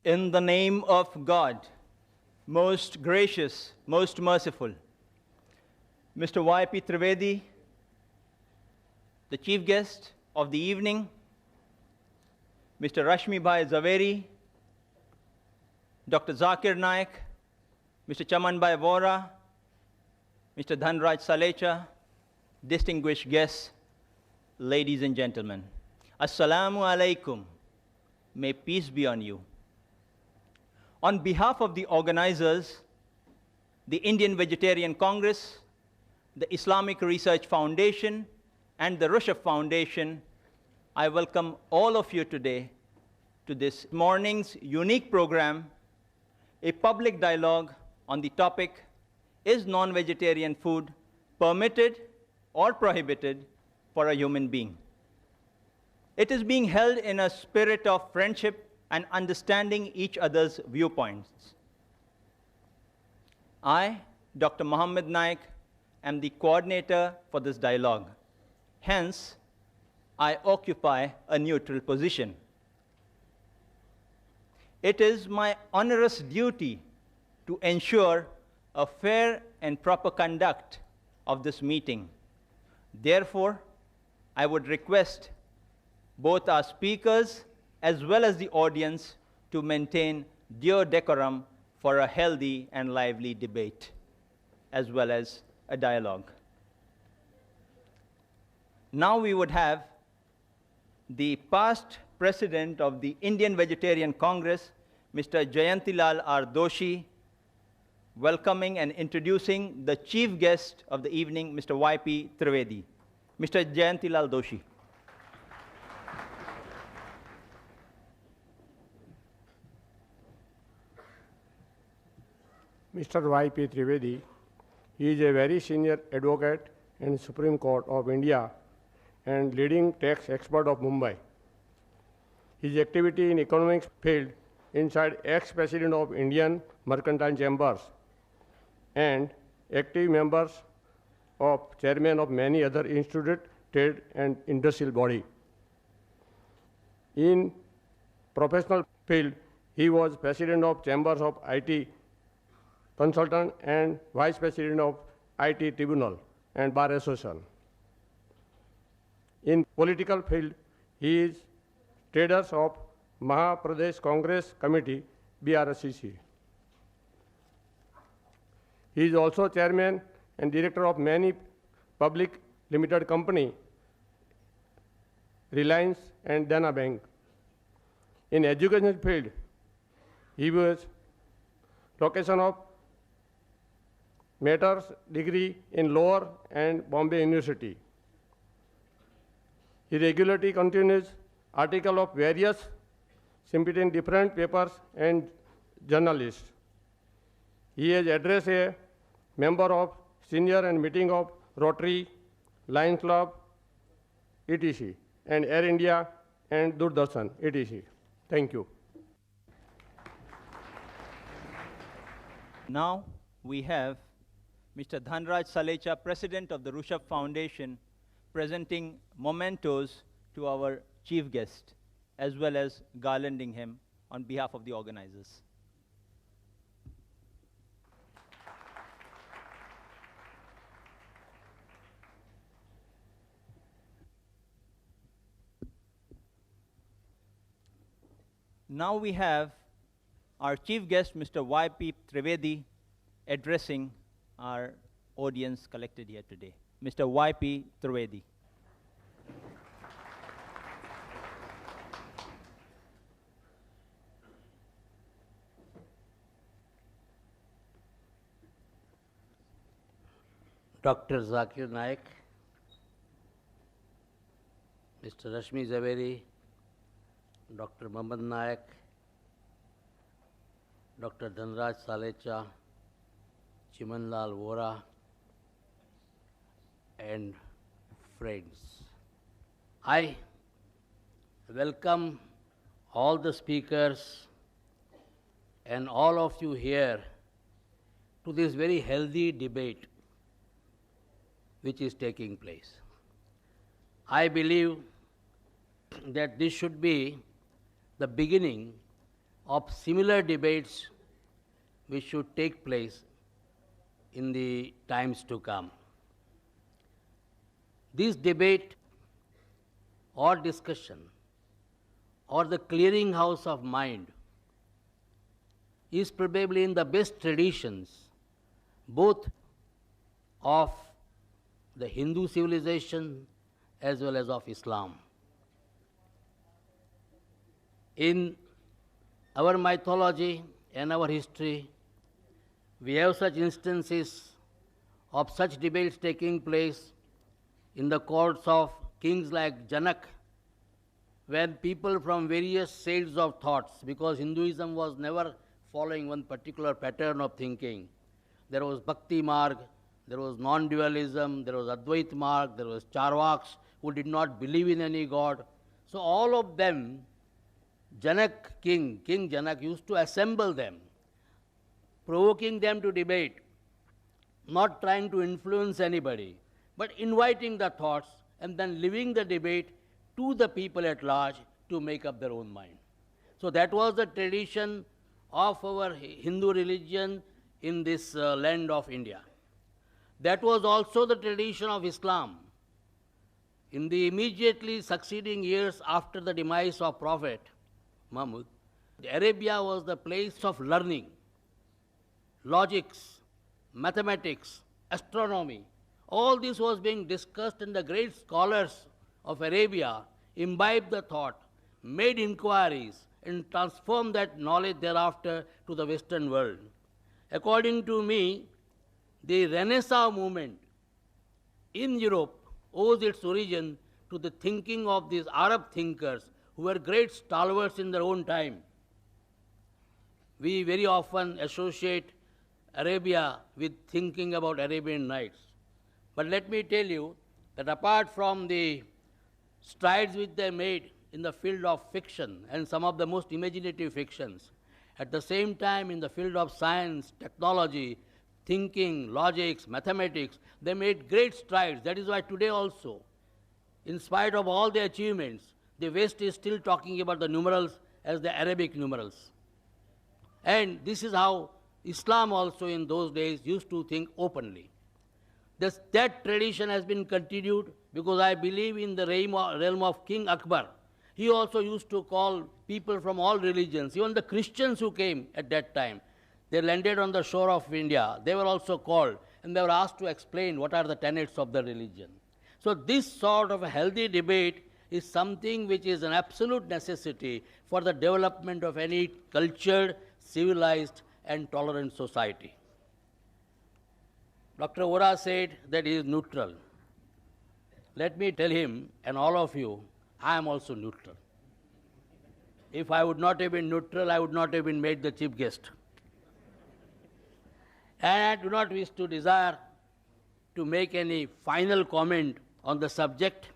In the name of God, most gracious, most merciful, Mr. Y.P. Trivedi, the chief guest of the evening, Mr. Rashmi Bhai Zaveri, Dr. Zakir Naik, Mr. Chaman Bhai Vora, Mr. Dhanraj Salecha, distinguished guests, ladies and gentlemen. Assalamu alaikum. May peace be on you. On behalf of the organizers, the Indian Vegetarian Congress, the Islamic Research Foundation, and the Rushdie Foundation, I welcome all of you today to this morning's unique program, a public dialogue on the topic, is non-vegetarian food permitted or prohibited for a human being? It is being held in a spirit of friendship and understanding each other's viewpoints. I, Dr. Mohammed Naik, am the coordinator for this dialogue. Hence, I occupy a neutral position. It is my onerous duty to ensure a fair and proper conduct of this meeting. Therefore, I would request both our speakers as well as the audience to maintain due decorum for a healthy and lively debate, as well as a dialogue. Now we would have the past president of the Indian Vegetarian Congress, Mr. Jayantilal R. Doshi, welcoming and introducing the chief guest of the evening, Mr. Y.P. Trivedi. Mr. Jayantilal Doshi. Mr. Y.P. Trivedi, he is a very senior advocate in Supreme Court of India and leading tax expert of Mumbai. His activity in economics field inside ex-president of Indian Mercantile Chambers and active members of chairman of many other institute, trade and industrial body. In professional field, he was president of Chambers of IT Consultant and Vice President of IT Tribunal and Bar Association. In political field, he is traders of Maha Pradesh Congress Committee, BRCC. He is also chairman and director of many public limited company, Reliance and Dana Bank. In education field, he was location of master's degree in Lower and Bombay University. He regularly continues articles of various symptomatic different papers and journalists. He has addressed a member of senior and meeting of Rotary, Lions Club, etc., and Air India and Doordarshan, etc. Thank you. Now we have Mr. Dhanraj Salecha, President of the Rushdie Foundation, presenting mementos to our chief guest, as well as garlanding him on behalf of the organizers. Now we have our chief guest, Mr. Y.P. Trivedi, addressing our audience collected here today. Mr. Y.P. Trivedi. Dr. Zakir Naik, Mr. Rashmi Zaveri, Dr. Mohammed Naik, Dr. Dhanraj Salecha, Chimanlal Vora, and friends. I welcome all the speakers and all of you here to this very healthy debate which is taking place. I believe that this should be the beginning of similar debates which should take place in the times to come. This debate or discussion or the clearing house of mind is probably in the best traditions both of the Hindu civilization as well as of Islam. In our mythology and our history, we have such instances of such debates taking place in the courts of kings like Janak, when people from various shades of thoughts, because Hinduism was never following one particular pattern of thinking. There was Bhakti Marg, there was non-dualism, there was Advait Marg, there was Charvaks who did not believe in any god. So all of them, King Janak used to assemble them, provoking them to debate, not trying to influence anybody, but inviting the thoughts and then leaving the debate to the people at large to make up their own mind. So that was the tradition of our Hindu religion in this land of India. That was also the tradition of Islam. In the immediately succeeding years after the demise of Prophet Muhammad, Arabia was the place of learning, logics, mathematics, astronomy. All this was being discussed, and the great scholars of Arabia imbibed the thought, made inquiries, and transformed that knowledge thereafter to the Western world. According to me, the Renaissance movement in Europe owes its origin to the thinking of these Arab thinkers who were great stalwarts in their own time. We very often associate Arabia with thinking about Arabian Nights. But let me tell you that apart from the strides which they made in the field of fiction and some of the most imaginative fictions, at the same time in the field of science, technology, thinking, logics, mathematics, they made great strides. That is why today also, in spite of all their achievements, the West is still talking about the numerals as the Arabic numerals. And this is how Islam also in those days used to think openly. That tradition has been continued because I believe in the realm of King Akbar. He also used to call people from all religions, even the Christians who came at that time. They landed on the shore of India. They were also called, and they were asked to explain what are the tenets of the religion. So this sort of a healthy debate is something which is an absolute necessity for the development of any cultured, civilized, and tolerant society. Dr. Vora said that he is neutral. Let me tell him and all of you, I am also neutral. If I would not have been neutral, I would not have been made the chief guest. And I do not wish to desire to make any final comment on the subject.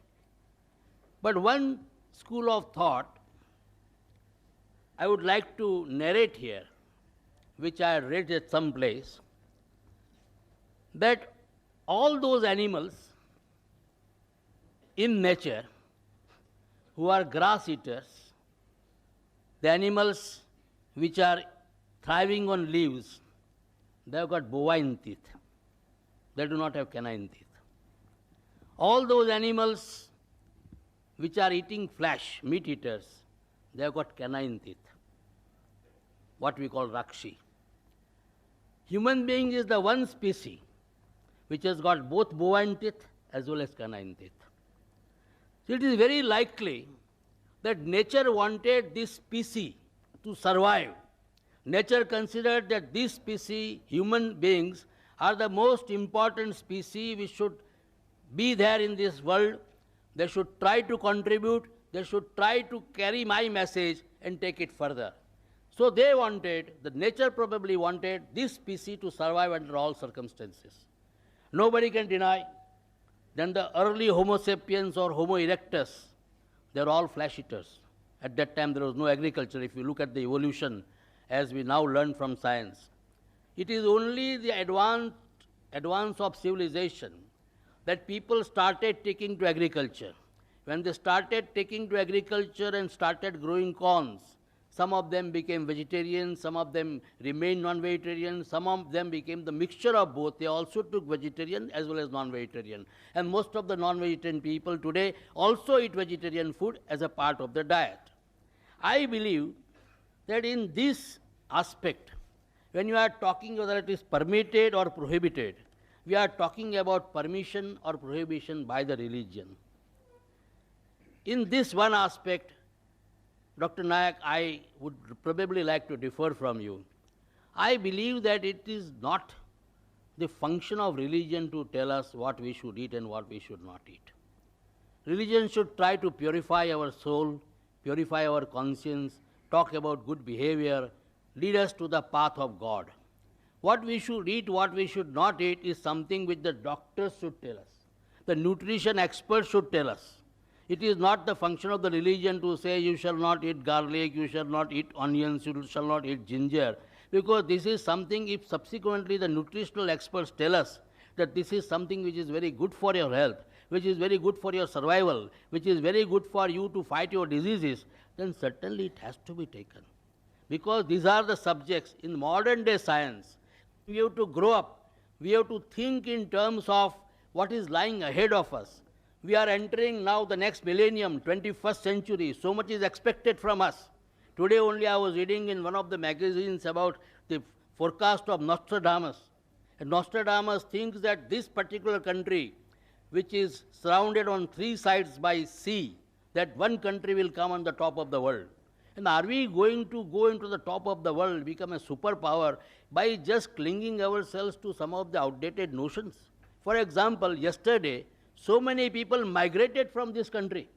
But one school of thought I would like to narrate here, which I read at some place, that all those animals in nature who are grass eaters, the animals which are thriving on leaves, they have got bovine teeth. They do not have canine teeth. All those animals which are eating flesh, meat eaters, they have got canine teeth, what we call rakshi. Human being is the one species which has got both bovine teeth as well as canine teeth. So it is very likely that nature wanted this species to survive. Nature considered that this species, human beings, are the most important species which should be there in this world. They should try to contribute, they should try to carry my message and take it further. So they wanted, the nature probably wanted this species to survive under all circumstances. Nobody can deny. Then the early Homo sapiens or Homo erectus, they are all flesh eaters. At that time there was no agriculture. If you look at the evolution as we now learn from science, it is only the advance of civilization that people started taking to agriculture. When they started taking to agriculture and started growing corns, Some of them became vegetarian, some of them remained non-vegetarian, some of them became the mixture of both. They also took vegetarian as well as non-vegetarian. And most of the non-vegetarian people today also eat vegetarian food as a part of their diet. I believe that in this aspect, when you are talking whether it is permitted or prohibited, we are talking about permission or prohibition by the religion. In this one aspect, Dr. Nayak, I would probably like to differ from you. I believe that it is not the function of religion to tell us what we should eat and what we should not eat. Religion should try to purify our soul, purify our conscience, talk about good behavior, lead us to the path of God. What we should eat, what we should not eat is something which the doctors should tell us. The nutrition experts should tell us. It is not the function of the religion to say you shall not eat garlic, you shall not eat onions, you shall not eat ginger, because this is something, if subsequently the nutritional experts tell us that this is something which is very good for your health, which is very good for your survival, which is very good for you to fight your diseases, then certainly it has to be taken. Because these are the subjects in modern day science. We have to grow up. We have to think in terms of what is lying ahead of us. We are entering now the next millennium, 21st century. So much is expected from us. Today only I was reading in one of the magazines about the forecast of Nostradamus. And Nostradamus thinks that this particular country, which is surrounded on three sides by sea, that one country will come on the top of the world. And are we going to go into the top of the world, become a superpower, by just clinging ourselves to some of the outdated notions? For example, yesterday, so many people migrated from this country.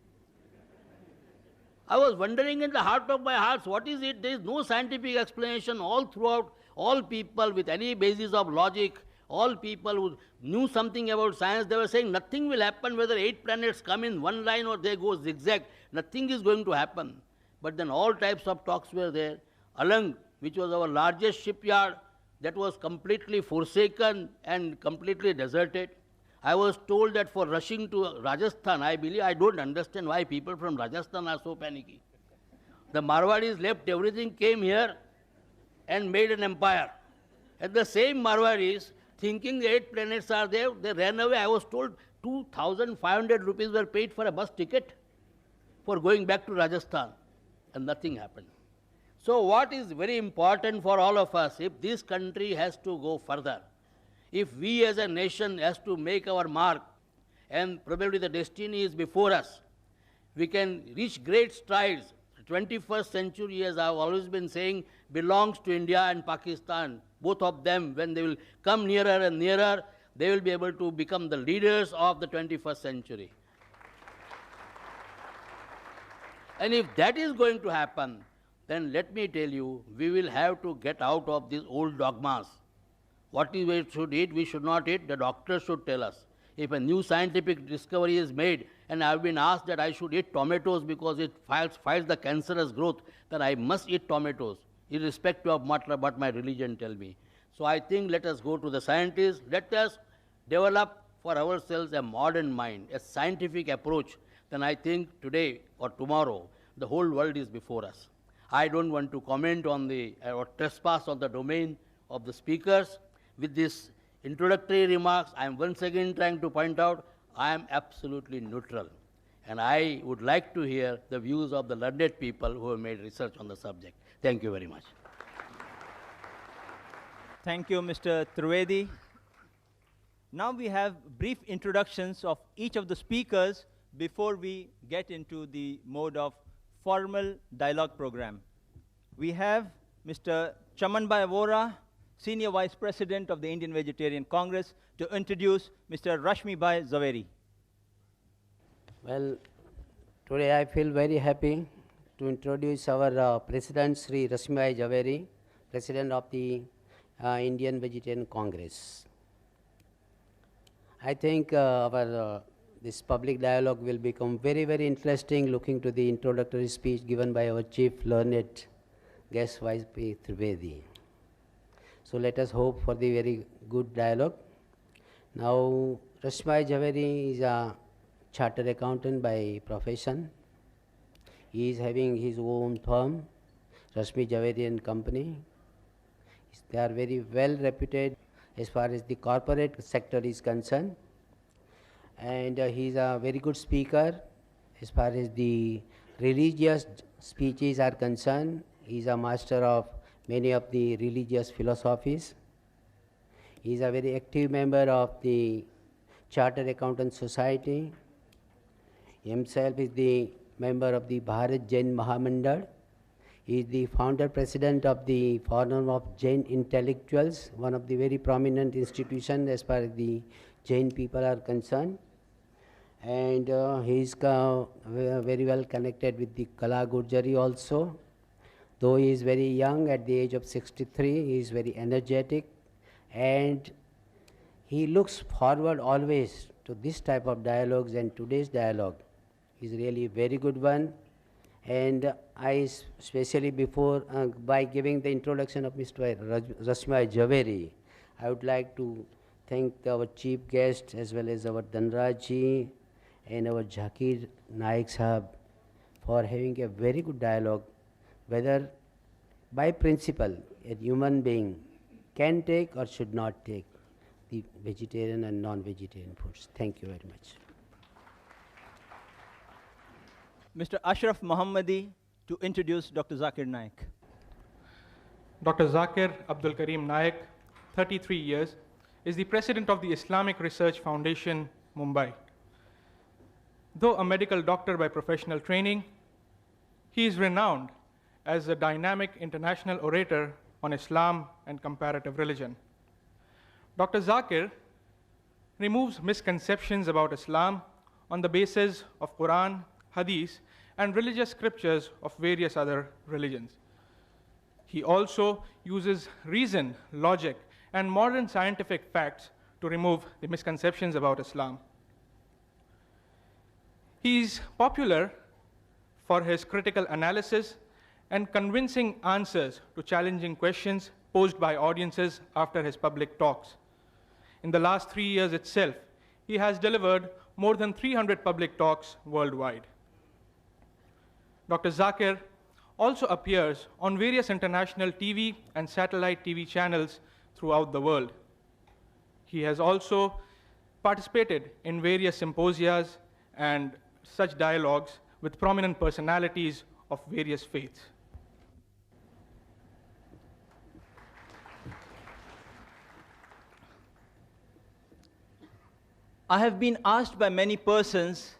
I was wondering in the heart of my hearts, what is it? There is no scientific explanation all throughout. All people with any basis of logic, all people who knew something about science, they were saying nothing will happen whether 8 planets come in one line or they go zigzag. Nothing is going to happen. But then all types of talks were there. Alang, which was our largest shipyard, that was completely forsaken and completely deserted. I was told that for rushing to Rajasthan, I don't understand why people from Rajasthan are so panicky. The Marwadis left everything, came here and made an empire. And the same Marwadis, thinking the 8 planets are there, they ran away. I was told 2,500 rupees were paid for a bus ticket for going back to Rajasthan. And nothing happened. So what is very important for all of us, if this country has to go further, if we as a nation has to make our mark, and probably the destiny is before us, we can reach great strides. The 21st century, as I have always been saying, belongs to India and Pakistan. Both of them, when they will come nearer and nearer, they will be able to become the leaders of the 21st century. And if that is going to happen, then let me tell you, we will have to get out of these old dogmas. What we should eat, we should not eat, the doctor should tell us. If a new scientific discovery is made, and I have been asked that I should eat tomatoes because it fights the cancerous growth, then I must eat tomatoes, irrespective of what my religion tells me. So I think let us go to the scientists, let us develop for ourselves a modern mind, a scientific approach. Then I think today or tomorrow, the whole world is before us. I don't want to comment on or trespass on the domain of the speakers. With these introductory remarks, I am once again trying to point out I am absolutely neutral. And I would like to hear the views of the learned people who have made research on the subject. Thank you very much. Thank you, Mr. Trivedi. Now we have brief introductions of each of the speakers before we get into the mode of formal dialogue program. We have Mr. Chamanbhai Vora, Senior Vice President of the Indian Vegetarian Congress, to introduce Mr. Rashmibhai Zaveri. Well, today I feel very happy to introduce our President Sri Rashmibhai Zaveri, President of the Indian Vegetarian Congress. I think this public dialogue will become very, very interesting, looking to the introductory speech given by our Chief Learned Guest Vice P. Trivedi. So let us hope for the very good dialogue. Now, Rashmibhai Zaveri is a chartered accountant by profession. He is having his own firm, Rashmi Javeri and Company. They are very well reputed as far as the corporate sector is concerned. And he is a very good speaker as far as the religious speeches are concerned. He is a master of many of the religious philosophies. He is a very active member of the Chartered Accountants Society. Himself is the member of the Bharat Jain Mahamandal. He is the founder president of the Forum of Jain Intellectuals, one of the very prominent institutions as far as the Jain people are concerned. And he is very well connected with the Kala Gurjari also. Though he is very young, at the age of 63, he is very energetic, and he looks forward always to this type of dialogues, and today's dialogue is really a very good one. And I especially by giving the introduction of Mr. Rashmi Javeri, I would like to thank our chief guest as well as our Dhanraj ji and our Zakir Naik Sahab for having a very good dialogue, whether by principle a human being can take or should not take the vegetarian and non-vegetarian foods. Thank you very much. Mr. Ashraf Mohammadi to introduce Dr. Zakir Naik. Dr. Zakir Abdul Karim Naik, 33 years, is the president of the Islamic Research Foundation, Mumbai. Though a medical doctor by professional training, he is renowned as a dynamic international orator on Islam and comparative religion. Dr. Zakir removes misconceptions about Islam on the basis of Quran, Hadith, and religious scriptures of various other religions. He also uses reason, logic, and modern scientific facts to remove the misconceptions about Islam. He is popular for his critical analysis and convincing answers to challenging questions posed by audiences after his public talks. In the last 3 years itself, he has delivered more than 300 public talks worldwide. Dr. Zakir also appears on various international TV and satellite TV channels throughout the world. He has also participated in various symposia and such dialogues with prominent personalities of various faiths. I have been asked by many persons,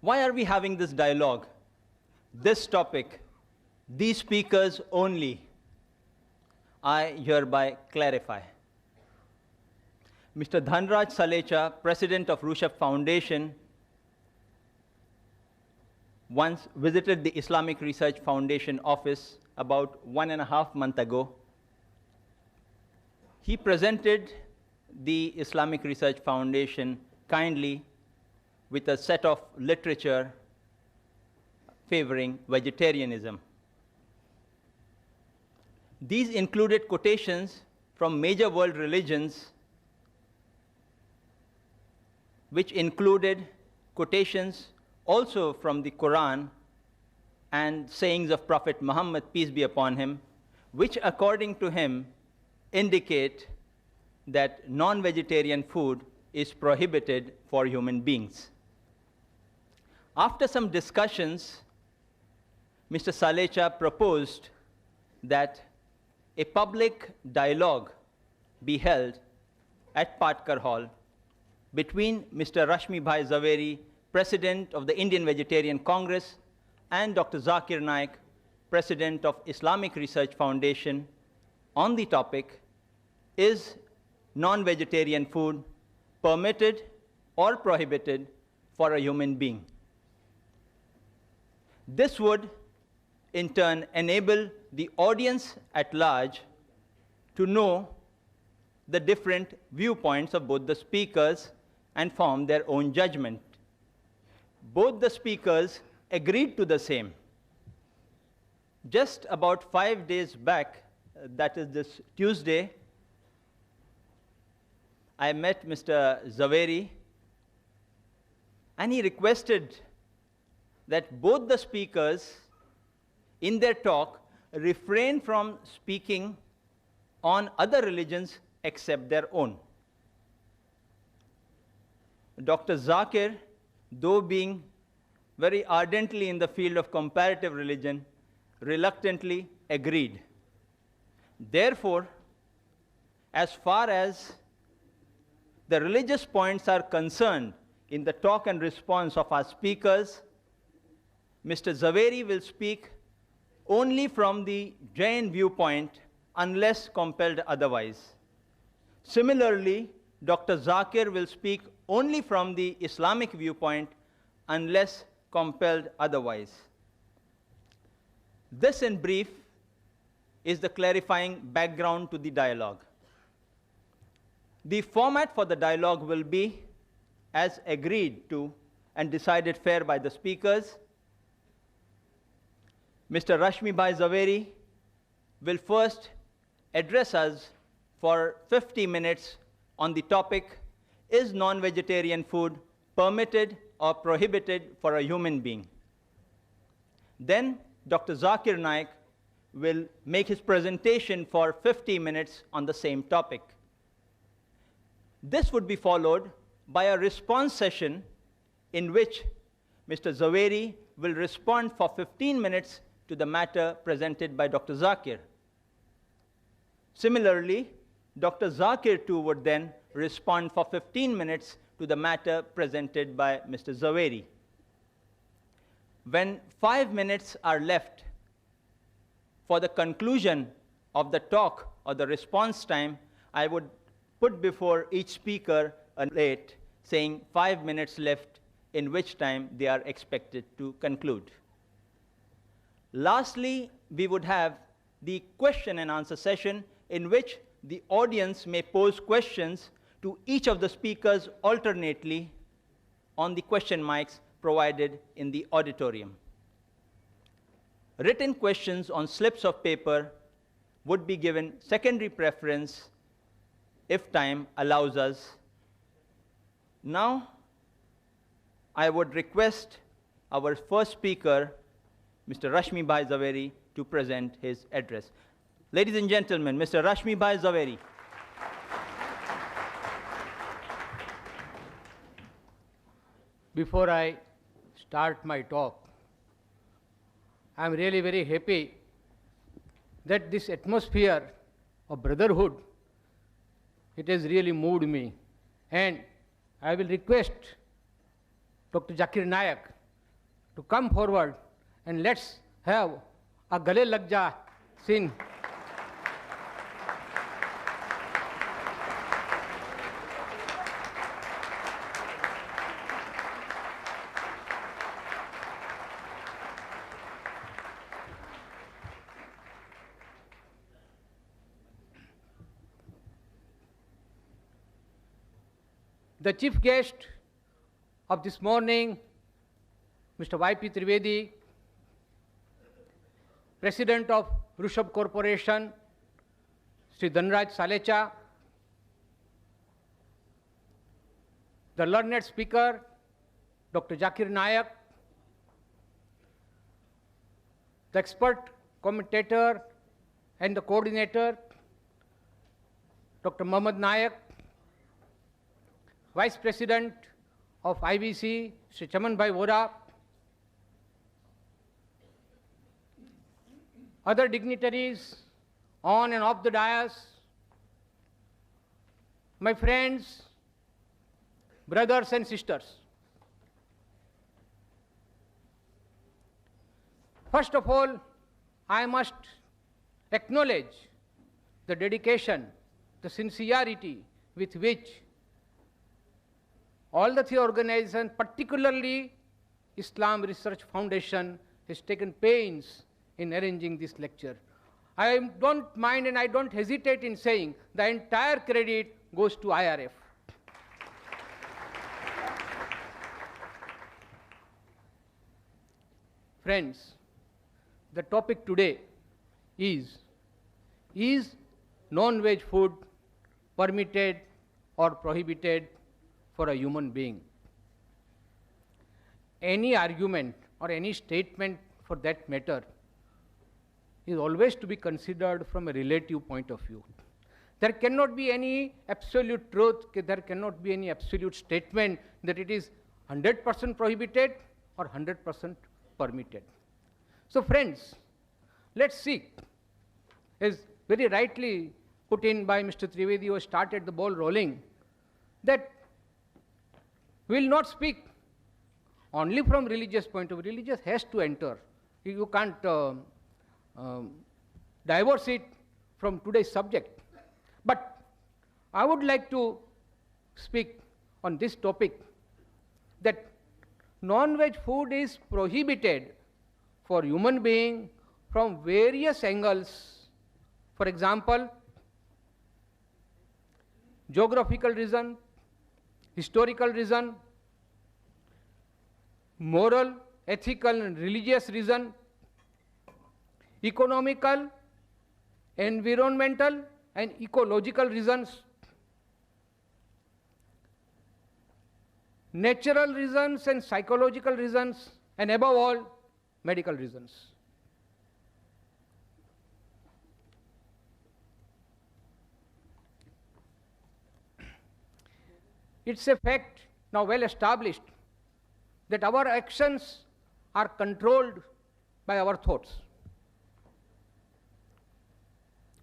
why are we having this dialogue, this topic, these speakers only? I hereby clarify. Mr. Dhanraj Salecha, president of Russia Foundation, once visited the Islamic Research Foundation office about 1.5 months ago. He presented the Islamic Research Foundation kindly with a set of literature favoring vegetarianism. These included quotations from major world religions, which included quotations also from the Quran and sayings of Prophet Muhammad, peace be upon him, which according to him indicate that non-vegetarian food is prohibited for human beings. After some discussions, Mr. Salecha proposed that a public dialogue be held at Patkar Hall between Mr. Rashmi Bhai Zaveri, President of the Indian Vegetarian Congress, and Dr. Zakir Naik, President of Islamic Research Foundation, on the topic, is non-vegetarian food permitted or prohibited for a human being? This would, in turn, enable the audience at large to know the different viewpoints of both the speakers and form their own judgment. Both the speakers agreed to the same. Just about 5 days back, that is this Tuesday, I met Mr. Zaveri, and he requested that both the speakers in their talk, refrain from speaking on other religions except their own. Dr. Zakir, though being very ardently in the field of comparative religion, reluctantly agreed. Therefore, as far as the religious points are concerned in the talk and response of our speakers, Mr. Zaveri will speak only from the Jain viewpoint unless compelled otherwise. Similarly, Dr. Zakir will speak only from the Islamic viewpoint unless compelled otherwise. This, in brief, is the clarifying background to the dialogue. The format for the dialogue will be as agreed to and decided fair by the speakers. Mr. Rashmi Bhai Zaveri will first address us for 50 minutes on the topic, is non-vegetarian food permitted or prohibited for a human being? Then Dr. Zakir Naik will make his presentation for 50 minutes on the same topic. This would be followed by a response session in which Mr. Zaveri will respond for 15 minutes to the matter presented by Dr. Zakir. Similarly, Dr. Zakir too would then respond for 15 minutes to the matter presented by Mr. Zaveri. When 5 minutes are left for the conclusion of the talk or the response time, I would put before each speaker a rate saying 5 minutes left, in which time they are expected to conclude. Lastly, we would have the question and answer session in which the audience may pose questions to each of the speakers alternately on the question mics provided in the auditorium. Written questions on slips of paper would be given secondary preference if time allows us. Now, I would request our first speaker, Mr. Rashmi Bhai Zaveri, to present his address. Ladies and gentlemen, Mr. Rashmi Bhai Zaveri. Before I start my talk, I am really very happy that this atmosphere of brotherhood, it has really moved me. And I will request Dr. Zakir Naik to come forward and let's have a Gale Lag Ja scene. The chief guest of this morning, Mr. Y.P. Trivedi, President of Rushabh Corporation, Sri Dhanraj Salecha, the learned speaker, Dr. Zakir Naik, the expert commentator and the coordinator, Dr. Mohammad Naik, Vice President of IBC, Sri Chaman Bhai Vora, other dignitaries on and off the dais, my friends, brothers and sisters. First of all, I must acknowledge the dedication, the sincerity with which all the three organizations, particularly Islam Research Foundation, has taken pains in arranging this lecture. I don't mind and I don't hesitate in saying the entire credit goes to IRF. Friends, the topic today is non-veg food permitted or prohibited for a human being? Any argument or any statement for that matter is always to be considered from a relative point of view. There cannot be any absolute truth, there cannot be any absolute statement that it is 100% prohibited or 100% permitted. So friends, let's see, as very rightly put in by Mr. Trivedi, who started the ball rolling, that we will not speak only from religious point of view. Religious has to enter. You can't divorce it from today's subject. But I would like to speak on this topic, that non-veg food is prohibited for human being from various angles. For example, geographical reason, historical reason, moral, ethical and religious reason, economical, environmental and ecological reasons, natural reasons and psychological reasons, and above all, medical reasons. It's a fact now well established that our actions are controlled by our thoughts.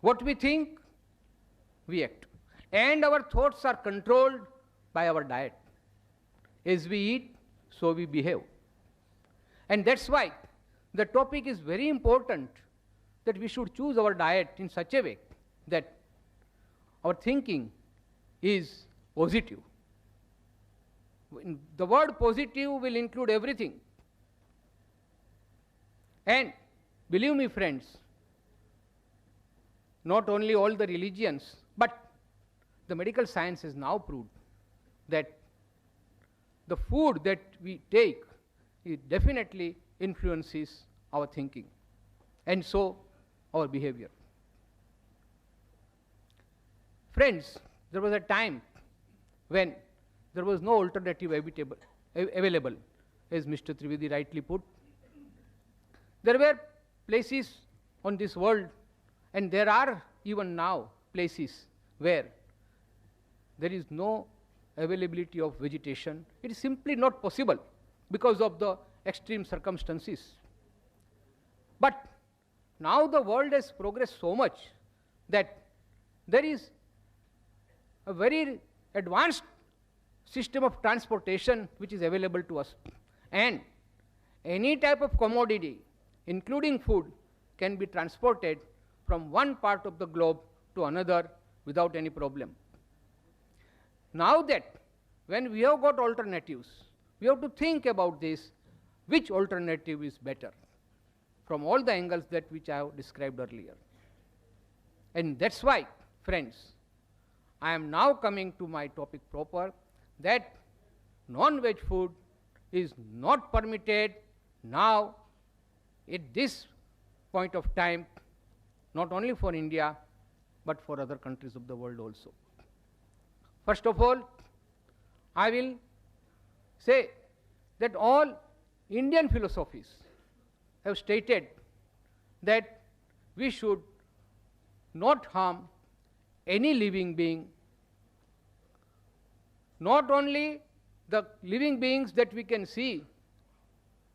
What we think, we act. And our thoughts are controlled by our diet. As we eat, so we behave. And that's why the topic is very important, that we should choose our diet in such a way that our thinking is positive. The word positive will include everything. And believe me, friends, not only all the religions, but the medical science has now proved that the food that we take, it definitely influences our thinking, and so our behavior. Friends, there was a time when there was no alternative available, as Mr. Trivedi rightly put. There were places on this world, and there are even now places where there is no availability of vegetation. It is simply not possible because of the extreme circumstances. But now the world has progressed so much that there is a very advanced system of transportation which is available to us. And any type of commodity, including food, can be transported from one part of the globe to another without any problem. Now that when we have got alternatives, we have to think about this, which alternative is better from all the angles that which I have described earlier. And that's why, friends, I am now coming to my topic proper, that non-veg food is not permitted now at this point of time, not only for India, but for other countries of the world also. First of all, I will say that all Indian philosophies have stated that we should not harm any living being, not only the living beings that we can see,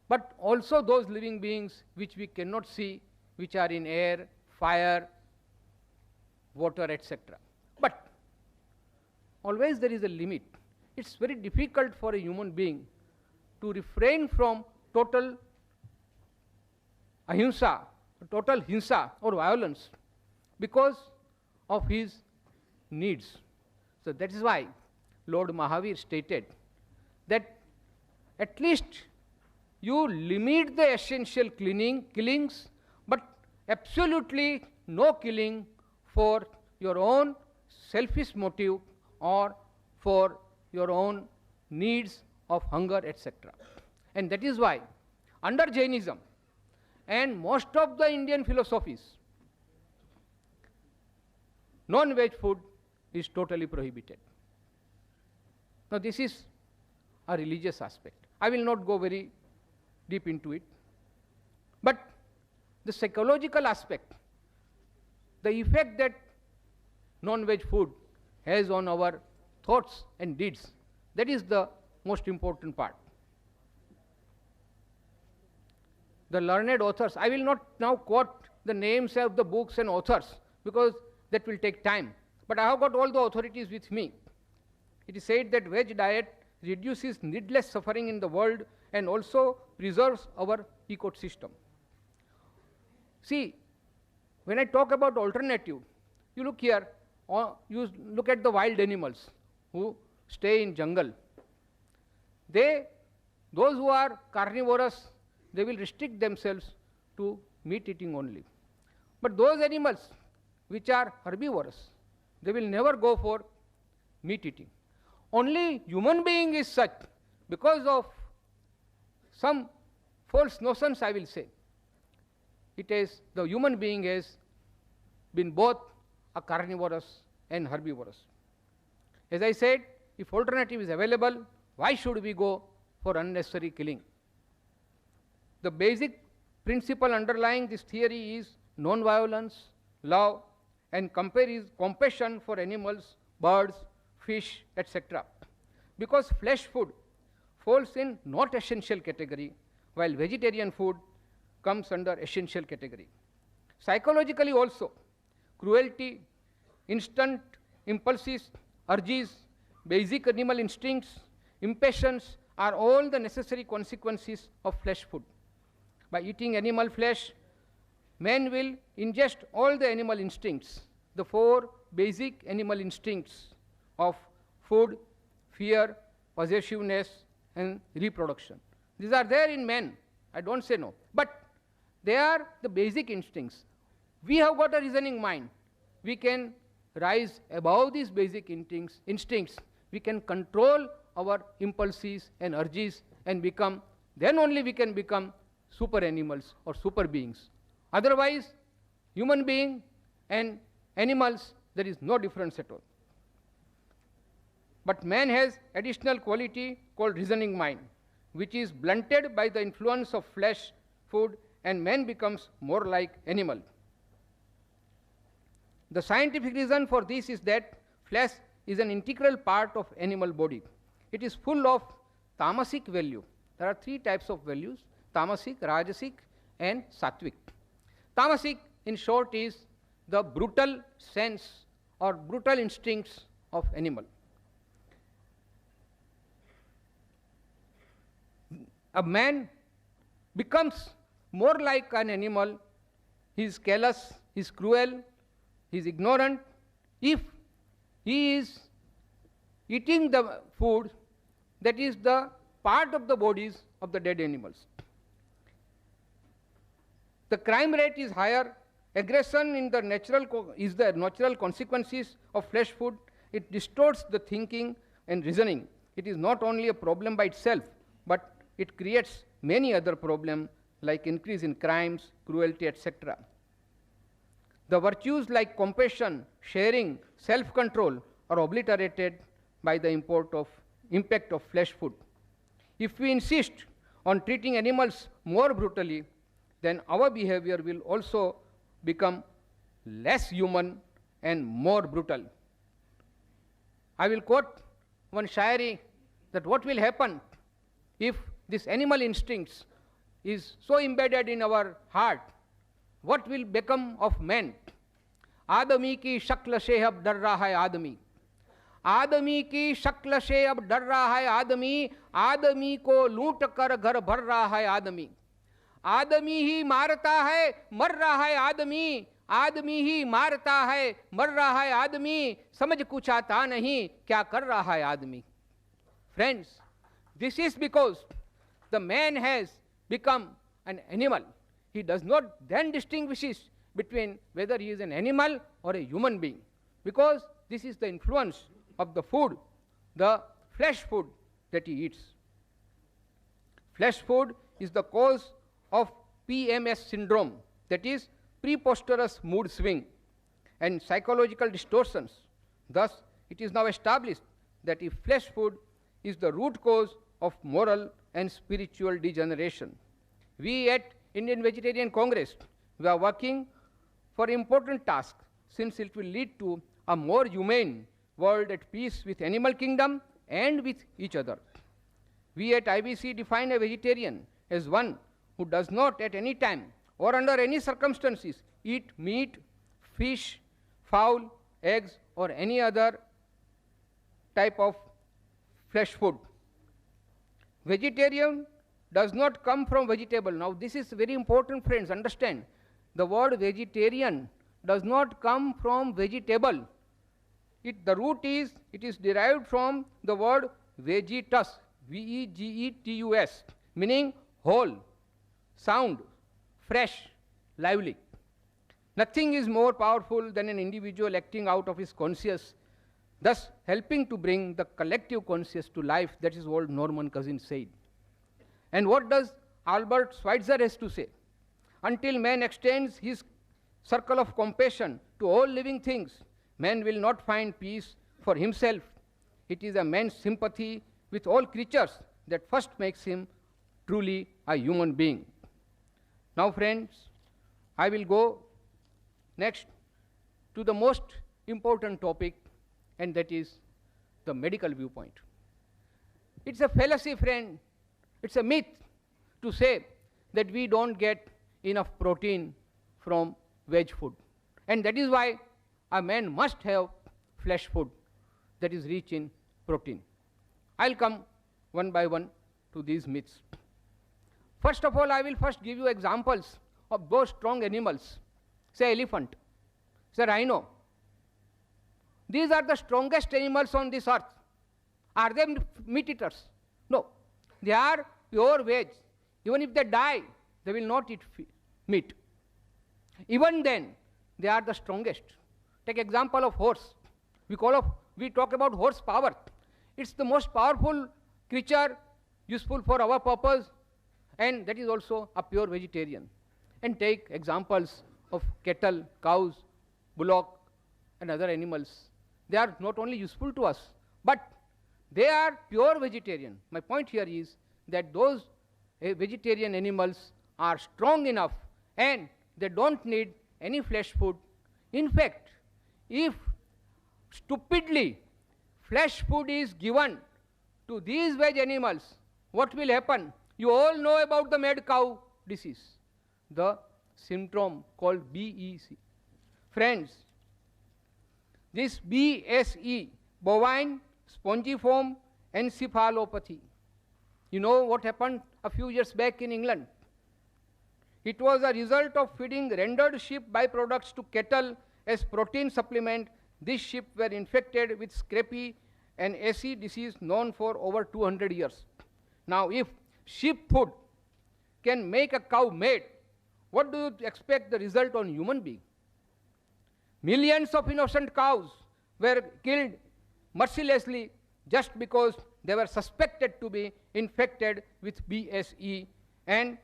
but also those living beings which we cannot see, which are in air, fire, water, etc. But always there is a limit. It's very difficult for a human being to refrain from total ahimsa, total hinsa or violence because of his needs. So that is why Lord Mahavir stated that at least you limit the essential killings, but absolutely no killing for your own selfish motive or for your own needs of hunger, etc. And that is why under Jainism and most of the Indian philosophies, non-veg food is totally prohibited. Now this is a religious aspect. I will not go very deep into it. But the psychological aspect, the effect that non-veg food has on our thoughts and deeds. That is the most important part. The learned authors, I will not now quote the names of the books and authors because that will take time, but I have got all the authorities with me. It is said that veg diet reduces needless suffering in the world and also preserves our ecosystem. See, when I talk about alternative, you look here, or you look at the wild animals who stay in jungle. Those who are carnivorous, they will restrict themselves to meat eating only. But those animals which are herbivorous, they will never go for meat eating. Only human being is such, because of some false notions, I will say. It is the human being has been both a carnivorous and herbivorous. As I said, if alternative is available, why should we go for unnecessary killing? The basic principle underlying this theory is non-violence, love, and compassion for animals, birds, fish, etc. Because flesh food falls in not essential category, while vegetarian food comes under essential category. Psychologically also, cruelty, instant impulses, urges, basic animal instincts, impatience are all the necessary consequences of flesh food. By eating animal flesh, man will ingest all the animal instincts, the 4 basic animal instincts of food, fear, possessiveness, and reproduction. These are there in man, I don't say no, but they are the basic instincts. We have got a reasoning mind. We can rise above these basic instincts. We can control our impulses and urges and become, then only we can become super animals or super beings. Otherwise, human being and animals, there is no difference at all. But man has additional quality called reasoning mind, which is blunted by the influence of flesh food, and man becomes more like animal. The scientific reason for this is that flesh is an integral part of animal body. It is full of tamasic value. There are 3 types of values: tamasic, rajasic, and sattvic. Tamasic, in short, is the brutal sense or brutal instincts of animal. A man becomes more like an animal. He is callous, he is cruel, he is ignorant if he is eating the food that is the part of the bodies of the dead animals. The crime rate is higher. Aggression is the natural consequences of flesh food. It distorts the thinking and reasoning. It is not only a problem by itself, but it creates many other problems like increase in crimes, cruelty, etc. The virtues like compassion, sharing, self-control are obliterated by the impact of flesh food. If we insist on treating animals more brutally, then our behavior will also become less human and more brutal. I will quote one shairi that what will happen if this animal instincts is so embedded in our heart, what will become of man? आदमी की शक्ल से अब डर रहा है आदमी, आदमी की शक्ल से अब डर रहा है आदमी, आदमी को लूट कर घर भर रहा है आदमी, आदमी ही मारता है मर रहा है आदमी, आदमी ही मारता है मर रहा है आदमी, समझ कुछ आता नहीं क्या कर रहा है आदमी. Friends, this is because the man has become an animal. He does not then distinguish between whether he is an animal or a human being, because this is the influence of the food, the flesh food that he eats. Flesh food is the cause of PMS syndrome, that is preposterous mood swing and psychological distortions. Thus, it is now established that if flesh food is the root cause of moral and spiritual degeneration, we at Indian Vegetarian Congress we are working for important task, since it will lead to a more humane world at peace with animal kingdom and with each other. We at IBC define a vegetarian as one who does not at any time or under any circumstances eat meat, fish, fowl, eggs, or any other type of flesh food. Vegetarian does not come from vegetable. Now this is very important, friends, understand. The word vegetarian does not come from vegetable. The root is, it is derived from the word vegetus, V-E-G-E-T-U-S, meaning whole, sound, fresh, lively. Nothing is more powerful than an individual acting out of his conscience, thus helping to bring the collective conscience to life. That is what Norman Cousins said. And what does Albert Schweitzer has to say? Until man extends his circle of compassion to all living things, man will not find peace for himself. It is a man's sympathy with all creatures that first makes him truly a human being. Now, friends, I will go next to the most important topic, and that is the medical viewpoint. It's a fallacy, friend. It's a myth to say that we don't get enough protein from veg food. And that is why a man must have flesh food that is rich in protein. I'll come one by one to these myths. First of all, I will first give you examples of those strong animals, say elephant, say rhino. These are the strongest animals on this earth. Are they meat eaters? No. They are pure veg. Even if they die, they will not eat meat. Even then, they are the strongest. Take example of horse. We talk about horse power. It's the most powerful creature useful for our purpose, and that is also a pure vegetarian. And take examples of cattle, cows, bullock, and other animals. They are not only useful to us, but they are pure vegetarian. My point here is that those vegetarian animals are strong enough and they don't need any flesh food. In fact, if stupidly flesh food is given to these veg animals, what will happen? You all know about the mad cow disease, the syndrome called BEC. Friends, this BSE, bovine spongiform encephalopathy. You know what happened a few years back in England? It was a result of feeding rendered sheep byproducts to cattle as protein supplement. These sheep were infected with scrapie, an acid disease known for over 200 years. Now, if sheep food can make a cow mad, what do you expect the result on human being? Millions of innocent cows were killed mercilessly just because they were suspected to be infected with BSE, and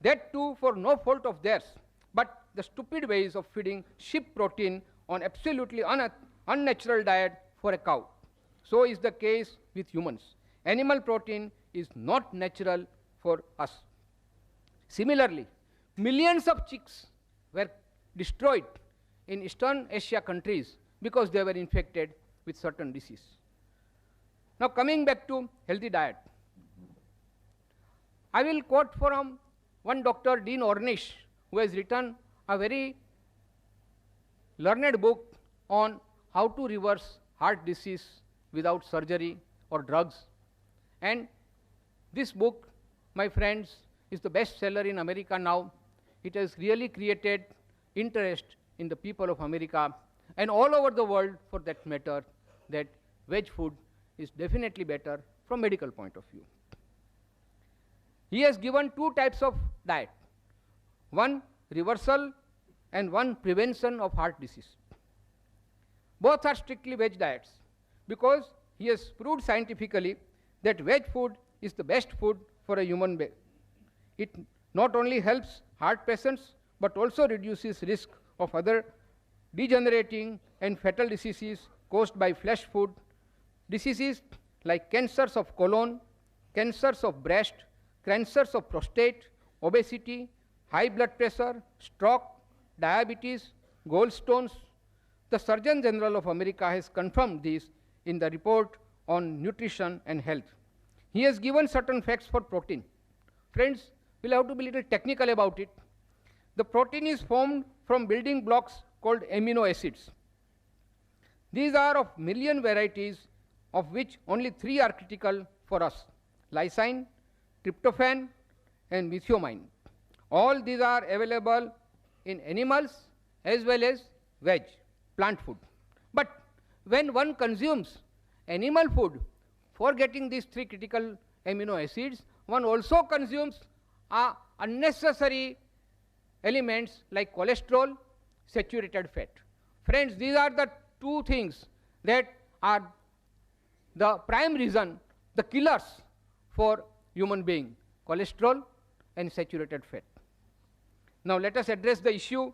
that too for no fault of theirs, but the stupid ways of feeding sheep protein on absolutely unnatural diet for a cow. So is the case with humans. Animal protein is not natural for us. Similarly, millions of chicks were destroyed in Eastern Asia countries because they were infected with certain disease. Now coming back to healthy diet, I will quote from one Dr. Dean Ornish, who has written a very learned book on how to reverse heart disease without surgery or drugs. And this book, my friends, is the best seller in America now. It has really created interest in the people of America and all over the world for that matter, that veg food is definitely better from medical point of view. He has given two types of diet, one reversal and one prevention of heart disease. Both are strictly veg diets because he has proved scientifically that veg food is the best food for a human being. It not only helps heart patients but also reduces risk of other degenerating and fatal diseases caused by flesh food, diseases like cancers of colon, cancers of breast, cancers of prostate, obesity, high blood pressure, stroke, diabetes, gallstones. The Surgeon General of America has confirmed this in the report on nutrition and health. He has given certain facts for protein. Friends, we'll have to be a little technical about it. The protein is formed from building blocks called amino acids. These are of million varieties, of which only 3 are critical for us: lysine, tryptophan, and methionine. All these are available in animals as well as veg, plant food. But when one consumes animal food for getting these 3 critical amino acids, one also consumes unnecessary elements like cholesterol, saturated fat. Friends, these are the 2 things that are the prime reason, the killers for human being: cholesterol and saturated fat. Now let us address the issue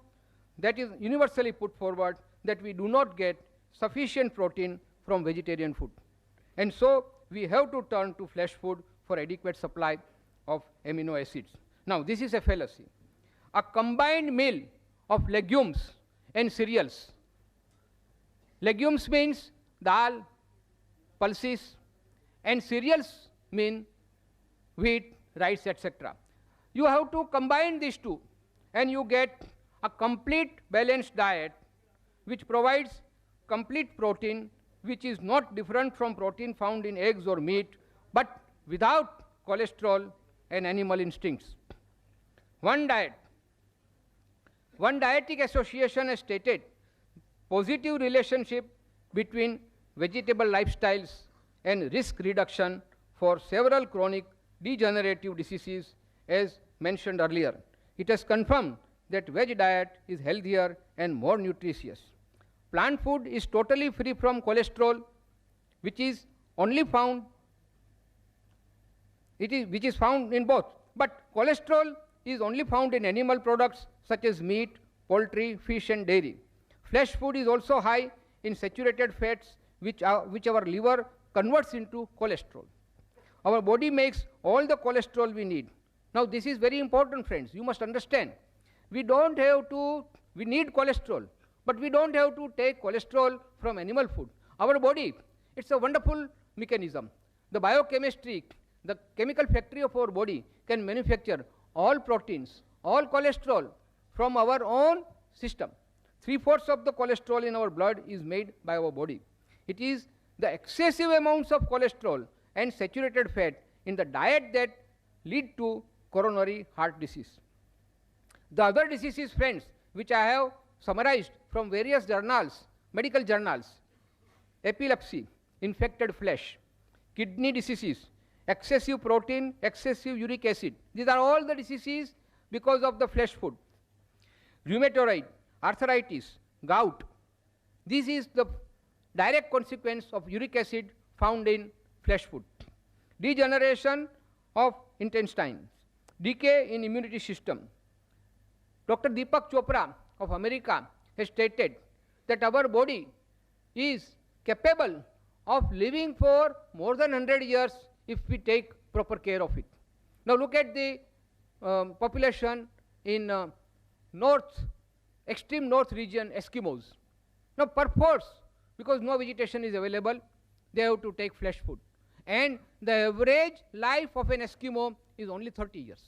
that is universally put forward, that we do not get sufficient protein from vegetarian food. And so we have to turn to flesh food for adequate supply of amino acids. Now this is a fallacy. A combined meal of legumes and cereals. Legumes means dal, pulses, and cereals mean wheat, rice, etc. You have to combine these 2 and you get a complete balanced diet which provides complete protein, which is not different from protein found in eggs or meat, but without cholesterol and animal instincts. One dietetic association has stated positive relationship between vegetable lifestyles and risk reduction for several chronic degenerative diseases, as mentioned earlier. It has confirmed that veg diet is healthier and more nutritious. Plant food is totally free from cholesterol, which is found in both. But cholesterol is only found in animal products such as meat, poultry, fish, and dairy. Flesh food is also high in saturated fats, which our liver converts into cholesterol. Our body makes all the cholesterol we need. Now this is very important, friends. You must understand. We need cholesterol, but we don't have to take cholesterol from animal food. Our body, it's a wonderful mechanism. The biochemistry, the chemical factory of our body can manufacture all proteins, all cholesterol from our own system. 3/4 of the cholesterol in our blood is made by our body. It is the excessive amounts of cholesterol and saturated fat in the diet that lead to coronary heart disease. The other diseases, friends, which I have summarized from various journals, medical journals: epilepsy, infected flesh, kidney diseases, excessive protein, excessive uric acid. These are all the diseases because of the flesh food. Rheumatoid, arthritis, gout. This is the direct consequence of uric acid found in flesh food. Degeneration of intestines, decay in immunity system. Dr. Deepak Chopra of America has stated that our body is capable of living for more than 100 years if we take proper care of it. Now look at the population in extreme north region, Eskimos. Now perforce, because no vegetation is available, they have to take flesh food. And the average life of an Eskimo is only 30 years.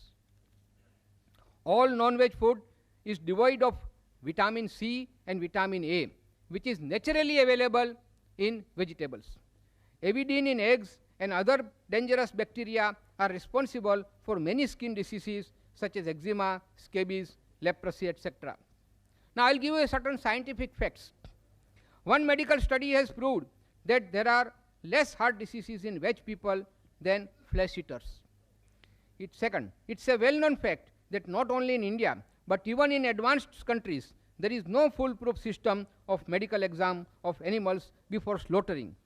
All non-veg food is devoid of vitamin C and vitamin A, which is naturally available in vegetables. Avidin in eggs and other dangerous bacteria are responsible for many skin diseases such as eczema, scabies, leprosy, etc. Now I'll give you certain scientific facts. One medical study has proved that there are less heart diseases in veg people than flesh eaters. Second, it's a well-known fact that not only in India, but even in advanced countries, there is no foolproof system of medical exam of animals before slaughtering.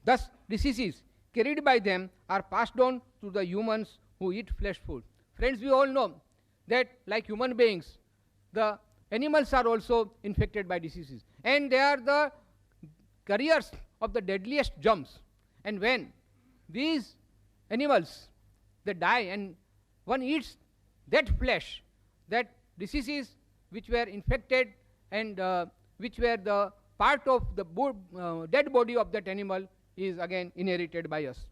Thus, diseases carried by them are passed on to the humans who eat flesh food. Friends, we all know that like human beings, the animals are also infected by diseases, and they are the carriers of the deadliest germs. And when these animals, they die and one eats that flesh, that diseases which were infected and which were the part of the dead body of that animal is again inherited by us.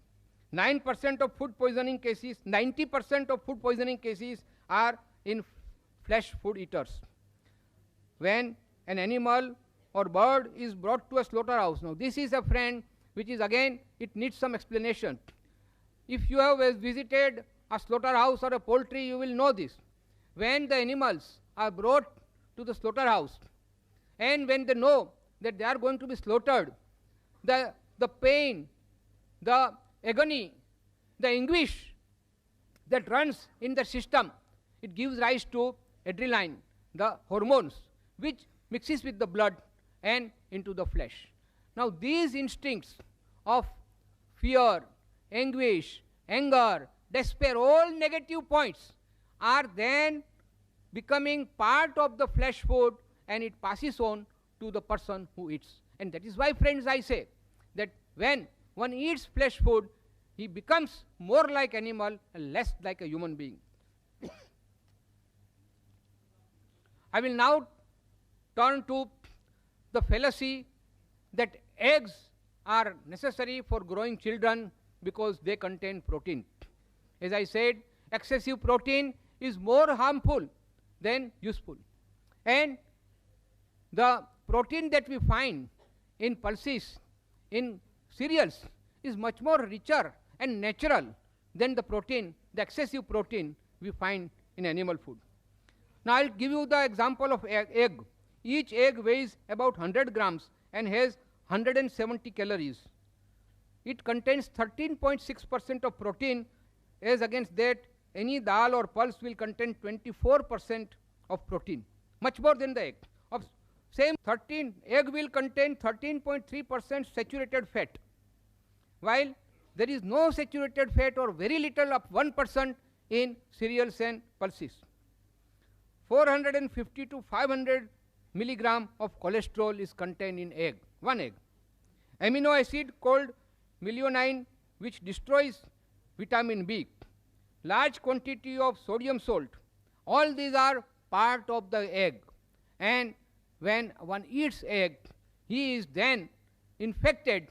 9% of food poisoning cases, 90% of food poisoning cases are in flesh food eaters. When an animal or bird is brought to a slaughterhouse, now this is a friend which is again, it needs some explanation. If you have visited a slaughterhouse or a poultry, you will know this. When the animals are brought to the slaughterhouse and when they know that they are going to be slaughtered, the pain, the agony, the anguish that runs in the system, it gives rise to adrenaline, the hormones, which mixes with the blood and into the flesh. Now these instincts of fear, anguish, anger, despair, all negative points are then becoming part of the flesh food and it passes on to the person who eats. And that is why, friends, I say that when one eats flesh food, he becomes more like animal and less like a human being. I will now turn to the fallacy that eggs are necessary for growing children because they contain protein. As I said, excessive protein is more harmful than useful. And the protein that we find in pulses, in cereals, is much more richer and natural than the protein, the excessive protein we find in animal food. Now I'll give you the example of egg. Each egg weighs about 100 grams and has 170 calories. It contains 13.6% of protein, as against that any dal or pulse will contain 24% of protein, much more than the egg. Of same 13, egg will contain 13.3% saturated fat, while there is no saturated fat or very little of 1% in cereals and pulses. 450 to 500 milligram of cholesterol is contained in egg, one egg. Amino acid called methionine, which destroys vitamin B. Large quantity of sodium salt. All these are part of the egg. And when one eats egg, he is then infected,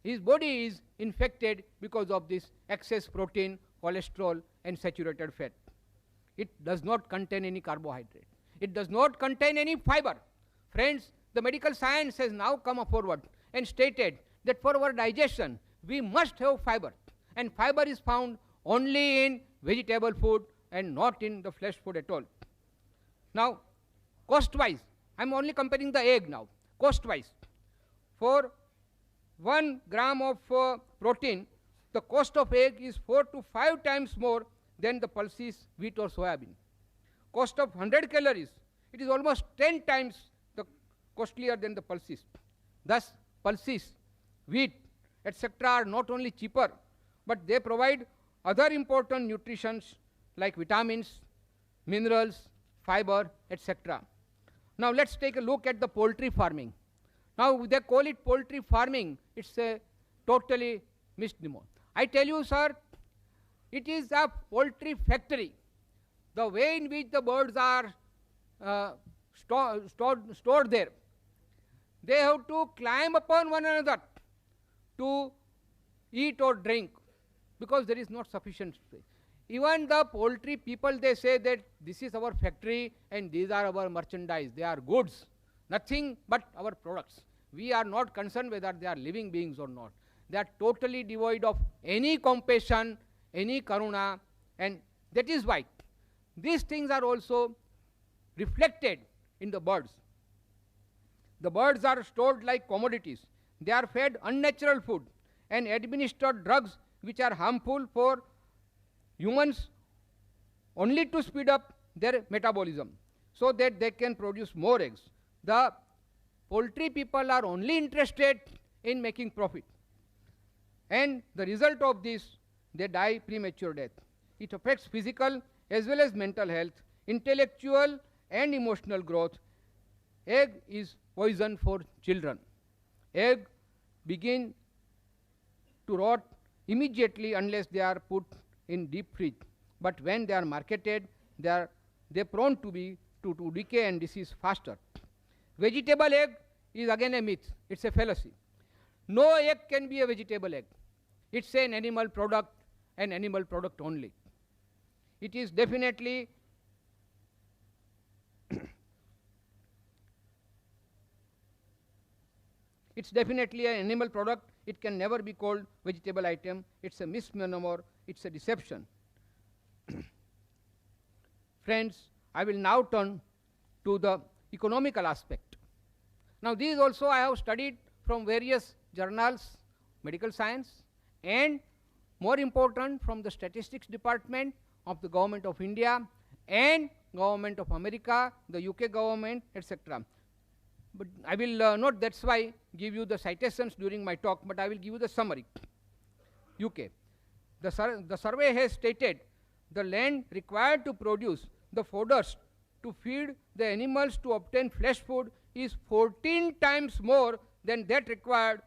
his body is infected because of this excess protein, cholesterol and saturated fat. It does not contain any carbohydrate. It does not contain any fiber. Friends, the medical science has now come forward and stated that for our digestion, we must have fiber. And fiber is found only in vegetable food and not in the flesh food at all. Now, cost-wise, I'm only comparing the egg now. Cost-wise, for 1 gram of protein, the cost of egg is 4 to 5 times more than the pulses, wheat or soya bean. Cost of 100 calories, it is almost 10 times the costlier than the pulses. Thus, pulses, wheat, etc. are not only cheaper, but they provide other important nutritions like vitamins, minerals, fiber, etc. Now let's take a look at the poultry farming. Now they call it poultry farming. It's a totally misnomer. I tell you, sir, it is a poultry factory. The way in which the birds are stored there, they have to climb upon one another to eat or drink because there is not sufficient space. Even the poultry people, they say that this is our factory and these are our merchandise. They are goods, nothing but our products. We are not concerned whether they are living beings or not. They are totally devoid of any compassion, any karuna, and that is why these things are also reflected in the birds. The birds are stored like commodities. They are fed unnatural food and administered drugs which are harmful for humans only to speed up their metabolism so that they can produce more eggs. The poultry people are only interested in making profit. And the result of this, they die premature death. It affects physical as well as mental health, intellectual and emotional growth. Egg is poison for children. Egg begin to rot immediately unless they are put in deep fridge. But when they are marketed, they are they prone to be to decay and disease faster. Vegetable egg is again a myth. It's a fallacy. No egg can be a vegetable egg. It's an animal product, an animal product only. It is definitely it's definitely an animal product. It can never be called vegetable item. It's a misnomer. It's a deception. Friends, I will now turn to the economical aspect. Now, these also I have studied from various journals, medical science, and more important from the statistics department of the government of India and government of America, the UK government, etc. But I will not, that's why, give you the citations during my talk, but I will give you the summary. UK. The survey has stated the land required to produce the fodders to feed the animals to obtain flesh food is 14 times more than that required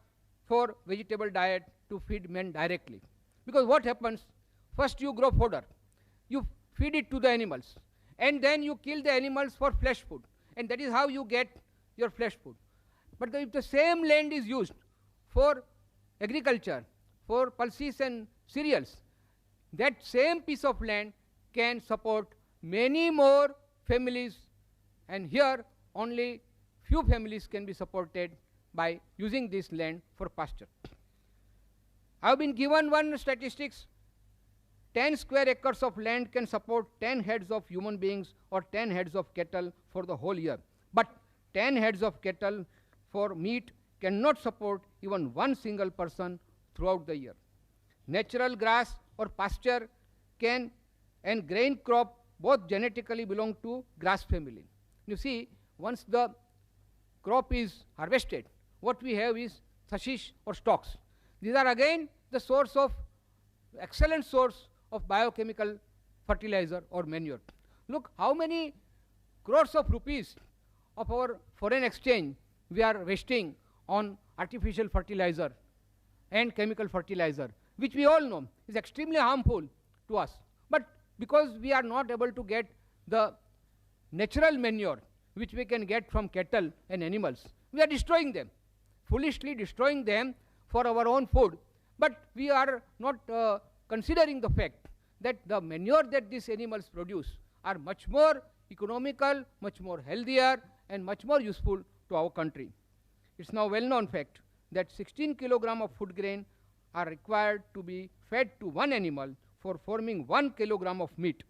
for vegetable diet to feed men directly. Because what happens? First you grow fodder, you feed it to the animals, and then you kill the animals for flesh food, and that is how you get your flesh food. But if the same land is used for agriculture, for pulses and cereals, that same piece of land can support many more families, and here only few families can be supported by using this land for pasture. I have been given one statistics. 10 square acres of land can support 10 heads of human beings or 10 heads of cattle for the whole year. But 10 heads of cattle for meat cannot support even one single person throughout the year. Natural grass or pasture can and grain crop both genetically belong to grass family. You see, once the crop is harvested, what we have is sashish or stalks. These are again the source of, excellent source of biochemical fertilizer or manure. Look how many crores of rupees of our foreign exchange we are wasting on artificial fertilizer and chemical fertilizer, which we all know is extremely harmful to us. But because we are not able to get the natural manure which we can get from cattle and animals, we are destroying them, foolishly destroying them for our own food. But we are not considering the fact that the manure that these animals produce are much more economical, much more healthier, and much more useful to our country. It's now well-known fact that 16 kilogram of food grain are required to be fed to one animal for forming 1 kilogram of meat.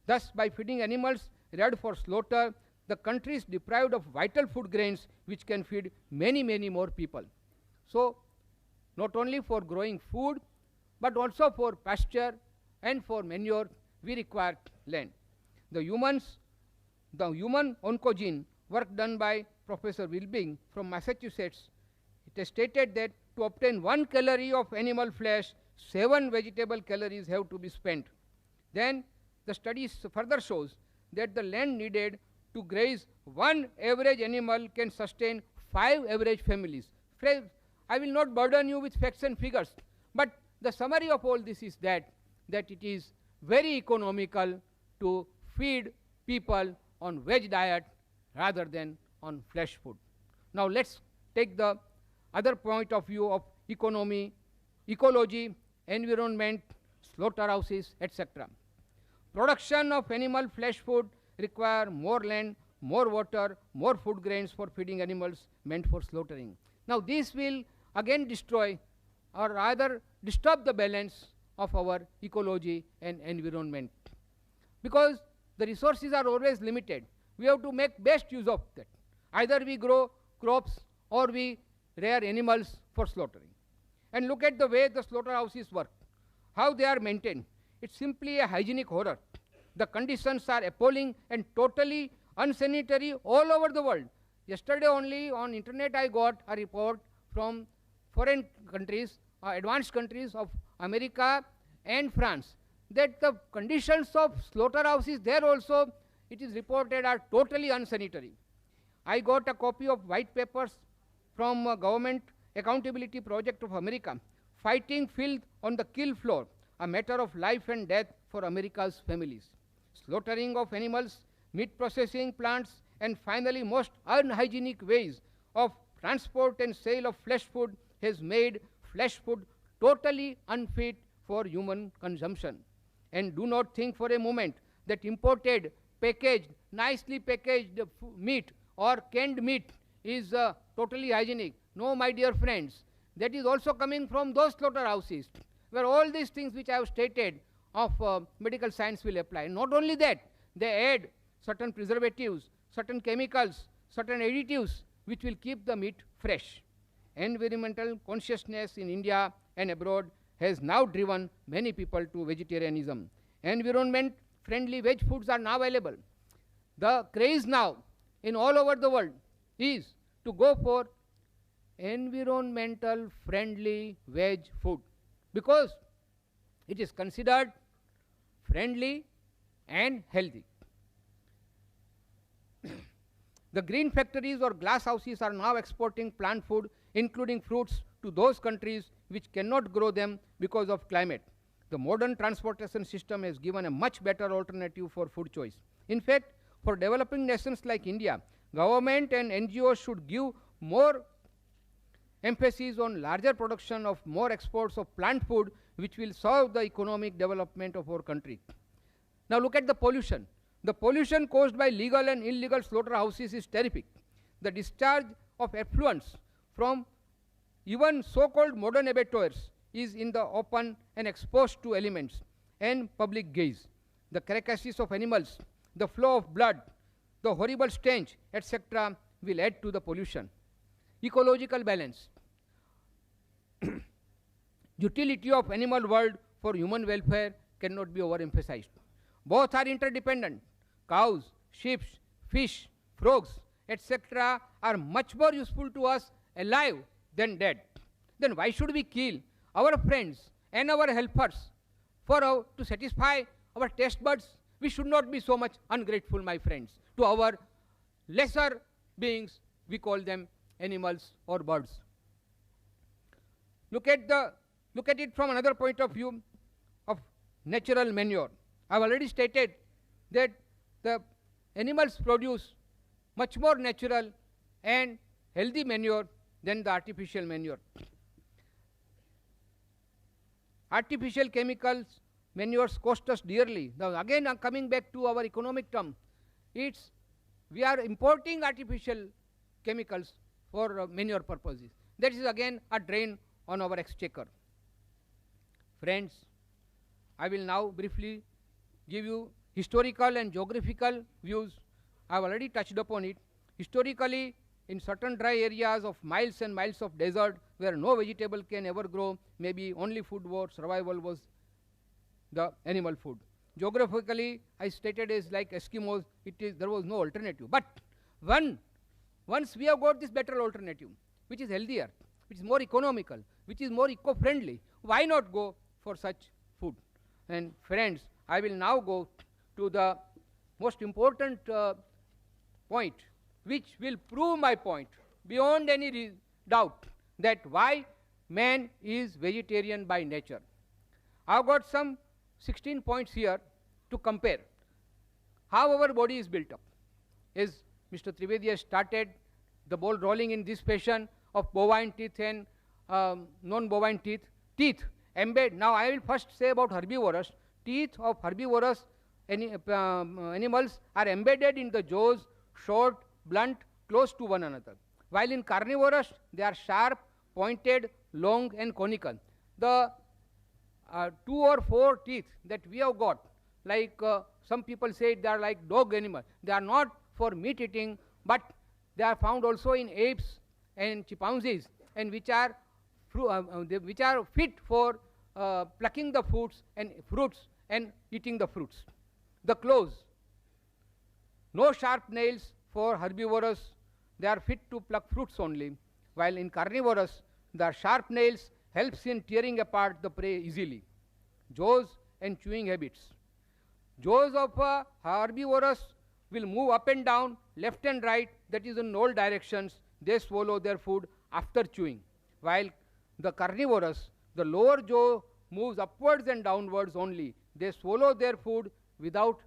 Thus, by feeding animals reared for slaughter, the country is deprived of vital food grains which can feed many, many more people. So, not only for growing food, but also for pasture and for manure, we require land. The human oncogene work done by Professor Wilbing from Massachusetts, it is stated that to obtain 1 calorie of animal flesh, 7 vegetable calories have to be spent. Then the study further shows that the land needed to graze one average animal can sustain 5 average families. Friends, I will not burden you with facts and figures, but the summary of all this is that it is very economical to feed people on veg diet rather than on flesh food. Now let's take the other point of view of economy, ecology, environment, slaughterhouses, etc. Production of animal flesh food require more land, more water, more food grains for feeding animals meant for slaughtering. Now this will again destroy or rather disturb the balance of our ecology and environment. Because the resources are always limited, we have to make best use of that. Either we grow crops or we rear animals for slaughtering. And look at the way the slaughterhouses work, how they are maintained. It's simply a hygienic horror. The conditions are appalling and totally unsanitary all over the world. Yesterday only on internet I got a report from foreign countries, advanced countries of America and France, that the conditions of slaughterhouses there also, it is reported, are totally unsanitary. I got a copy of white papers from Government Accountability Project of America, fighting filth on the kill floor, a matter of life and death for America's families. Slaughtering of animals meat processing plants, and finally most unhygienic ways of transport and sale of flesh food has made flesh food totally unfit for human consumption. And do not think for a moment that imported, packaged, nicely packaged meat or canned meat is totally hygienic. No, my dear friends, that is also coming from those slaughterhouses where all these things which I have stated of medical science will apply. Not only that, they add certain preservatives, certain chemicals, certain additives which will keep the meat fresh. Environmental consciousness in India and abroad has now driven many people to vegetarianism. Environment-friendly veg foods are now available. The craze now in all over the world is to go for environmental friendly veg food because it is considered friendly and healthy. The green factories or glass houses are now exporting plant food, including fruits, to those countries which cannot grow them because of climate. The modern transportation system has given a much better alternative for food choice. In fact, for developing nations like India, government and NGOs should give more emphasis on larger production of more exports of plant food which will serve the economic development of our country. Now look at the pollution. The pollution caused by legal and illegal slaughterhouses is terrific. The discharge of effluents from even so-called modern abattoirs is in the open and exposed to elements and public gaze. The carcasses of animals, the flow of blood, the horrible stench, etc. will add to the pollution. Ecological balance. Utility of animal world for human welfare cannot be overemphasized. Both are interdependent. Cows, sheep, fish, frogs, etc. are much more useful to us alive than dead. Then why should we kill our friends and our helpers to satisfy our taste buds? We should not be so much ungrateful, my friends, to our lesser beings. We call them animals or birds. Look at it from another point of view of natural manure. I have already stated that the animals produce much more natural and healthy manure than the artificial manure. Artificial chemicals, manures cost us dearly. Now again, I'm coming back to our economic term. We are importing artificial chemicals for manure purposes. That is again a drain on our exchequer. Friends, I will now briefly give you historical and geographical views. I have already touched upon it. Historically, in certain dry areas of miles and miles of desert where no vegetable can ever grow, maybe only food for survival was the animal food. Geographically, I stated as like Eskimos, there was no alternative. But once we have got this better alternative, which is healthier, which is more economical, which is more eco-friendly, why not go for such food? And friends, I will now go to the most important point, which will prove my point beyond any doubt that why man is vegetarian by nature. I have got some 16 points here to compare how our body is built up. As Mr. Trivedi has started the ball rolling in this fashion of bovine teeth and non-bovine teeth. Teeth embed. Now I will first say about herbivorous. Teeth of herbivorous animals are embedded in the jaws, short, blunt, close to one another. While in carnivorous, they are sharp, pointed, long and conical. The 2 or 4 teeth that we have got, like some people say they are like dog animal. They are not for meat eating, but they are found also in apes and chimpanzees, and which are fit for plucking the fruits and eating the fruits. The claws, no sharp nails for herbivorous, they are fit to pluck fruits only, while in carnivorous, the sharp nails helps in tearing apart the prey easily. Jaws and chewing habits. Jaws of herbivorous will move up and down, left and right, that is in all directions. They swallow their food after chewing, while the carnivorous, the lower jaw moves upwards and downwards only. They swallow their food without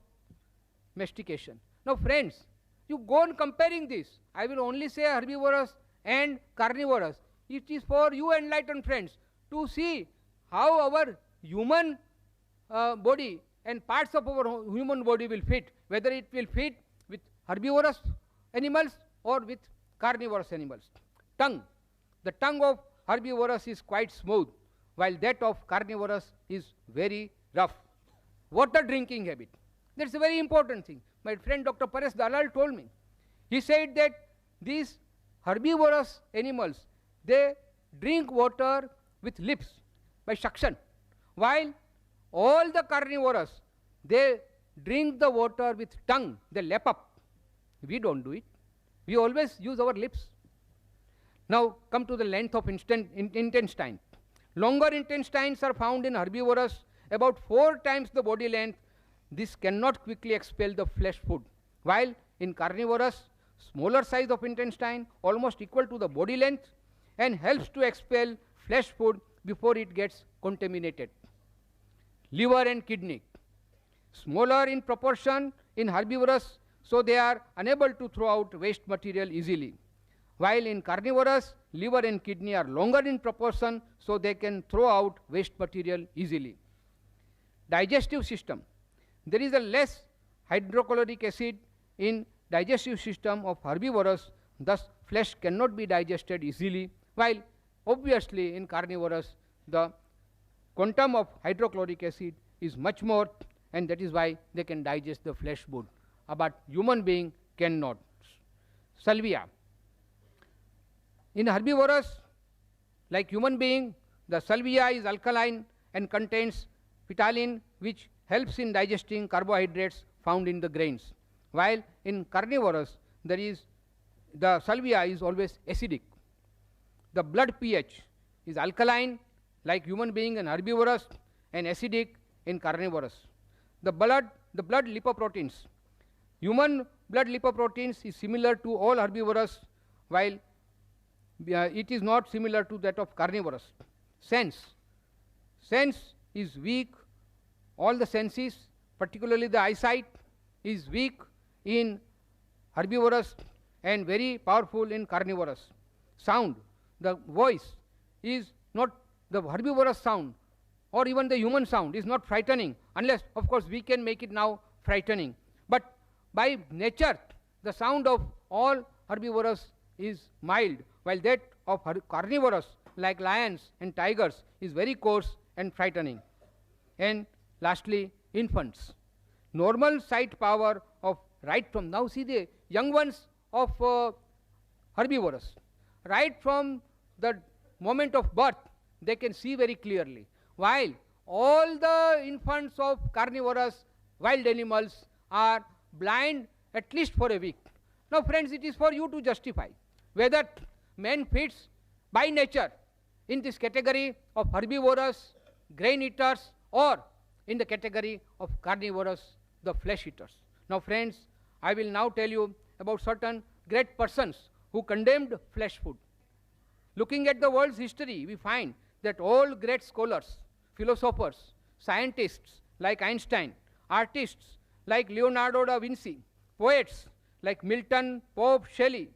mastication. Now friends, you go on comparing this. I will only say herbivorous and carnivorous. It is for you enlightened friends to see how our human body and parts of our human body will fit, whether it will fit with herbivorous animals or with carnivorous animals. Tongue. The tongue of herbivorous is quite smooth, while that of carnivorous is very rough. Water drinking habit. That's a very important thing. My friend Dr. Paresh Dalal told me. He said that these herbivorous animals, they drink water with lips by suction, while all the carnivorous, they drink the water with tongue, they lap up. We don't do it. We always use our lips. Now come to the length of intestine. Longer intestines are found in herbivorous, about 4 times the body length. This cannot quickly expel the flesh food, while in carnivorous, smaller size of intestine, almost equal to the body length, and helps to expel flesh food before it gets contaminated. Liver and kidney. Smaller in proportion in herbivorous, so they are unable to throw out waste material easily. While in carnivorous, liver and kidney are longer in proportion, so they can throw out waste material easily. Digestive system. There is a less hydrochloric acid in digestive system of herbivorous, thus flesh cannot be digested easily, while obviously in carnivorous the quantum of hydrochloric acid is much more, and that is why they can digest the flesh food, but human being cannot. Salvia. In herbivorous, like human being, the salvia is alkaline and contains ptyalin, which helps in digesting carbohydrates found in the grains, while in carnivorous there is the salvia is always acidic. The blood pH is alkaline like human being and herbivorous, and acidic in carnivorous. The blood lipoproteins. Human blood lipoproteins is similar to all herbivorous, while it is not similar to that of carnivorous. Sense is weak. All the senses, particularly the eyesight, is weak in herbivorous and very powerful in carnivorous. Sound, the voice is not, the herbivorous sound or even the human sound is not frightening, unless of course we can make it now frightening. But by nature, the sound of all herbivorous is mild, while that of carnivorous like lions and tigers is very coarse and frightening. And lastly, infants. Normal sight power of right from, now see the young ones of herbivorous, right from the moment of birth they can see very clearly, while all the infants of carnivorous wild animals are blind at least for a week. Now friends, it is for you to justify whether man fits by nature in this category of herbivorous, grain eaters, or in the category of carnivorous, the flesh eaters. Now friends, I will now tell you about certain great persons who condemned flesh food. Looking at the world's history, we find that all great scholars, philosophers, scientists like Einstein, artists like Leonardo da Vinci, poets like Milton, Pope, Shelley,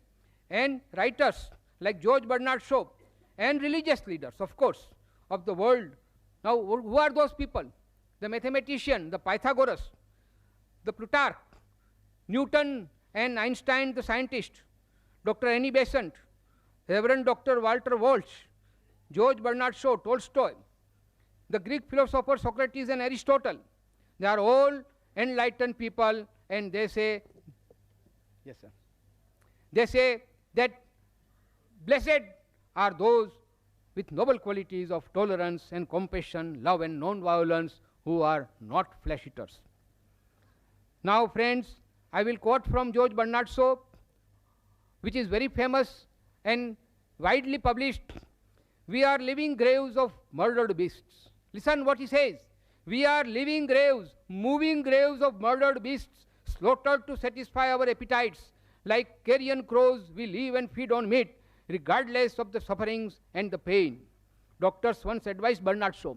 and writers like George Bernard Shaw, and religious leaders, of course, of the world. Now, who are those people? The mathematician, the Pythagoras, the Plutarch, Newton and Einstein, the scientist, Dr. Annie Besant, Reverend Dr. Walter Walsh, George Bernard Shaw, Tolstoy, the Greek philosophers Socrates and Aristotle. They are all enlightened people, and they say, yes sir, they say that blessed are those with noble qualities of tolerance and compassion, love and non-violence, who are not flesh eaters. Now friends, I will quote from George Bernard Shaw, which is very famous and widely published. We are living graves of murdered beasts. Listen what he says. We are living graves, moving graves of murdered beasts, slaughtered to satisfy our appetites. Like carrion crows, we live and feed on meat, regardless of the sufferings and the pain. Doctors once advised Bernard Shaw.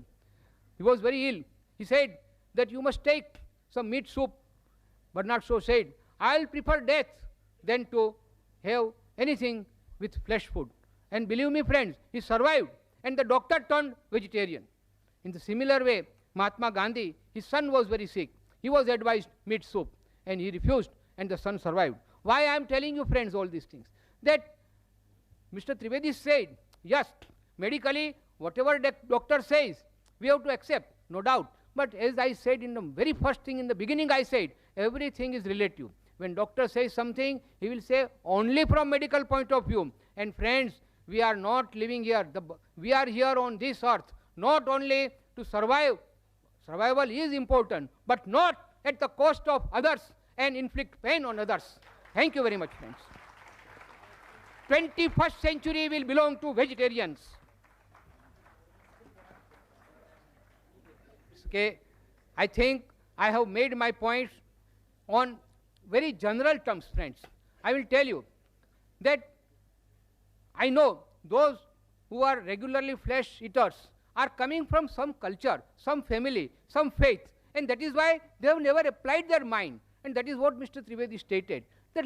He was very ill. He said that you must take some meat soup. Bernard Shaw said, I'll prefer death than to have anything with flesh food. And believe me, friends, he survived, and the doctor turned vegetarian. In the similar way, Mahatma Gandhi, his son was very sick. He was advised meat soup, and he refused, and the son survived. Why I am telling you, friends, all these things? That Mr. Trivedi said, yes, medically, whatever the doctor says, we have to accept, no doubt. But as I said in the very first thing in the beginning, I said, everything is relative. When doctor says something, he will say only from medical point of view. And friends, we are not living here. We are here on this earth, not only to survive. Survival is important, but not at the cost of others and inflict pain on others. Thank you very much, friends. 21st century will belong to vegetarians. Okay, I think I have made my points on very general terms, friends. I will tell you that I know those who are regularly flesh eaters are coming from some culture, some family, some faith, and that is why they have never applied their mind. And that is what Mr. Trivedi stated, that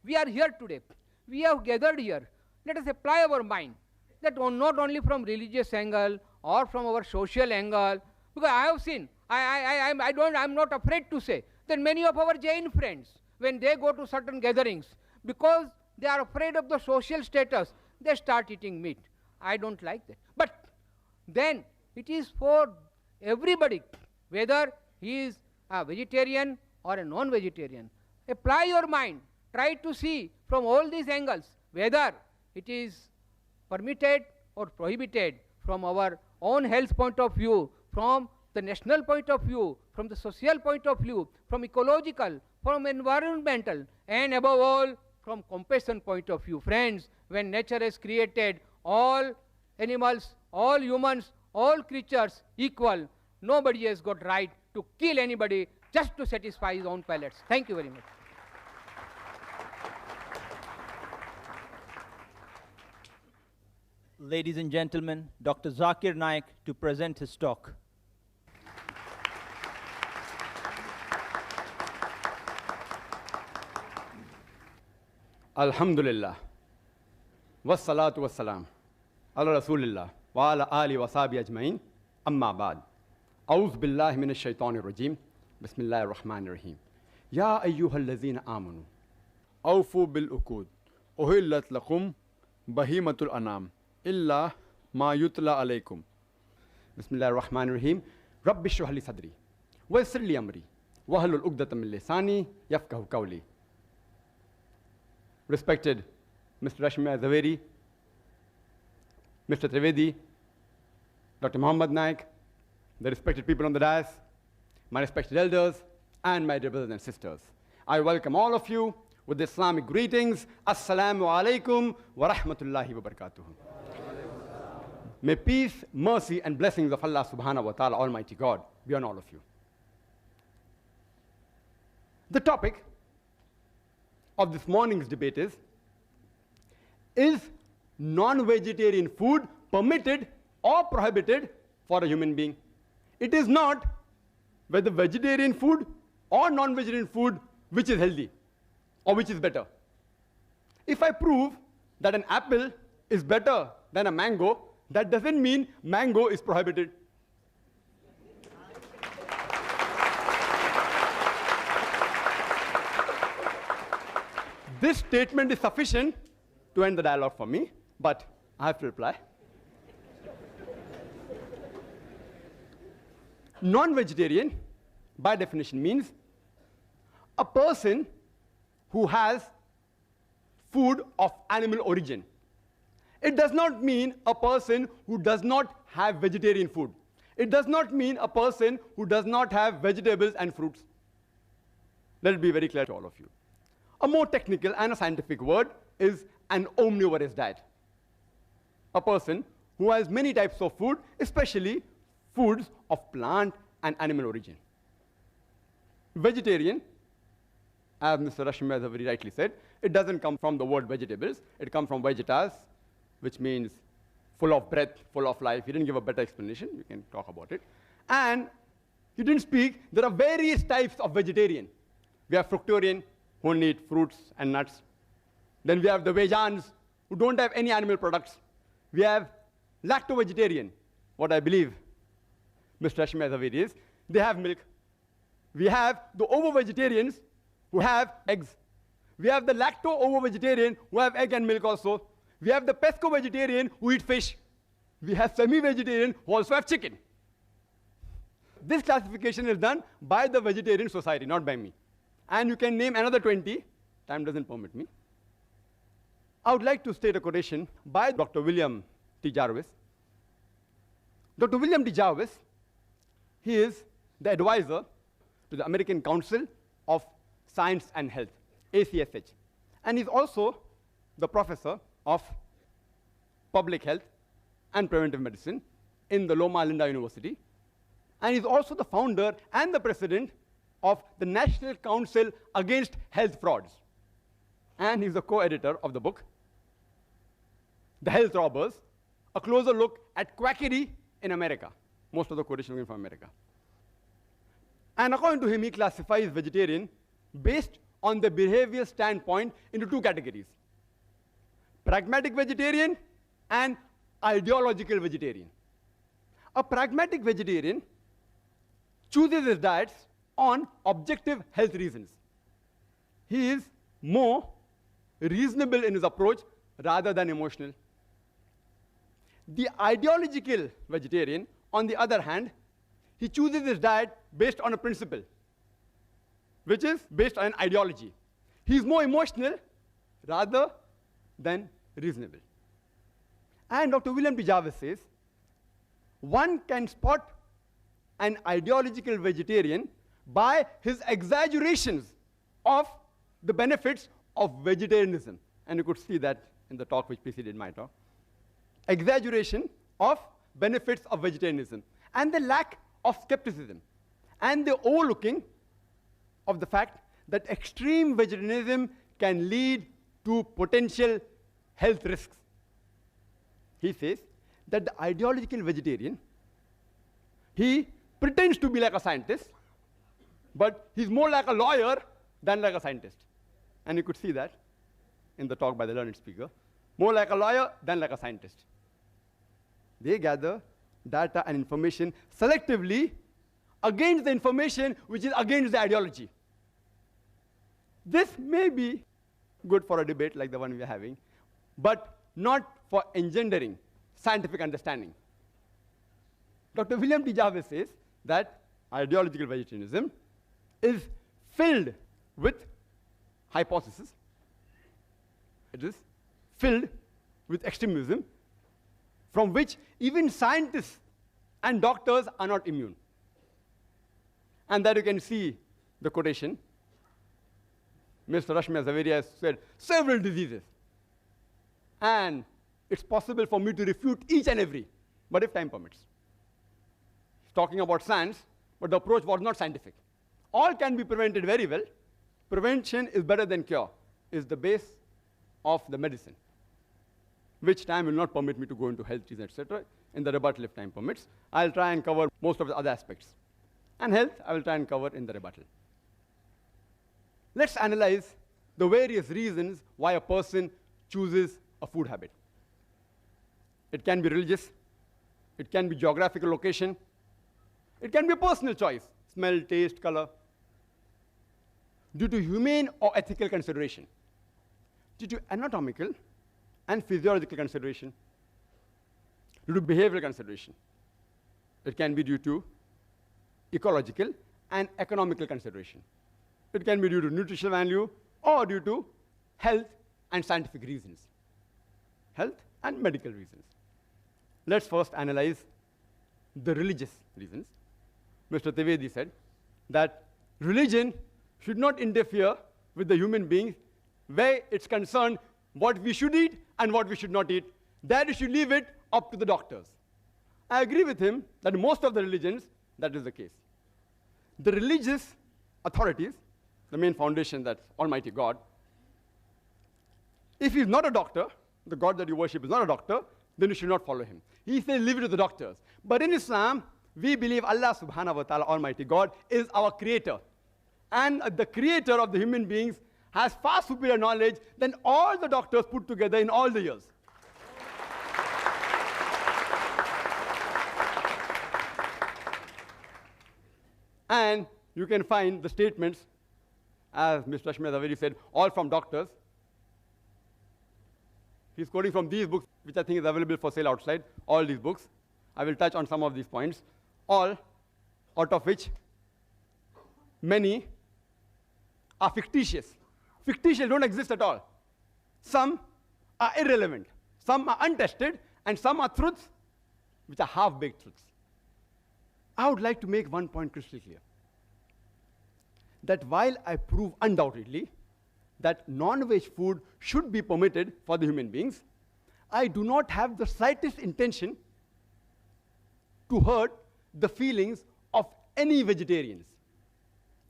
we are here today. We have gathered here. Let us apply our mind, that not only from religious angle or from our social angle, because I have seen, I'm not afraid to say that many of our Jain friends, when they go to certain gatherings, because they are afraid of the social status, they start eating meat. I don't like that. But then it is for everybody, whether he is a vegetarian or a non-vegetarian. Apply your mind. Try to see from all these angles whether it is permitted or prohibited from our own health point of view, from the national point of view, from the social point of view, from ecological, from environmental, and above all, from compassion point of view. Friends, when nature has created all animals, all humans, all creatures equal, nobody has got right to kill anybody just to satisfy his own palates. Thank you very much. Ladies and gentlemen, Dr. Zakir Naik to present his talk. Alhamdulillah, wassalatu wassalam, ala rasulillah, wa ala ali wa sahbihi ajmain, amma ba'd. A'udhu billahi minash shaitanir rajim, bismillahir rahmanir rahim. Ya ayyuhallazina amanu, awfu bil uqud, uhillat lakum bahimatul anam, illa ma yutla alaykum. Bismillahir rahmanir rahim. Rabbi shrah li sadri, wa yassir li amri, wahlul uqdatam min lisani yafqahu qawli. Respected Mr. Rashmi Zaveri, Mr. Trivedi, Dr. Muhammad Naik, the respected people on the dais, my respected elders, and my dear brothers and sisters. I welcome all of you with the Islamic greetings. Assalamu alaikum wa rahmatullahi wa barakatuh. May peace, mercy, and blessings of Allah subhanahu wa ta'ala, Almighty God, be on all of you. The topic of this morning's debate is non-vegetarian food permitted or prohibited for a human being? It is not whether vegetarian food or non-vegetarian food which is healthy or which is better. If I prove that an apple is better than a mango, that doesn't mean mango is prohibited. This statement is sufficient to end the dialogue for me, but I have to reply. Non-vegetarian, by definition, means a person who has food of animal origin. It does not mean a person who does not have vegetarian food. It does not mean a person who does not have vegetables and fruits. Let it be very clear to all of you. A more technical and a scientific word is an omnivorous diet. A person who has many types of food, especially foods of plant and animal origin. Vegetarian, as Mr. Rashmi very rightly said, it doesn't come from the word vegetables. It comes from vegetas, which means full of breath, full of life. He didn't give a better explanation. We can talk about it. And he didn't speak. There are various types of vegetarian. We have fructarian, only eat fruits and nuts. Then we have the vegans who don't have any animal products. We have lacto-vegetarian, what I believe Mr. Rashmi Zaveri is. They have milk. We have the ovo-vegetarians who have eggs. We have the lacto-ovo-vegetarian who have egg and milk also. We have the pesco-vegetarian who eat fish. We have semi-vegetarian who also have chicken. This classification is done by the Vegetarian Society, not by me. And you can name another 20. Time doesn't permit me. I would like to state a quotation by Dr. William T. Jarvis. Dr. William T. Jarvis, he is the advisor to the American Council of Science and Health, ACSH. And he's also the professor of public health and preventive medicine in the Loma Linda University. And he's also the founder and the president of the National Council Against Health Frauds. And he's the co-editor of the book, The Health Robbers, a closer look at quackery in America. Most of the quotations are from America. And according to him, he classifies vegetarian based on the behavior standpoint into two categories: pragmatic vegetarian and ideological vegetarian. A pragmatic vegetarian chooses his diets on objective health reasons. He is more reasonable in his approach rather than emotional. The ideological vegetarian, on the other hand, he chooses his diet based on a principle, which is based on an ideology. He is more emotional rather than reasonable. And Dr. William T. Jarvis says, one can spot an ideological vegetarian by his exaggerations of the benefits of vegetarianism. And you could see that in the talk which preceded my talk. Exaggeration of benefits of vegetarianism and the lack of skepticism and the overlooking of the fact that extreme vegetarianism can lead to potential health risks. He says that the ideological vegetarian, he pretends to be like a scientist, but he's more like a lawyer than like a scientist. And you could see that in the talk by the learned speaker. More like a lawyer than like a scientist. They gather data and information selectively against the information which is against the ideology. This may be good for a debate like the one we are having, but not for engendering scientific understanding. Dr. William T. Jarvis says that ideological vegetarianism is filled with hypotheses. It is filled with extremism from which even scientists and doctors are not immune. And there you can see the quotation. Mr. Rashmi Zaveri has said several diseases. And it's possible for me to refute each and every, but if time permits. He's talking about science, but the approach was not scientific. All can be prevented very well. Prevention is better than cure, is the base of the medicine, which time will not permit me to go into health reasons, etc. In the rebuttal, if time permits, I'll try and cover most of the other aspects. And health, I will try and cover in the rebuttal. Let's analyze the various reasons why a person chooses a food habit. It can be religious, it can be geographical location, it can be a personal choice, smell, taste, color, due to humane or ethical consideration, due to anatomical and physiological consideration, due to behavioral consideration. It can be due to ecological and economical consideration. It can be due to nutritional value or due to health and scientific reasons, health and medical reasons. Let's first analyze the religious reasons. Mr. Trivedi said that religion should not interfere with the human beings where it's concerned what we should eat and what we should not eat. That you should leave it up to the doctors. I agree with him that in most of the religions, that is the case. The religious authorities, the main foundation, that's Almighty God, if he's not a doctor, the God that you worship is not a doctor, then you should not follow him. He says, leave it to the doctors. But in Islam, we believe Allah subhanahu wa ta'ala, Almighty God, is our creator. And the creator of the human beings has far superior knowledge than all the doctors put together in all the years. And you can find the statements, as Mr. Rashmi Zaveri said, all from doctors. He's quoting from these books, which I think is available for sale outside, all these books. I will touch on some of these points, all out of which many are fictitious. Fictitious don't exist at all. Some are irrelevant, some are untested, and some are truths which are half-baked truths. I would like to make one point crystal clear. That while I prove undoubtedly that non-veg food should be permitted for the human beings, I do not have the slightest intention to hurt the feelings of any vegetarians.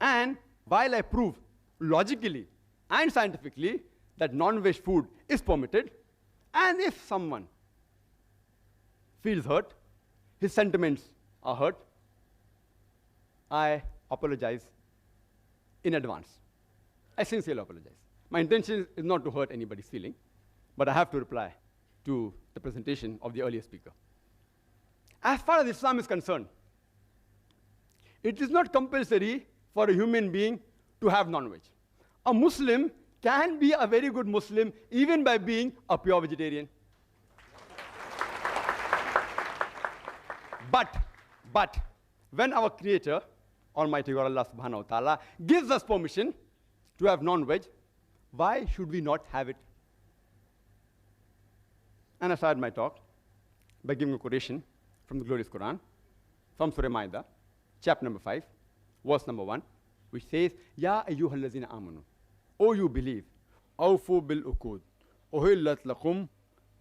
And while I prove logically and scientifically that non-veg food is permitted, and if someone feels hurt, his sentiments are hurt, I apologize in advance. I sincerely apologize. My intention is not to hurt anybody's feeling, but I have to reply to the presentation of the earlier speaker. As far as Islam is concerned, it is not compulsory for a human being to have non-veg. A Muslim can be a very good Muslim even by being a pure vegetarian. But when our Creator, Almighty God Allah subhanahu wa ta'ala, gives us permission to have non-veg, why should we not have it? And I started my talk by giving a quotation from the glorious Quran, from Surah Ma'idah, chapter number 5, verse number 1, which says, Ya ayyuhallazina amanu, O you believe, awfu bil uqud, uhillat lakum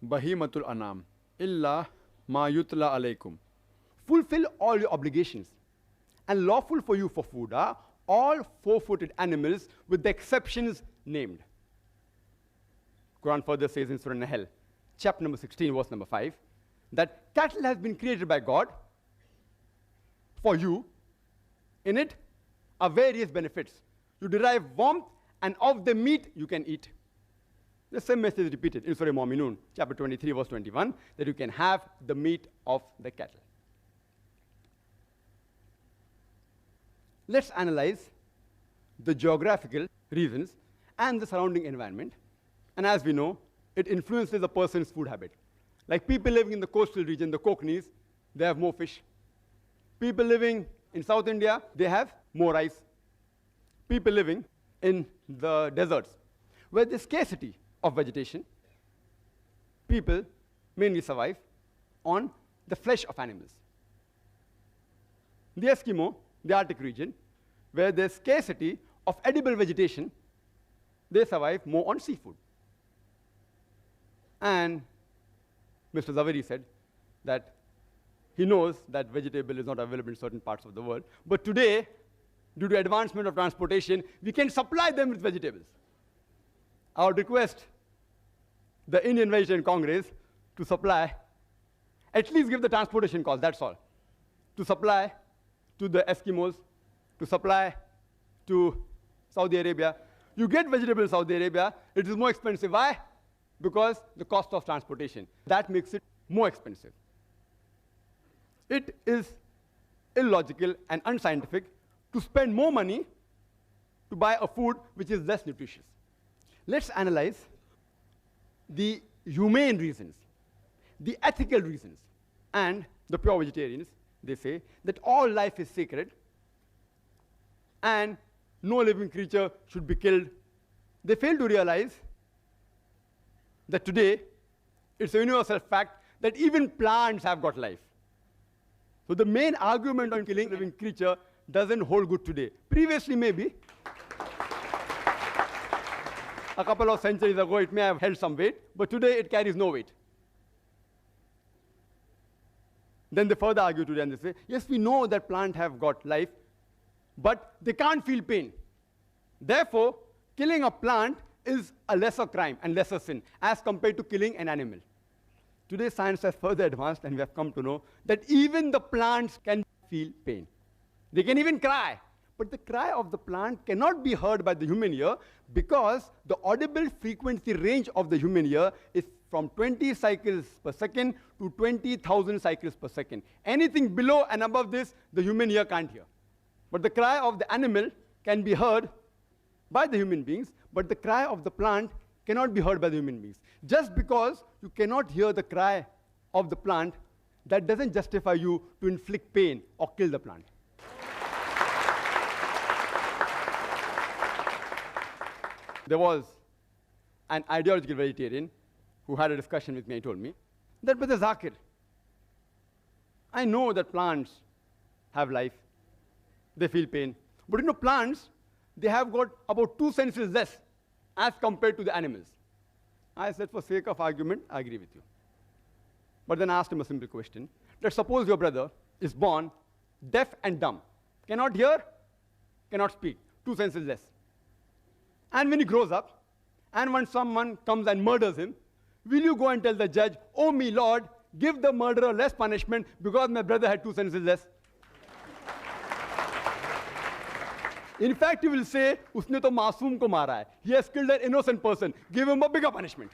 bahimatul anam, illa ma yutla alaykum. Fulfill all your obligations, and lawful for you for food are all four-footed animals with the exceptions named. Quran further says in Surah Nahl, chapter number 16, verse number 5, that cattle has been created by God for you. In it are various benefits. You derive warmth, and of the meat you can eat. The same message is repeated in Surah Mu'minun, chapter 23, verse 21, that you can have the meat of the cattle. Let's analyze the geographical reasons and the surrounding environment. And as we know, it influences a person's food habit. Like people living in the coastal region, the Konknis, they have more fish. People living in South India, they have more rice. People living in the deserts, where there's scarcity of vegetation, people mainly survive on the flesh of animals. The Eskimo, the Arctic region, where there's scarcity of edible vegetation, they survive more on seafood. And Mr. Zaveri said that he knows that vegetable is not available in certain parts of the world, but today, due to advancement of transportation, we can supply them with vegetables. I would request the Indian Vegetarian Congress to supply, at least give the transportation cost, that's all, to supply to the Eskimos, to supply to Saudi Arabia. You get vegetable in Saudi Arabia, it is more expensive. Why? Because the cost of transportation. That makes it more expensive. It is illogical and unscientific to spend more money to buy a food which is less nutritious. Let's analyze the humane reasons, the ethical reasons, and the pure vegetarians. They say that all life is sacred and no living creature should be killed. They fail to realize that today it's a universal fact that even plants have got life. So the main argument on killing living creature doesn't hold good today. Previously, maybe, a couple of centuries ago, it may have held some weight, but today it carries no weight. Then they further argue today and they say, yes, we know that plants have got life, but they can't feel pain. Therefore, killing a plant is a lesser crime and lesser sin as compared to killing an animal. Today, science has further advanced, and we have come to know that even the plants can feel pain. They can even cry, but the cry of the plant cannot be heard by the human ear because the audible frequency range of the human ear is from 20 cycles per second to 20,000 cycles per second. Anything below and above this, the human ear can't hear. But the cry of the animal can be heard by the human beings, but the cry of the plant cannot be heard by the human beings. Just because you cannot hear the cry of the plant, that doesn't justify you to inflict pain or kill the plant. There was an ideological vegetarian who had a discussion with me and told me that, Brother Zakir, I know that plants have life, they feel pain, but you know, plants, they have got about 2 senses less as compared to the animals. I said, for sake of argument, I agree with you. But then I asked him a simple question. Let's suppose your brother is born deaf and dumb, cannot hear, cannot speak, 2 senses less. And when he grows up, and when someone comes and murders him, will you go and tell the judge, oh me Lord, give the murderer less punishment because my brother had 2 senses less? In fact, you will say, usne to masoom ko mara hai. He has killed an innocent person. Give him a bigger punishment.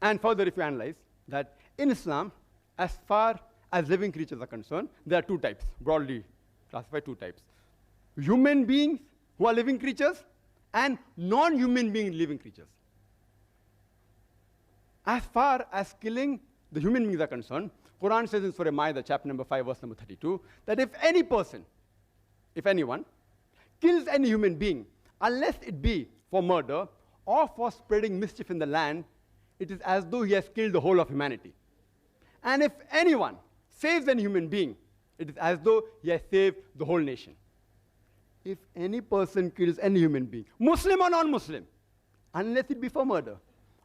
And further, if you analyze that in Islam, as far as living creatures are concerned, there are 2 types, broadly classified 2 types. Human beings who are living creatures and non-human being living creatures. As far as killing the human beings are concerned, Quran says in Surah Ma'idah, chapter number 5, verse number 32, that if any person, if anyone, kills any human being, unless it be for murder or for spreading mischief in the land, it is as though he has killed the whole of humanity. And if anyone saves any human being, it is as though he has saved the whole nation. If any person kills any human being, Muslim or non-Muslim, unless it be for murder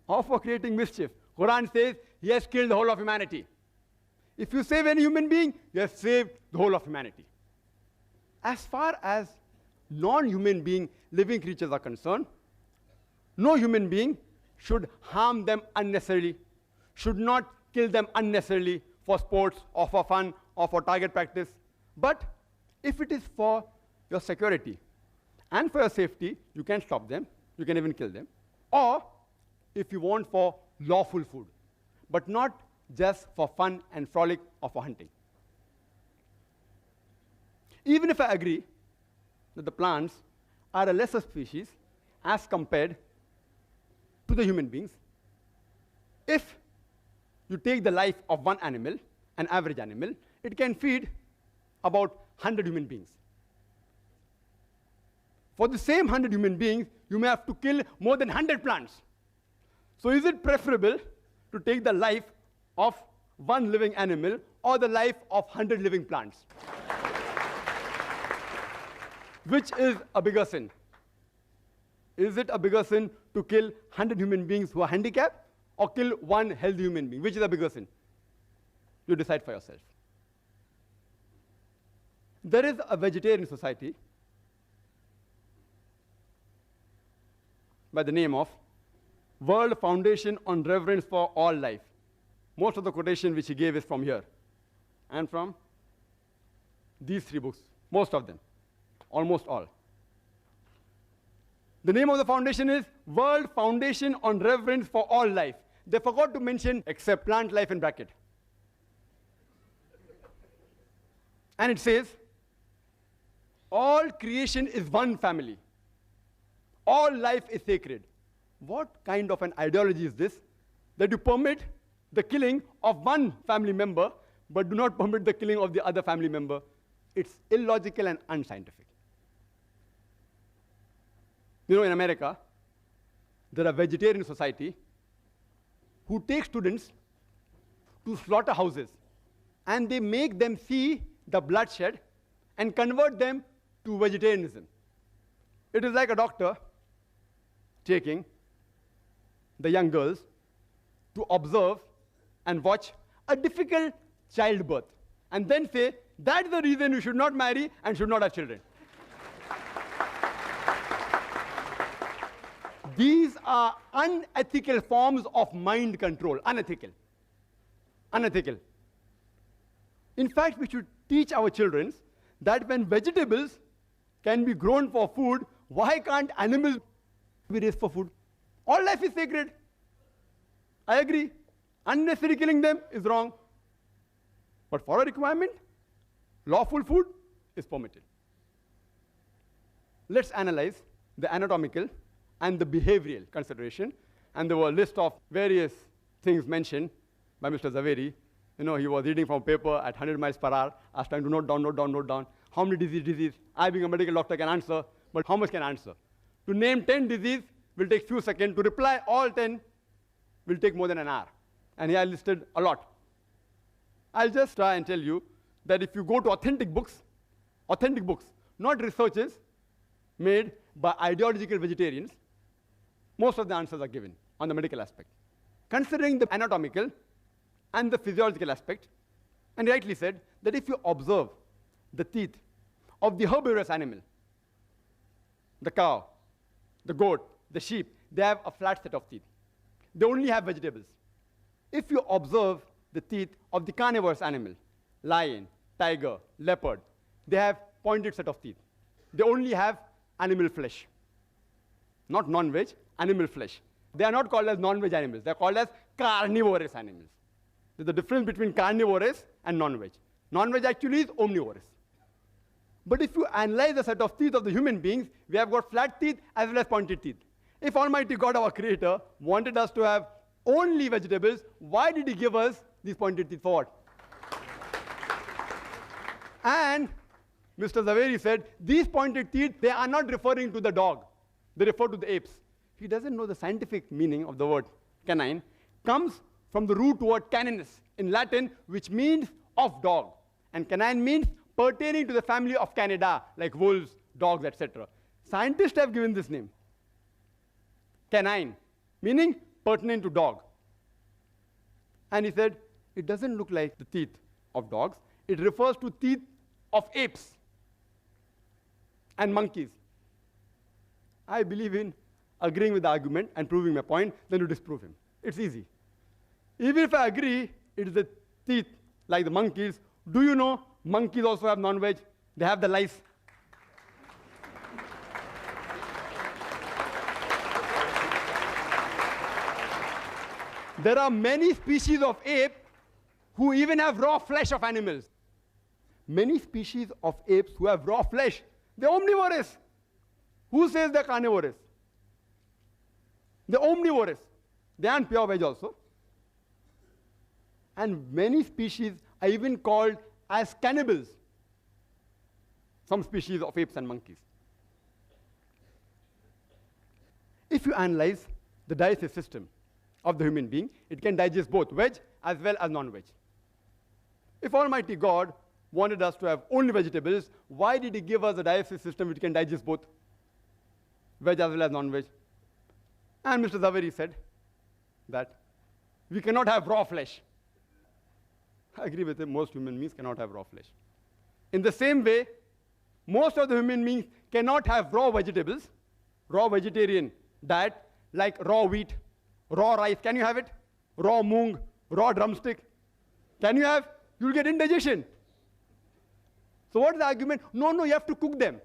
or for creating mischief, Quran says he has killed the whole of humanity. If you save any human being, you have saved the whole of humanity. As far as non-human being living creatures are concerned, no human being should harm them unnecessarily, should not kill them unnecessarily for sports or for fun or for target practice. But if it is for your security and for your safety, you can stop them, you can even kill them. Or if you want for lawful food, but not just for fun and frolic or for hunting. Even if I agree that the plants are a lesser species as compared to the human beings, if you take the life of one animal, an average animal, it can feed about 100 human beings. For the same 100 human beings, you may have to kill more than 100 plants. So is it preferable to take the life of one living animal or the life of 100 living plants? Which is a bigger sin? Is it a bigger sin to kill 100 human beings who are handicapped or kill one healthy human being? Which is a bigger sin? You decide for yourself. There is a vegetarian society by the name of World Foundation on Reverence for All Life. Most of the quotation which he gave is from here and from these 3 books, most of them, almost all. The name of the foundation is World Foundation on Reverence for All Life. They forgot to mention except plant life in bracket. And it says, all creation is one family. All life is sacred. What kind of an ideology is this? That you permit the killing of one family member, but do not permit the killing of the other family member. It's illogical and unscientific. You know, in America, there are vegetarian society who take students to slaughterhouses, and they make them see the bloodshed and convert them to vegetarianism. It is like a doctor taking the young girls to observe and watch a difficult childbirth, and then say, that's the reason you should not marry and should not have children. These are unethical forms of mind control. Unethical. Unethical. In fact, we should teach our children that when vegetables can be grown for food, why can't animals be raised for food? All life is sacred. I agree. Unnecessary killing them is wrong. But for a requirement, lawful food is permitted. Let's analyze the anatomical and the behavioral consideration. And there were a list of various things mentioned by Mr. Zaveri. You know, he was reading from a paper at 100 miles per hour. I was trying to note down. How many disease? I, being a medical doctor, can answer, but how much can I answer? To name 10 diseases will take few seconds. To reply all 10 will take more than an hour. And here I listed a lot. I'll just try and tell you that if you go to authentic books, not researches made by ideological vegetarians, most of the answers are given on the medical aspect. Considering the anatomical and the physiological aspect, and rightly said that if you observe the teeth of the herbivorous animal, the cow, the goat, the sheep, they have a flat set of teeth. They only have vegetables. If you observe the teeth of the carnivorous animal, lion, tiger, leopard, they have pointed set of teeth. They only have animal flesh. Not non-veg, animal flesh. They are not called as non-veg animals. They are called as carnivorous animals. There's a difference between carnivorous and non-veg. Non-veg actually is omnivorous. But if you analyze the set of teeth of the human beings, we have got flat teeth as well as pointed teeth. If Almighty God, our Creator, wanted us to have only vegetables, why did He give us these pointed teeth for what? And Mr. Zaveri said, these pointed teeth, they are not referring to the dog. They refer to the apes. He doesn't know the scientific meaning of the word canine. Comes from the root word caninus in Latin, which means of dog. And canine means pertaining to the family of Canidae, like wolves, dogs, etc. Scientists have given this name. Canine, meaning pertinent to dog. And he said, it doesn't look like the teeth of dogs. It refers to teeth of apes and monkeys. I believe in agreeing with the argument and proving my point, then you disprove him. It's easy. Even if I agree it is the teeth like the monkeys, do you know monkeys also have non-veg? They have the lice. There are many species of ape who even have raw flesh of animals. Many species of apes who have raw flesh, they're omnivorous. Who says they're carnivorous? They're omnivorous. They aren't pure veg also. And many species are even called as cannibals. Some species of apes and monkeys. If you analyze the digestive system of the human being, it can digest both veg as well as non-veg. If Almighty God wanted us to have only vegetables, why did He give us a digestive system which can digest both veg as well as non-veg? And Mr. Zaveri said that we cannot have raw flesh. I agree with him, most human beings cannot have raw flesh. In the same way, most of the human beings cannot have raw vegetables, raw vegetarian diet, like raw wheat, raw rice. Can you have it? Raw moong, raw drumstick. Can you have? You'll get indigestion. So what is the argument? No, you have to cook them.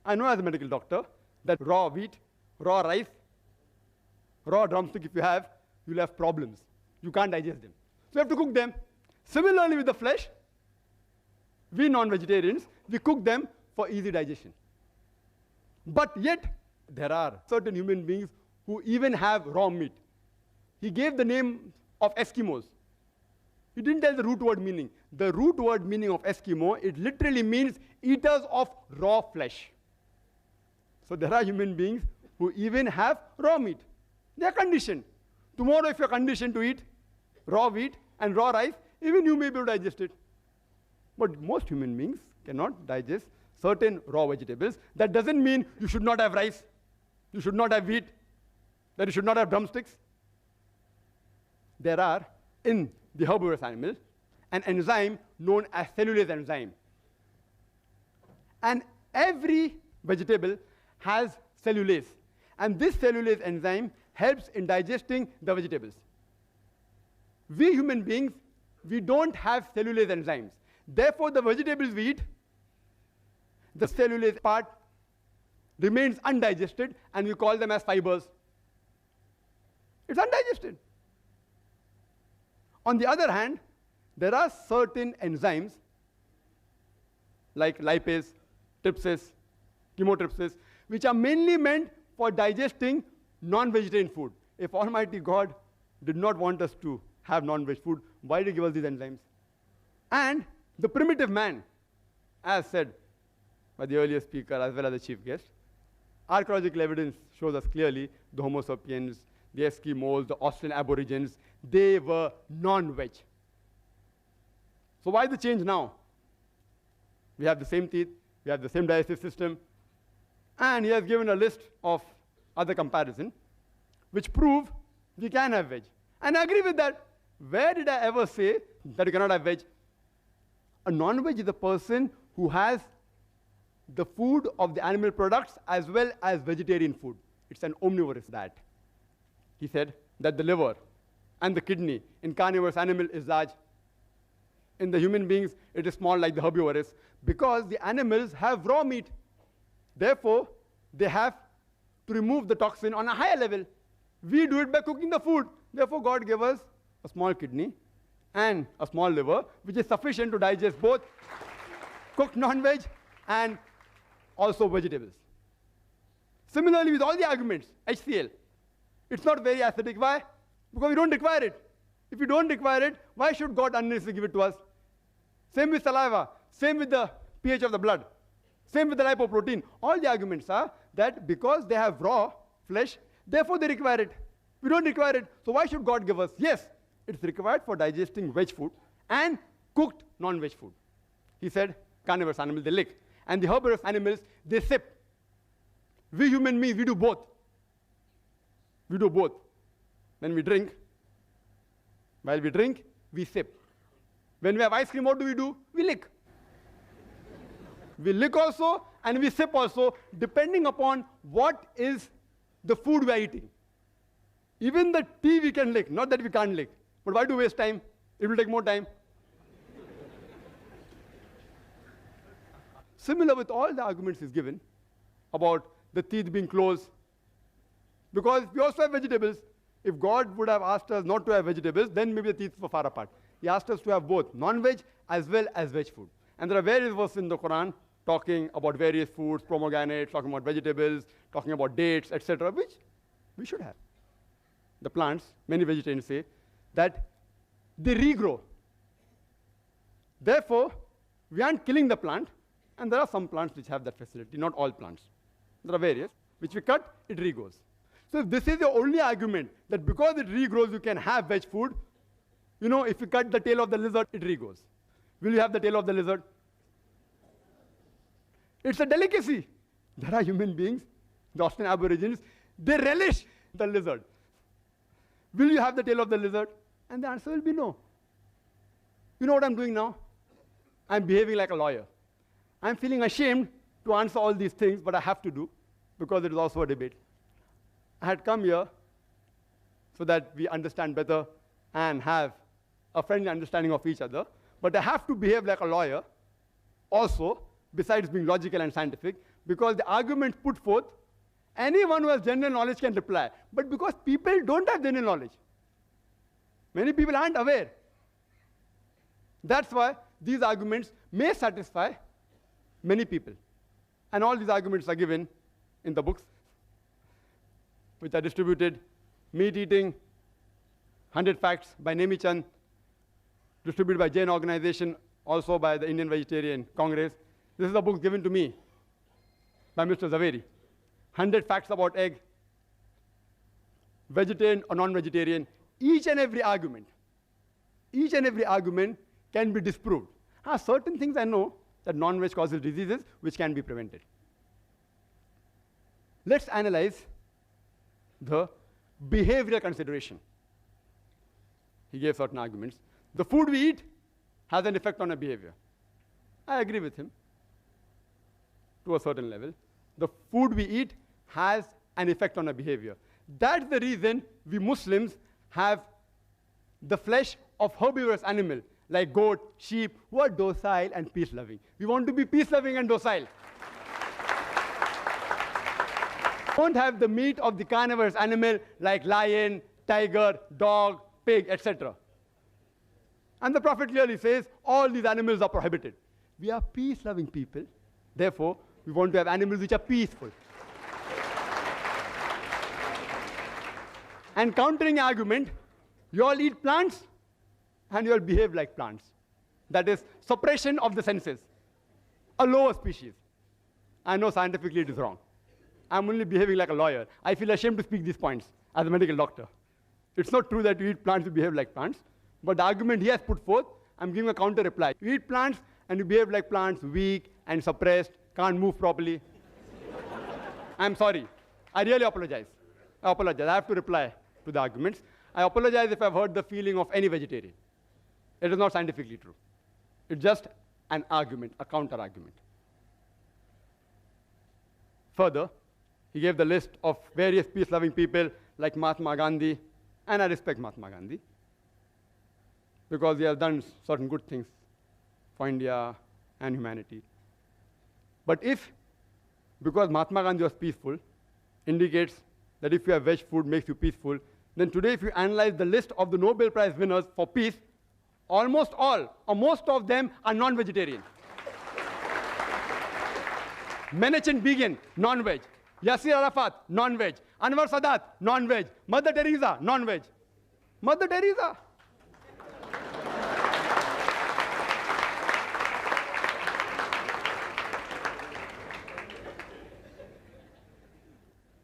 I know as a medical doctor that raw wheat, raw rice, raw drumstick, if you have, you'll have problems. You can't digest them. So you have to cook them. Similarly with the flesh, we non-vegetarians, we cook them for easy digestion. But yet, there are certain human beings who even have raw meat. He gave the name of Eskimos. He didn't tell the root word meaning. The root word meaning of Eskimo, it literally means eaters of raw flesh. So there are human beings who even have raw meat. They are conditioned. Tomorrow, if you're conditioned to eat raw wheat and raw rice, even you may be able to digest it. But most human beings cannot digest certain raw vegetables. That doesn't mean you should not have rice, you should not have wheat, that you should not have drumsticks. There are, in the herbivorous animals, an enzyme known as cellulase enzyme. And every vegetable has cellulase. And this cellulase enzyme helps in digesting the vegetables. We human beings we don't have cellulase enzymes. Therefore, the vegetables we eat, the cellulase part remains undigested, and we call them as fibers. It's undigested. On the other hand, there are certain enzymes like lipase, trypsis, chymotrypsis, which are mainly meant for digesting non-vegetarian food. If Almighty God did not want us to have non-veg food, why did He give us these enzymes? And the primitive man, as said by the earlier speaker as well as the chief guest, archaeological evidence shows us clearly the Homo sapiens, the Eskimos, the Australian Aborigines, they were non-veg. So why the change now? We have the same teeth, we have the same digestive system, and he has given a list of other comparisons which prove we can have veg. And I agree with that. Where did I ever say that you cannot have veg? A non-veg is a person who has the food of the animal products as well as vegetarian food. It's an omnivorous diet. He said that the liver and the kidney in carnivorous animal is large. In the human beings, it is small like the herbivorous, because the animals have raw meat. Therefore, they have to remove the toxin on a higher level. We do it by cooking the food. Therefore, God gave us a small kidney and a small liver, which is sufficient to digest both cooked non-veg and also vegetables. Similarly, with all the arguments, HCl, it's not very acidic. Why? Because we don't require it. If we don't require it, why should God unnecessarily give it to us? Same with saliva, same with the pH of the blood, same with the lipoprotein. All the arguments are that because they have raw flesh, therefore they require it. We don't require it, so why should God give us? Yes, it's required for digesting veg food and cooked non-veg food. He said carnivorous animals, they lick, and the herbivorous animals, they sip. We human beings, we do both. We do both. When we drink, while we drink, we sip. When we have ice cream, what do? We lick. We lick also, and we sip also, depending upon what is the food we are eating. Even the tea we can lick, not that we can't lick. But why do waste time? It will take more time. Similar with all the arguments he's given about the teeth being closed. Because we also have vegetables. If God would have asked us not to have vegetables, then maybe the teeth were far apart. He asked us to have both non-veg as well as veg food. And there are various verses in the Quran talking about various foods, pomegranates, talking about vegetables, talking about dates, etc., which we should have. The plants, many vegetarians say, that they regrow. Therefore, we aren't killing the plant, and there are some plants which have that facility, not all plants. There are various, which we cut, it regrows. So if this is the only argument, that because it regrows, you can have veg food, you know, if you cut the tail of the lizard, it regrows. Will you have the tail of the lizard? It's a delicacy. There are human beings, the Australian Aborigines, they relish the lizard. Will you have the tail of the lizard? And the answer will be no. You know what I'm doing now? I'm behaving like a lawyer. I'm feeling ashamed to answer all these things, but I have to do, because it is also a debate. I had come here so that we understand better and have a friendly understanding of each other, but I have to behave like a lawyer also, besides being logical and scientific, because the arguments put forth, anyone who has general knowledge can reply. But because people don't have general knowledge, many people aren't aware. That's why these arguments may satisfy many people. And all these arguments are given in the books, which are distributed. Meat Eating, 100 Facts by Nemi Chand, distributed by Jain Organization, also by the Indian Vegetarian Congress. This is a book given to me by Mr. Zaveri. 100 Facts about egg, vegetarian or non-vegetarian. Each and every argument can be disproved. Certain things I know that non-veg causes diseases which can be prevented. Let's analyze the behavioral consideration. He gave certain arguments. The food we eat has an effect on our behavior. I agree with him to a certain level. The food we eat has an effect on our behavior. That's the reason we Muslims have the flesh of herbivorous animal like goat, sheep, who are docile and peace-loving. We want to be peace-loving and docile. Don't have the meat of the carnivorous animal like lion, tiger, dog, pig, etc. And the Prophet clearly says all these animals are prohibited. We are peace-loving people. Therefore, we want to have animals which are peaceful. And countering argument, you all eat plants and you all behave like plants. That is suppression of the senses, a lower species. I know scientifically it is wrong. I'm only behaving like a lawyer. I feel ashamed to speak these points as a medical doctor. It's not true that you eat plants, you behave like plants. But the argument he has put forth, I'm giving a counter reply. You eat plants and you behave like plants, weak and suppressed, can't move properly. I'm sorry. I really apologize. I apologize. I have to reply to the arguments. I apologize if I've hurt the feeling of any vegetarian. It is not scientifically true. It's just an argument, a counter argument. Further, he gave the list of various peace-loving people like Mahatma Gandhi, and I respect Mahatma Gandhi because he has done certain good things for India and humanity. But if, because Mahatma Gandhi was peaceful, indicates that if you have veg food makes you peaceful, then today if you analyze the list of the Nobel Prize winners for peace, almost all, or most of them are non-vegetarian. Menachem Begin, non-veg. Yasser Arafat, non-veg. Anwar Sadat, non-veg. Mother Teresa, non-veg. Mother Teresa.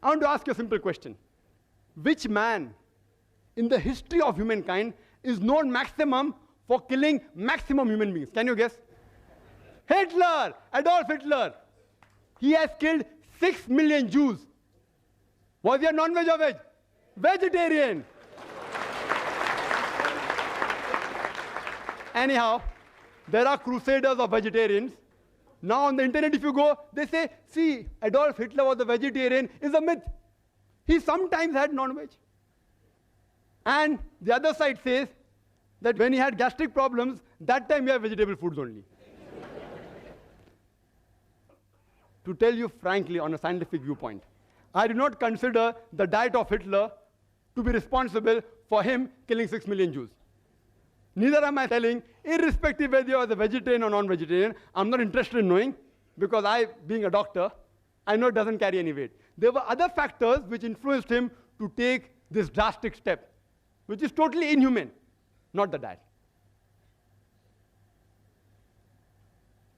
I want to ask you a simple question. Which man in the history of humankind is known maximum for killing maximum human beings? Can you guess? Hitler, Adolf Hitler. He has killed 6 million Jews. Was he a non-veg or veg? Vegetarian. Anyhow, there are crusaders of vegetarians. Now on the internet if you go, they say, see, Adolf Hitler was a vegetarian is a myth. He sometimes had non-veg. And the other side says that when he had gastric problems, that time he had vegetable foods only. To tell you frankly, on a scientific viewpoint, I do not consider the diet of Hitler to be responsible for him killing 6 million Jews. Neither am I telling, irrespective whether you are a vegetarian or non-vegetarian, I'm not interested in knowing, because I, being a doctor, I know it doesn't carry any weight. There were other factors which influenced him to take this drastic step, which is totally inhuman, not the diet.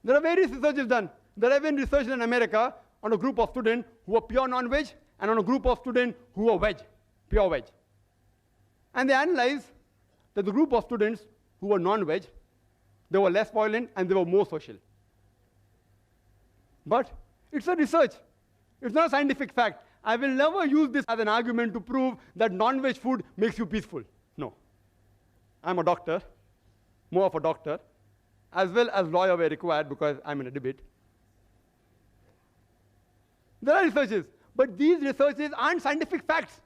There are various researches done. There have been research in America on a group of students who were pure non-veg and on a group of students who were veg, pure veg. And they analyzed that the group of students who were non-veg, they were less violent and they were more social. But it's a research. It's not a scientific fact. I will never use this as an argument to prove that non-veg food makes you peaceful. No. I'm a doctor, more of a doctor, as well as lawyer were required because I'm in a debate. There are researches, but these researches aren't scientific facts.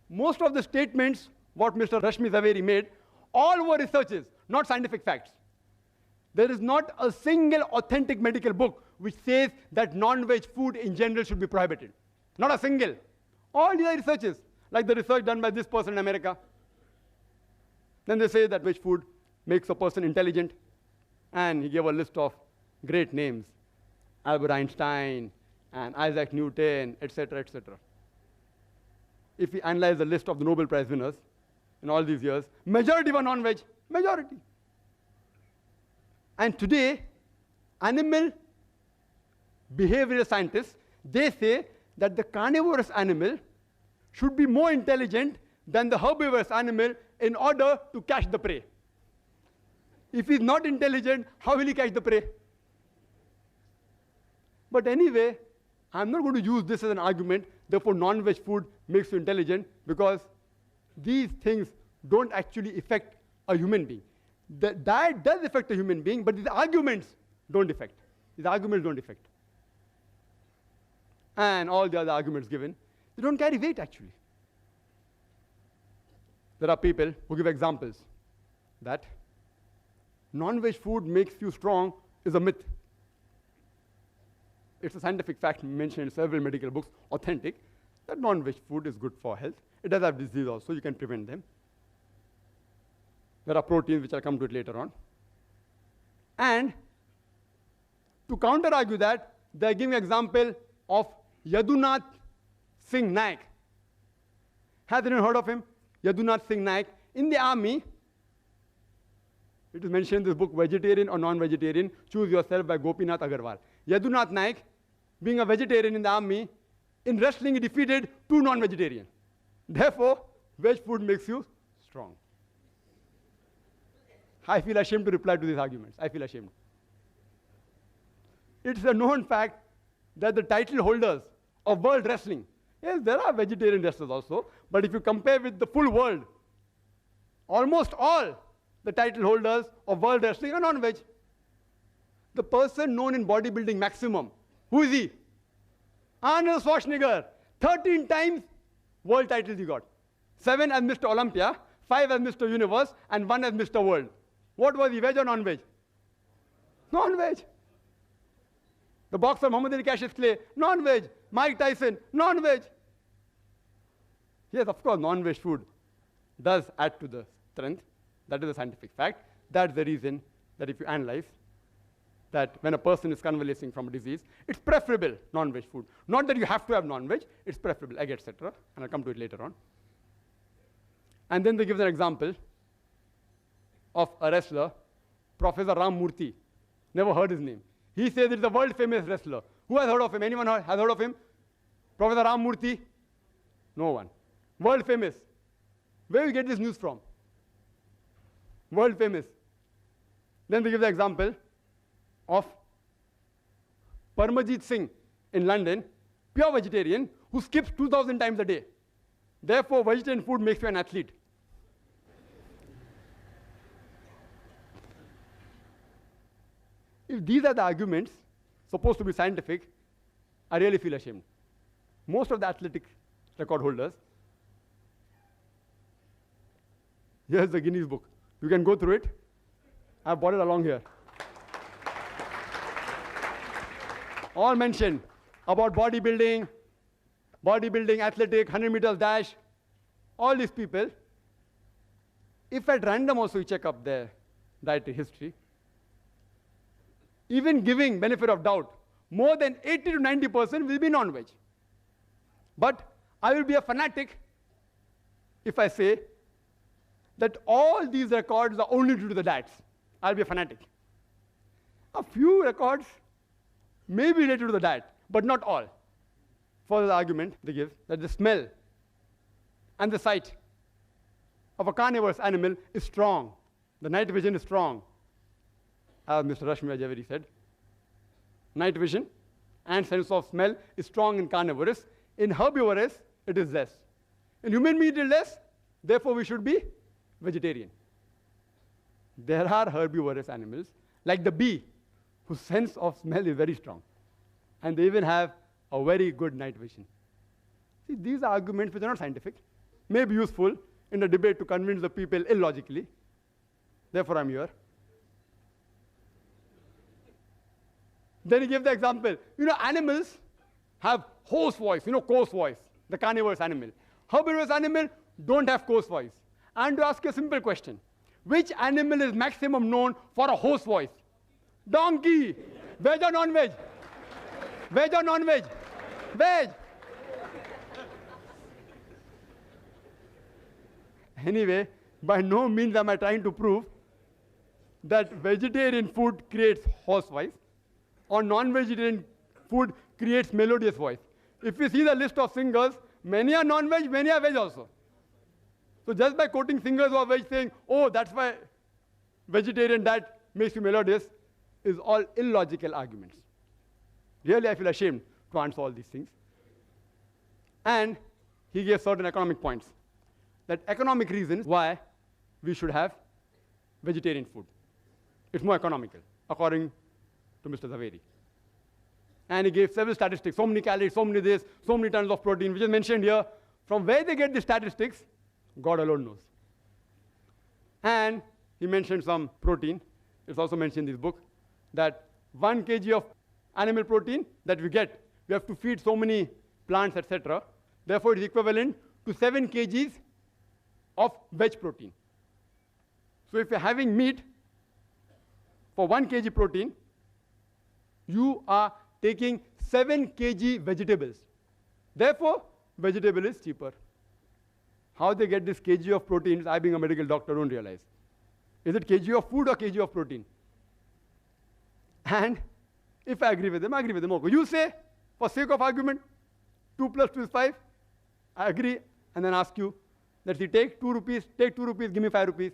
Most of the statements what Mr. Rashmi Zaveri made, all were researches, not scientific facts. There is not a single authentic medical book which says that non-veg food in general should be prohibited. Not a single. All these are researches, like the research done by this person in America. Then they say that veg food makes a person intelligent, and he gave a list of great names, Albert Einstein and Isaac Newton, etc., etc. If we analyze the list of the Nobel Prize winners in all these years, majority were non-veg, majority. And today, animal behavioral scientists, they say that the carnivorous animal should be more intelligent than the herbivorous animal in order to catch the prey. If he's not intelligent, how will he catch the prey? But anyway, I'm not going to use this as an argument, therefore non-veg food makes you intelligent, because these things don't actually affect a human being. The diet does affect a human being, but these arguments don't affect. These arguments don't affect. And all the other arguments given, they don't carry weight actually. There are people who give examples. that non-veg food makes you strong is a myth. It's a scientific fact mentioned in several medical books, authentic, that non-veg food is good for health. It does have disease also, you can prevent them. There are proteins, which I'll come to it later on. And to counter-argue that, they're giving an example of Yadunath Singh Naik. Has anyone heard of him? Yadunath Singh Naik. In the army, it is mentioned in this book, Vegetarian or Non-Vegetarian, Choose Yourself by Gopinath Agarwal. Yadunath Naik, being a vegetarian in the army, in wrestling he defeated 2 non-vegetarians. Therefore, veg food makes you strong. I feel ashamed to reply to these arguments. I feel ashamed. It's a known fact that the title holders of world wrestling, yes, there are vegetarian wrestlers also, but if you compare with the full world, almost all the title holders of world wrestling are non-veg. The person known in bodybuilding maximum, who is he? Arnold Schwarzenegger. 13 times world titles he got. 7 as Mr. Olympia, 5 as Mr. Universe, and 1 as Mr. World. What was he, veg or non-veg? Non-veg. The boxer Muhammad Ali Cassius Clay, non-veg. Mike Tyson, non-veg. Yes, of course, non-veg food does add to the strength. That is a scientific fact. That's the reason that if you analyze that when a person is convalescing from a disease, it's preferable non-veg food. Not that you have to have non-veg, it's preferable, egg, etc. And I'll come to it later on. And then they give an example of a wrestler, Professor Ram Murthy. Never heard his name. He says it's a world famous wrestler. Who has heard of him? Anyone has heard of him? Professor Ram Murthy? No one. World famous. Where do you get this news from? World famous. Then they give the example of Parmajit Singh in London, pure vegetarian, who skips 2,000 times a day. Therefore, vegetarian food makes you an athlete. If these are the arguments supposed to be scientific, I really feel ashamed. Most of the athletic record holders, here's the Guinness book. You can go through it. I've brought it along here. All mentioned about bodybuilding, athletic, 100 meters dash, all these people. If at random also you check up their dietary history, even giving benefit of doubt, more than 80 to 90% will be non-veg. But I will be a fanatic if I say that all these records are only due to the diets. I'll be a fanatic. A few records may be related to the diet, but not all. For the argument they give that the smell and the sight of a carnivorous animal is strong. The night vision is strong. As Mr. Rashmi Javeri said, night vision and sense of smell is strong in carnivorous. In herbivorous, it is less. In human meat, it is less. Therefore, we should be vegetarian. There are herbivorous animals, like the bee, whose sense of smell is very strong. And they even have a very good night vision. See, these are arguments which are not scientific, may be useful in a debate to convince the people illogically. Therefore, I'm here. Then he gave the example. Animals have hoarse voice, coarse voice, the carnivorous animal. Herbivorous animal don't have coarse voice. And to ask a simple question, which animal is maximum known for a hoarse voice? Donkey. Veg or non-veg? Veg or non-veg? Veg. Anyway, by no means am I trying to prove that vegetarian food creates hoarse voice or non-vegetarian food creates melodious voice. If you see the list of singers, many are non-veg, many are veg also. So just by quoting singers who are veg saying, oh, that's why vegetarian diet makes you melodious, is all illogical arguments. Really, I feel ashamed to answer all these things. And he gave certain economic points. That economic reasons why we should have vegetarian food. It's more economical, according to Mr. Zaveri. And he gave several statistics, so many calories, so many this, so many tons of protein, which is mentioned here. From where they get the statistics, God alone knows. And he mentioned some protein. It's also mentioned in this book that 1 kg of animal protein that we get, we have to feed so many plants, etc. Therefore, it is equivalent to 7 kgs of veg protein. So if you're having meat for 1 kg protein, you are taking 7 kg vegetables. Therefore, vegetable is cheaper. How they get this kg of proteins, I being a medical doctor don't realize. Is it kg of food or kg of protein? And if I agree with them, I agree with them. Okay. You say, for sake of argument, 2 plus 2 is 5. I agree, and then ask you, let's see, take 2 rupees, give me 5 rupees.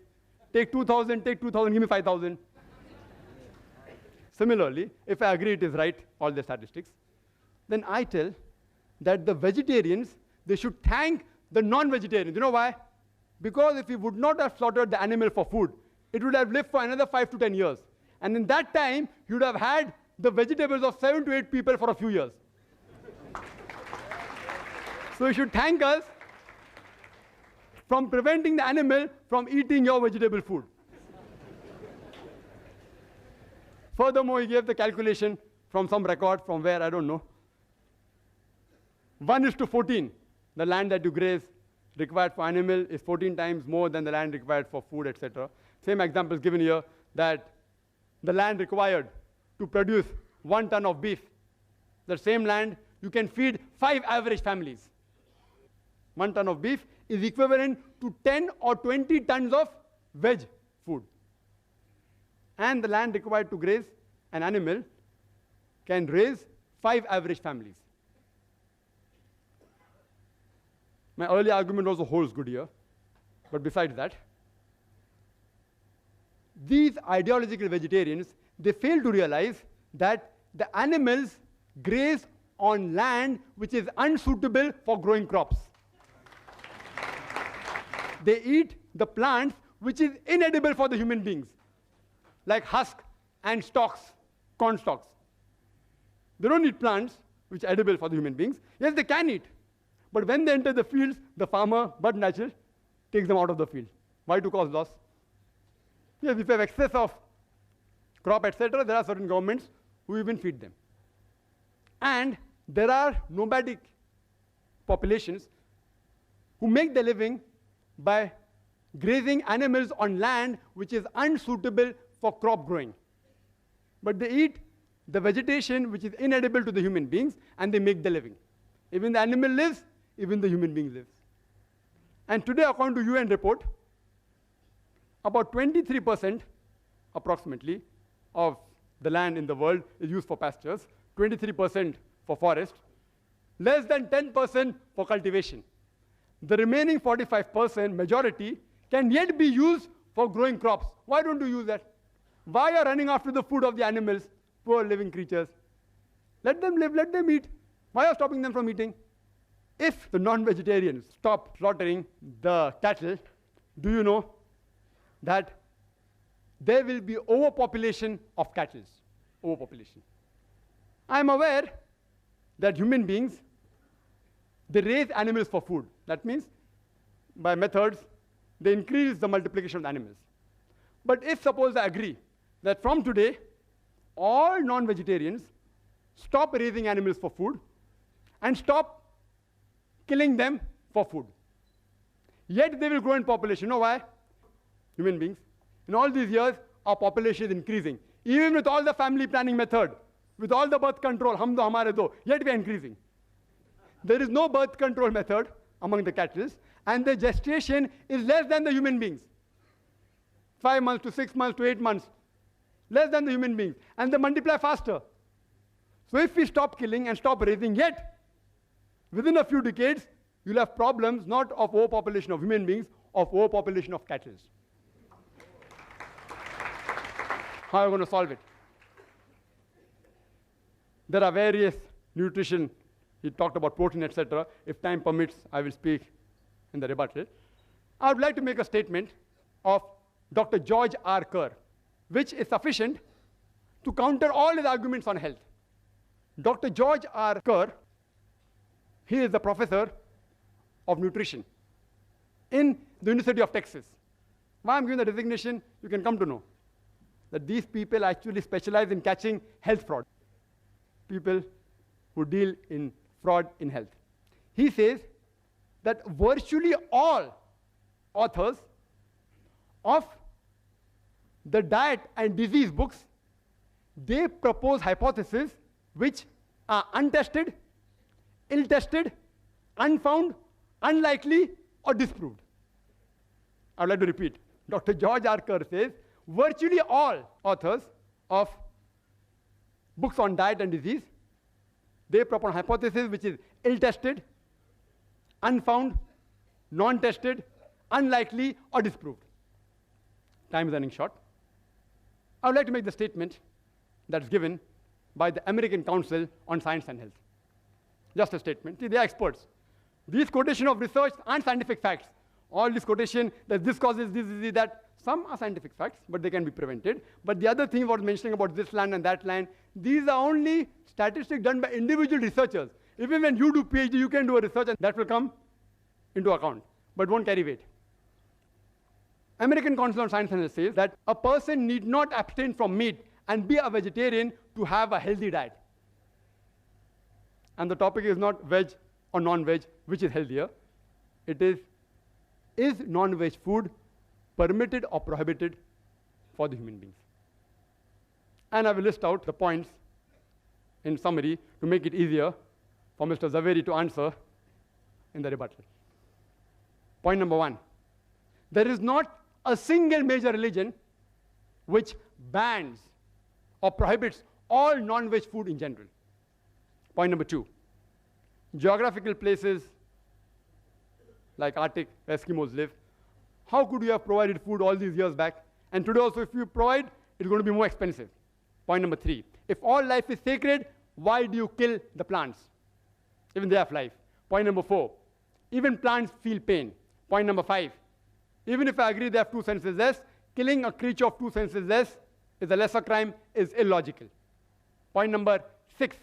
Take 2,000, give me 5,000. Similarly, if I agree it is right, all the statistics, then I tell that the vegetarians, they should thank the non-vegetarians. You know why? Because if we would not have slaughtered the animal for food, it would have lived for another 5 to 10 years. And in that time, you would have had the vegetables of 7 to 8 people for a few years. So you should thank us from preventing the animal from eating your vegetable food. Furthermore, he gave the calculation from some record, from where, I don't know. 1:14, the land that you graze required for animal is 14 times more than the land required for food, etc. Same example is given here, that the land required to produce 1 ton of beef, the same land you can feed 5 average families. 1 ton of beef is equivalent to 10 or 20 tons of veg food. And the land required to graze an animal can raise 5 average families. My earlier argument also holds good here. But besides that, these ideological vegetarians, they fail to realize that the animals graze on land which is unsuitable for growing crops. They eat the plants which is inedible for the human beings, like husk and stalks, corn stalks. They don't eat plants which are edible for the human beings. Yes, they can eat. But when they enter the fields, the farmer, but natural, takes them out of the field. Why? To cause loss. Yes, if you have excess of crop, etc., there are certain governments who even feed them. And there are nomadic populations who make their living by grazing animals on land which is unsuitable for crop growing. But they eat the vegetation which is inedible to the human beings, and they make their living. Even the animal lives, even the human being lives. And today, according to UN report, about 23% approximately of the land in the world is used for pastures, 23% for forest, less than 10% for cultivation. The remaining 45%, majority, can yet be used for growing crops. Why don't you use that? Why are you running after the food of the animals, poor living creatures? Let them live, let them eat. Why are you stopping them from eating? If the non-vegetarians stop slaughtering the cattle, do you know that there will be overpopulation of cattle? Overpopulation. I am aware that human beings, they raise animals for food. That means, by methods, they increase the multiplication of the animals. But if suppose I agree that from today, all non-vegetarians stop raising animals for food and stop killing them for food, yet they will grow in population. You know why? Human beings. In all these years, our population is increasing. Even with all the family planning method, with all the birth control, hum do hamare do, yet we are increasing. There is no birth control method among the cattle, and the gestation is less than the human beings. 5 months to 6 months to 8 months, less than the human beings, and they multiply faster. So if we stop killing and stop raising, yet within a few decades, you'll have problems not of overpopulation of human beings, of overpopulation of cattle. How are you going to solve it? There are various nutrition. He talked about protein, etc. If time permits, I will speak in the rebuttal. I would like to make a statement of Dr. George R. Kerr, which is sufficient to counter all his arguments on health. Dr. George R. Kerr, he is the professor of nutrition in the University of Texas. Why I'm giving the designation, you can come to know that these people actually specialize in catching health fraud. People who deal in fraud in health. He says that virtually all authors of the diet and disease books, they propose hypotheses which are untested, ill-tested, unfound, unlikely, or disproved. I would like to repeat. Dr. George R. Kerr says, virtually all authors of books on diet and disease, they propose hypothesis which is ill-tested, unfound, non-tested, unlikely, or disproved. Time is running short. I would like to make the statement that's given by the American Council on Science and Health. Just a statement. See, they are experts. These quotation of research aren't scientific facts. All this quotation that this causes this, that, some are scientific facts, but they can be prevented. But the other thing about mentioning about this land and that land, these are only statistics done by individual researchers. Even when you do PhD, you can do a research and that will come into account, but won't carry weight. American Council on Science and Health says that a person need not abstain from meat and be a vegetarian to have a healthy diet. And the topic is not veg or non-veg, which is healthier. It is non-veg food permitted or prohibited for the human beings? And I will list out the points in summary to make it easier for Mr. Zaveri to answer in the rebuttal. Point number 1, there is not a single major religion which bans or prohibits all non-veg food in general. Point number 2, geographical places like Arctic, where Eskimos live, how could you have provided food all these years back? And today also, if you provide, it's going to be more expensive. Point number 3, if all life is sacred, why do you kill the plants? Even they have life. Point number 4, even plants feel pain. Point number 5, even if I agree they have 2 senses less, killing a creature of 2 senses less is a lesser crime, is illogical. Point number 6,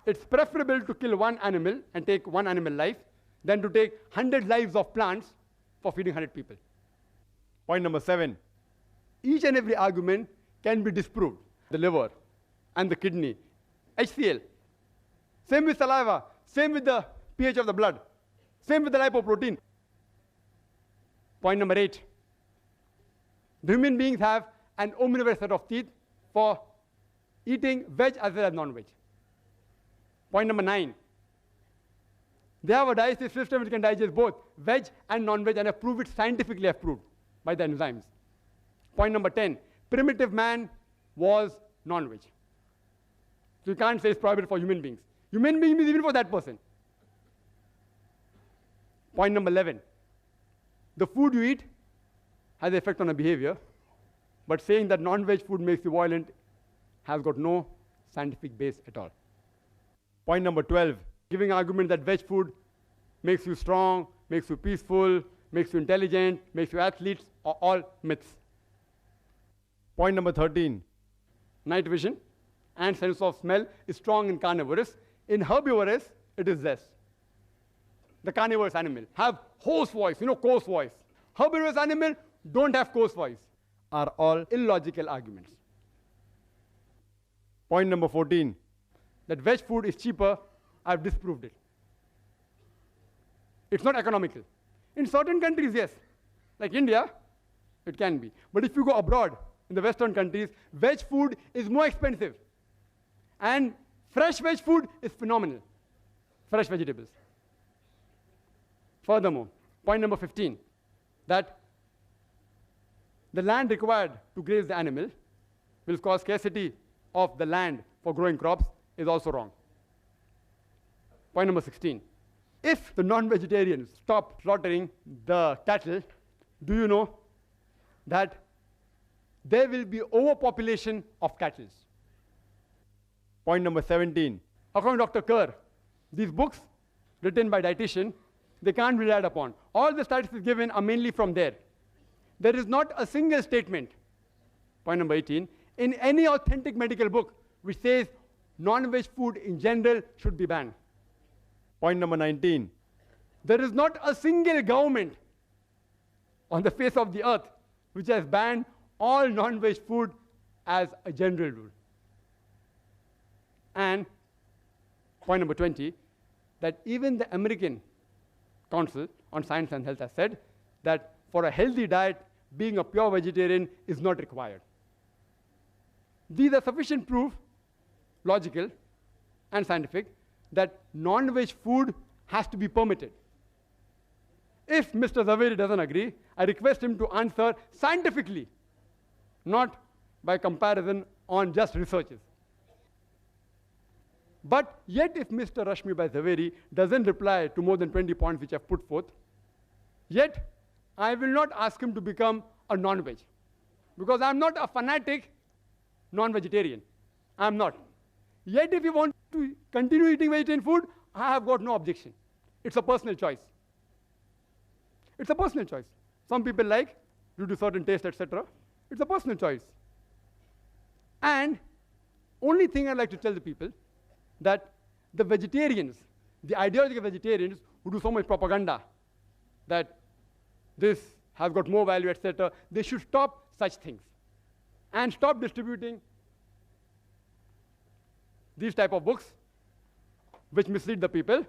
it's preferable to kill one animal and take one animal life than to take 100 lives of plants for feeding 100 people. Point number 7, each and every argument can be disproved. The liver and the kidney, HCl, same with saliva, same with the pH of the blood, same with the lipoprotein. Point number 8, the human beings have an omnivorous set of teeth for eating veg as well as non-veg. Point number 9, they have a digestive system which can digest both veg and non-veg and have proved it scientifically approved by the enzymes. Point number 10, primitive man was non-veg. So you can't say it's prohibited for human beings. Human beings is even for that person. Point number 11, the food you eat has an effect on a behavior, but saying that non-veg food makes you violent has got no scientific base at all. Point number 12, giving argument that veg food makes you strong, makes you peaceful, makes you intelligent, makes you athletes, are all myths. Point number 13, night vision and sense of smell is strong in carnivorous. In herbivorous, it is less. The carnivorous animal have hoarse voice, coarse voice. Herbivorous animal don't have coarse voice, are all illogical arguments. Point number 14, that veg food is cheaper, I've disproved it. It's not economical. In certain countries, yes. Like India, it can be. But if you go abroad, in the Western countries, veg food is more expensive. And fresh veg food is phenomenal. Fresh vegetables. Furthermore, point number 15, that the land required to graze the animal will cause scarcity of the land for growing crops is also wrong. Point number 16, if the non-vegetarians stop slaughtering the cattle, do you know that there will be overpopulation of cattle? Point number 17, according to Dr. Kerr, these books written by dietitian, they can't be relied upon. All the statistics given are mainly from there. There is not a single statement, point number 18, in any authentic medical book which says non-veg food in general should be banned. Point number 19, there is not a single government on the face of the earth which has banned all non-veg food as a general rule. And point number 20, that even the American Council on Science and Health has said that for a healthy diet, being a pure vegetarian is not required. These are sufficient proof, logical and scientific, that non-veg food has to be permitted. If Mr. Zaveri doesn't agree, I request him to answer scientifically, not by comparison on just researches. But yet if Mr. Rashmi Bhai Zaveri doesn't reply to more than 20 points which I've put forth, yet I will not ask him to become a non-veg, because I'm not a fanatic non-vegetarian. I'm not. Yet if you want to continue eating vegetarian food, I have got no objection. It's a personal choice. It's a personal choice. Some people like, due to certain taste, etc. It's a personal choice. And only thing I'd like to tell the people, that the vegetarians, the ideological vegetarians who do so much propaganda, that this has got more value, etc., they should stop such things and stop distributing these type of books which mislead the people.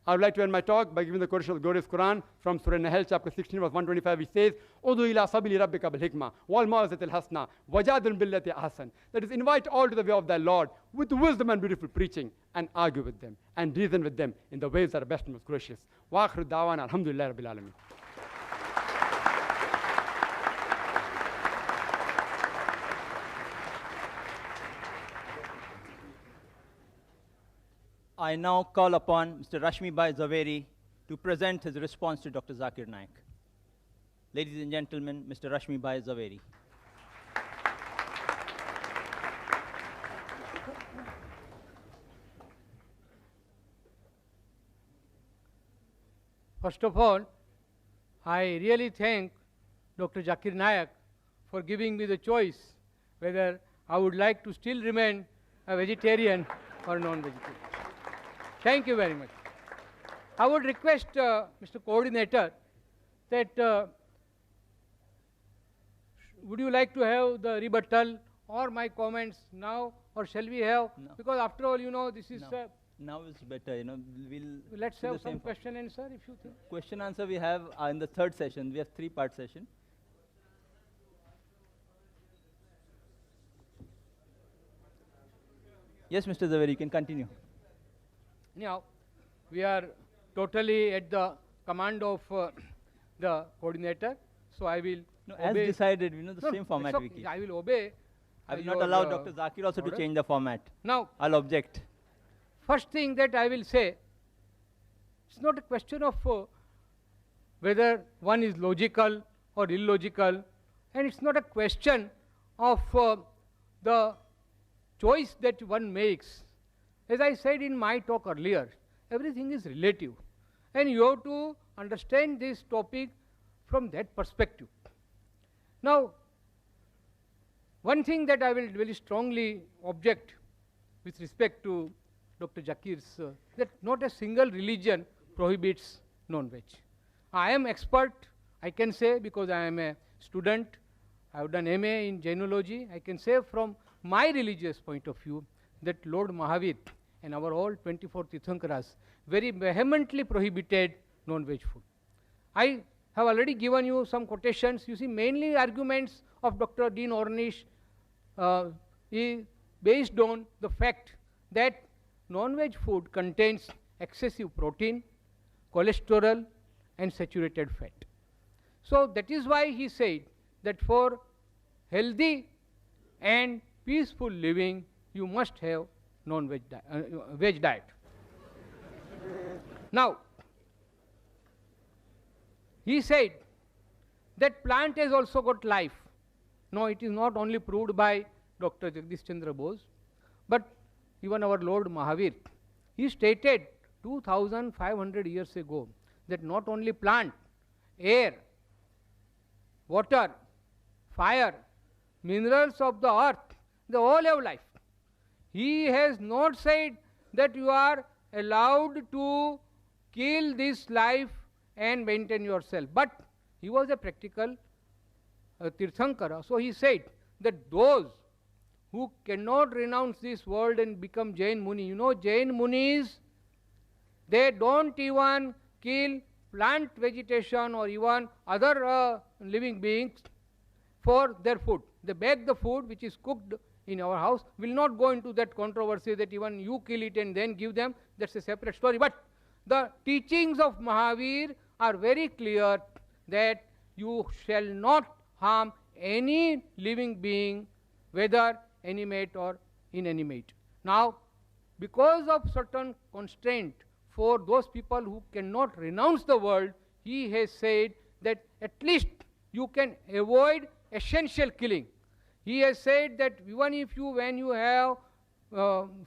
I would like to end my talk by giving the quotation of the glorious Quran from Surah Nahl, chapter 16, verse 125, which says, "Udu ila sabili rabbika bil hikmah wal mau'izatil hasana wajadil billati ahsan." That is, invite all to the way of thy Lord with wisdom and beautiful preaching, and argue with them and reason with them in the ways that are best and most gracious. Wa akhiru da'wana alhamdulillahi rabbil alamin. I now call upon Mr. Rashmi Bhai Zaveri to present his response to Dr. Zakir Naik. Ladies and gentlemen, Mr. Rashmi Bhai Zaveri. First of all, I really thank Dr. Zakir Naik for giving me the choice whether I would like to still remain a vegetarian or non-vegetarian. Thank you very much. I would request Mr. Coordinator that would you like to have the rebuttal or my comments now, or shall we have? No. Because after all, you know, this is No. Now it's better, we'll let's do have the some same question and answer if you think. question answer we have in the third session. We have 3-part session. Yes, Mr. Zaveri, you can continue. Now, we are totally at the command of the coordinator, so I will No, as obey. decided, the No, same it's format we okay. keep. I will obey. I will your, not allow Dr. Zakir also order. to change the format. Now, I'll object. first thing that I will say, it's not a question of whether one is logical or illogical, and it's not a question of the choice that one makes. As I said in my talk earlier, everything is relative, and you have to understand this topic from that perspective. Now, one thing that I will very strongly object with respect to Dr. Zakir's, that not a single religion prohibits non-veg. I am expert, I can say, because I am a student, I have done MA in Jainology. I can say from my religious point of view that Lord Mahavir and our all 24 Tirthankaras very vehemently prohibited non-veg food. I have already given you some quotations. You see, mainly arguments of Dr. Dean Ornish is based on the fact that non-veg food contains excessive protein, cholesterol, and saturated fat. So that is why he said that for healthy and peaceful living, you must have non-veg veg diet. Now, he said that plant has also got life. No, it is not only proved by Dr. Jagdish Chandra Bose, but even our Lord Mahavir. He stated 2500 years ago that not only plant, air, water, fire, minerals of the earth, they all have life. He has not said that you are allowed to kill this life and maintain yourself. But he was a practical Tirthankara. So he said that those who cannot renounce this world and become Jain Muni, you know, Jain Munis, they don't even kill plant vegetation or even other living beings for their food. They bake the food which is cooked in our house. Will not go into that controversy that even you kill it and then give them. That's a separate story. But the teachings of Mahavir are very clear that you shall not harm any living being, whether animate or inanimate. Now, because of certain constraint for those people who cannot renounce the world, he has said that at least you can avoid essential killing. He has said that even if you, when you have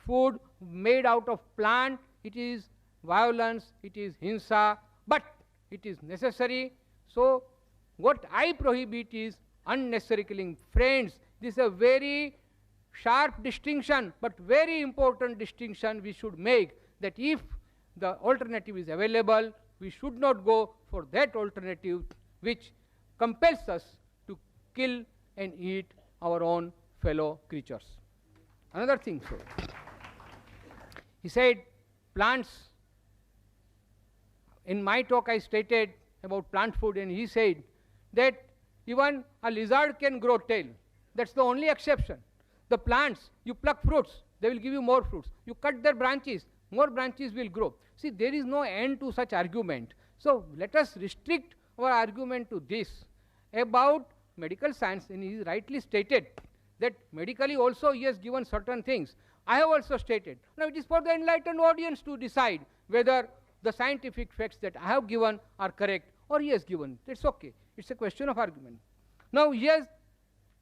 food made out of plant, it is violence, it is hinsa, but it is necessary. So what I prohibit is unnecessary killing. Friends, this is a very sharp distinction, but very important distinction we should make, that if the alternative is available, we should not go for that alternative which compels us to kill and eat our own fellow creatures. Another thing, so he said plants. In my talk I stated about plant food, and he said that even a lizard can grow tail. That's the only exception. The plants, you pluck fruits, they will give you more fruits. You cut their branches, more branches will grow. See, there is no end to such argument. So let us restrict our argument to this about medical science, and he rightly stated that medically also he has given certain things. I have also stated. Now it is for the enlightened audience to decide whether the scientific facts that I have given are correct or he has given. It's okay. It's a question of argument. Now he has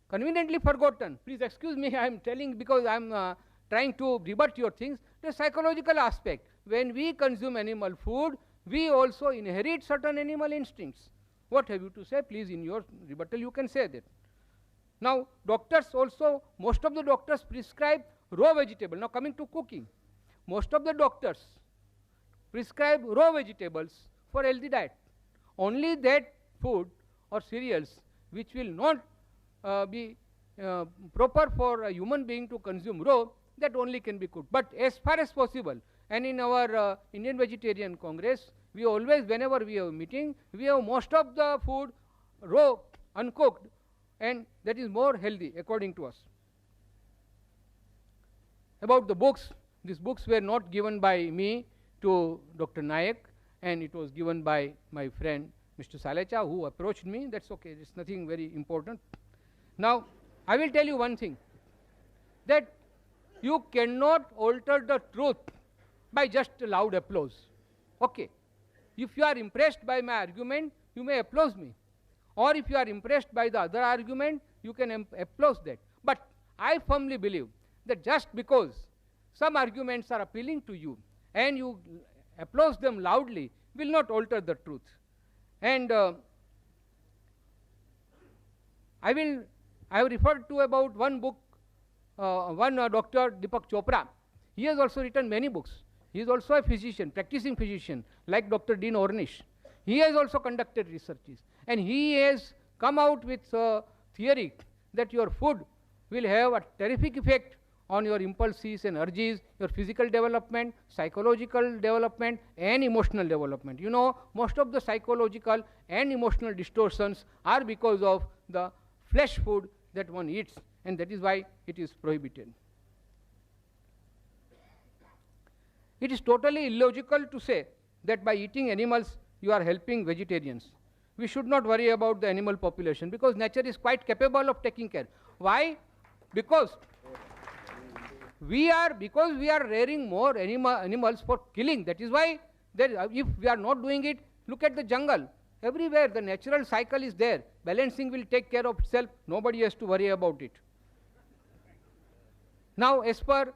conveniently forgotten. Please excuse me, I am telling because I am trying to rebut your things. The psychological aspect. When we consume animal food, we also inherit certain animal instincts. What have you to say? Please, in your rebuttal, you can say that. Now, doctors also, most of the doctors prescribe raw vegetable. Now, coming to cooking, most of the doctors prescribe raw vegetables for healthy diet. Only that food or cereals which will not be proper for a human being to consume raw, that only can be cooked. But as far as possible, and in our Indian Vegetarian Congress, we always, whenever we have a meeting, we have most of the food raw, uncooked, and that is more healthy according to us. About the books, these books were not given by me to Dr. Nayak, and it was given by my friend Mr. Salecha, who approached me. That's okay, it's nothing very important. Now, I will tell you one thing, that you cannot alter the truth by just loud applause. Okay. If you are impressed by my argument, you may applaud me. Or if you are impressed by the other argument, you can applaud that. But I firmly believe that just because some arguments are appealing to you and you applaud them loudly will not alter the truth. And I have referred to about one book, Dr. Deepak Chopra. He has also written many books. He is also a physician, practicing physician, like Dr. Dean Ornish. He has also conducted researches, and he has come out with a theory that your food will have a terrific effect on your impulses and urges, your physical development, psychological development, and emotional development. You know, most of the psychological and emotional distortions are because of the flesh food that one eats, and that is why it is prohibited. It is totally illogical to say that by eating animals you are helping vegetarians. We should not worry about the animal population because nature is quite capable of taking care. Why? Because we are rearing more animals for killing. That is why if we are not doing it, look at the jungle. Everywhere the natural cycle is there. Balancing will take care of itself. Nobody has to worry about it. Now, as per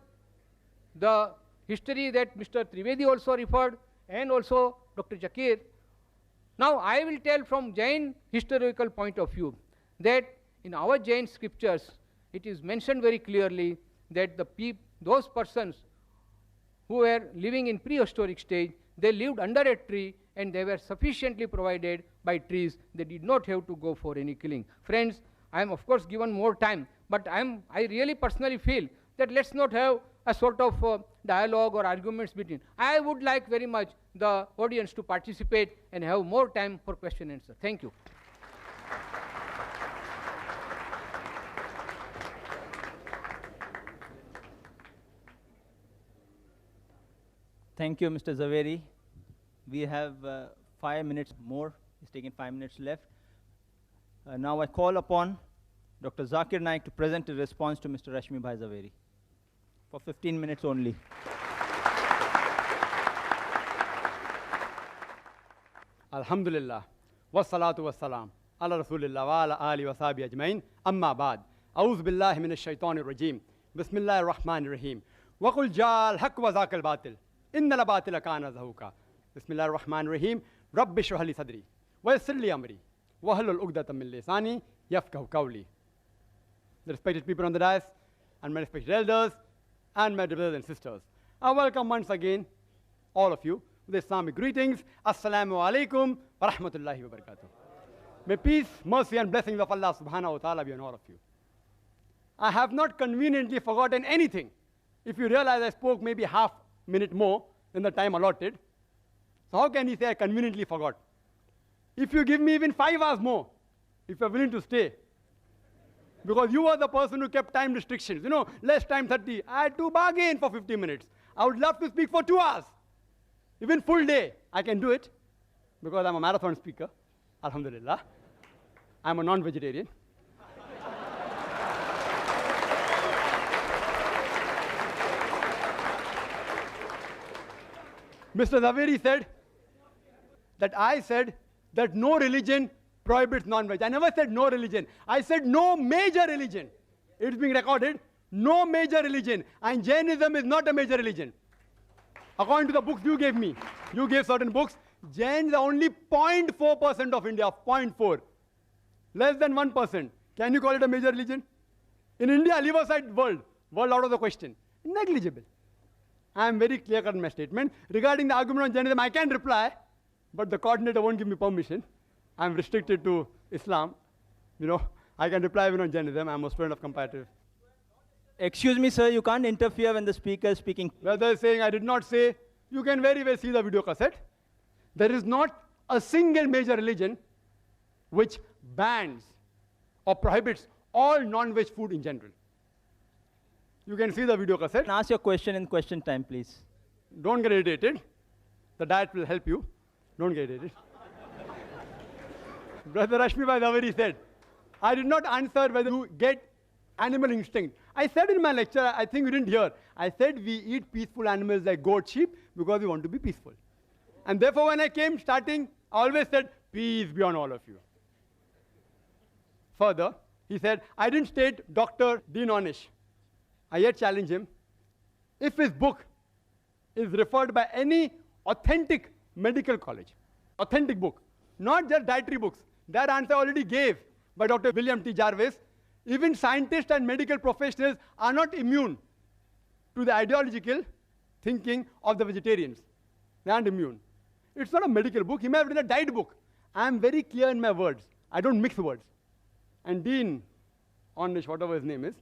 the history that Mr. Trivedi also referred, and also Dr. Zakir, now I will tell from Jain historical point of view that in our Jain scriptures it is mentioned very clearly that those persons who were living in prehistoric stage, they lived under a tree and they were sufficiently provided by trees. They did not have to go for any killing. Friends, I am of course given more time, but I really personally feel that let's not have a sort of dialogue or arguments between. I would like very much the audience to participate and have more time for question and answer. Thank you. Thank you, Mr. Zaveri. We have 5 minutes more. He's taking 5 minutes left. Now I call upon Dr. Zakir Naik to present a response to Mr. Rashmi Bhai Zaveri for 15 minutes only. Alhamdulillah. Wassalatu wassalam. Ala Rasulillah wa ala ali wa sahbihi ajmain. Amma ba'd. A'udhu billahi minash shaitanir rajim. Bismillahir rahmanir rahim. Wa qul ja'al haqq wa zaqal batil. Inna la batila kana zahuka. Bismillahir rahmanir rahim. Rabbi shrah li sadri wa yassir li amri wa hlul 'uqdatam min lisani yafqahu qawli. The respected people on the dais and my respected elders and my brothers and sisters, I welcome once again all of you with Islamic greetings. Assalamu alaikum wa rahmatullahi wa barakatuh. May peace, mercy and blessings of Allah subhanahu wa ta'ala be on all of you. I have not conveniently forgotten anything. If you realize I spoke maybe half minute more than the time allotted, so how can you say I conveniently forgot? If you give me even 5 hours more, if you're willing to stay, because you were the person who kept time restrictions, you know, less time 30, I had to bargain for 50 minutes. I would love to speak for 2 hours. Even full day, I can do it, because I'm a marathon speaker, alhamdulillah. I'm a non-vegetarian. Mr. Zaveri said that I said that no religion prohibits non-veg. I never said no religion. I said no major religion. It's being recorded. No major religion. And Jainism is not a major religion. According to the books you gave me, you gave certain books, Jains are only 0.4% of India, 0.4. Less than 1%. Can you call it a major religion? In India, leave aside world. World out of the question. Negligible. I am very clear-cut in my statement. Regarding the argument on Jainism, I can reply, but the coordinator won't give me permission. I am restricted to Islam. You know, I can reply even on Jainism. I am a student of comparative. Excuse me, sir, you can't interfere when the speaker is speaking. Whether saying I did not say, you can very well see the video cassette. There is not a single major religion which bans or prohibits all non-veg food in general. You can see the video cassette. Ask your question in question time, please. Don't get irritated. The diet will help you. Don't get irritated. Brother Rashmi Bhai Zaveri said, I did not answer whether you get animal instinct. I said in my lecture, I think you didn't hear, I said we eat peaceful animals like goat, sheep, because we want to be peaceful. And therefore when I came starting, I always said, peace be on all of you. Further, he said, I didn't state Dr. Dean Ornish. I yet challenge him. If his book is referred by any authentic medical college, authentic book, not just dietary books, that answer I already gave by Dr. William T. Jarvis. Even scientists and medical professionals are not immune to the ideological thinking of the vegetarians. They aren't immune. It's not a medical book. He may have written a diet book. I am very clear in my words. I don't mix words. And Dean Ornish, whatever his name is,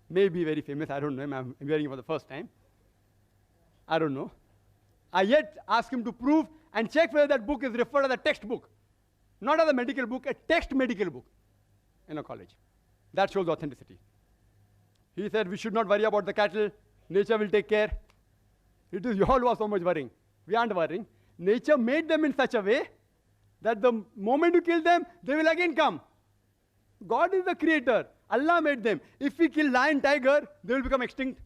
may be very famous. I don't know him. I'm hearing him for the first time. I don't know. I yet ask him to prove and check whether that book is referred as a textbook. Not as a medical book, a text medical book in a college. That shows authenticity. He said we should not worry about the cattle. Nature will take care. It is you all who are so much worrying. We aren't worrying. Nature made them in such a way that the moment you kill them, they will again come. God is the creator. Allah made them. If we kill lion, tiger, they will become extinct.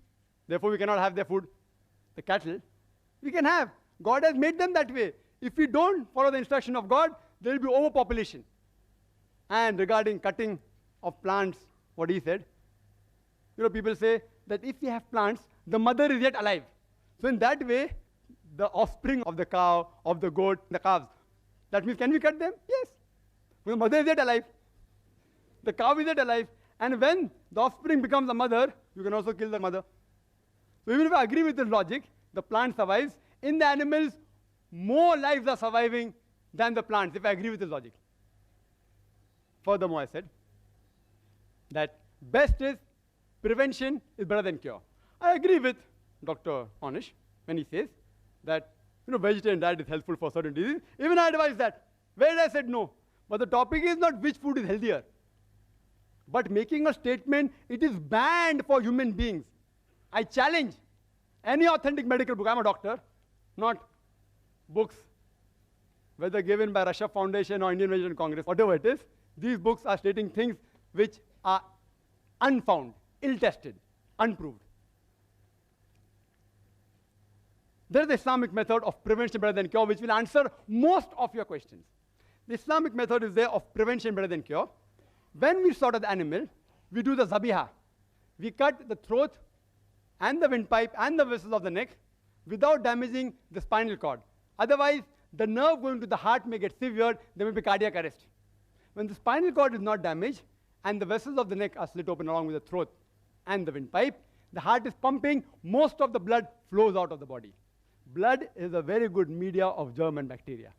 Therefore, we cannot have their food. The cattle, we can have. God has made them that way. If we don't follow the instruction of God, there will be overpopulation. And regarding cutting of plants, what he said, you know, people say that if we have plants, the mother is yet alive. So in that way, the offspring of the cow, of the goat, the calves, that means can we cut them? Yes. The mother is yet alive. The cow is yet alive. And when the offspring becomes a mother, you can also kill the mother. So even if I agree with this logic, the plant survives. In the animals, more lives are surviving than the plants, if I agree with his logic. Furthermore, I said that best is prevention is better than cure. I agree with Dr. Onish when he says that vegetarian diet is helpful for certain diseases. Even I advise that. Where I said no. But the topic is not which food is healthier, but making a statement, it is banned for human beings. I challenge any authentic medical book. I'm a doctor, not books, whether given by Russia Foundation or Indian Vegetarian Congress, whatever it is. These books are stating things which are unfound, ill-tested, unproved. There is the Islamic method of prevention better than cure, which will answer most of your questions. The Islamic method is there of prevention better than cure. When we slaughter the animal, we do the zabiha. We cut the throat and the windpipe and the vessels of the neck without damaging the spinal cord. Otherwise, the nerve going to the heart may get severed, there may be cardiac arrest. When the spinal cord is not damaged and the vessels of the neck are slit open along with the throat and the windpipe, the heart is pumping, most of the blood flows out of the body. Blood is a very good media of germ and bacteria.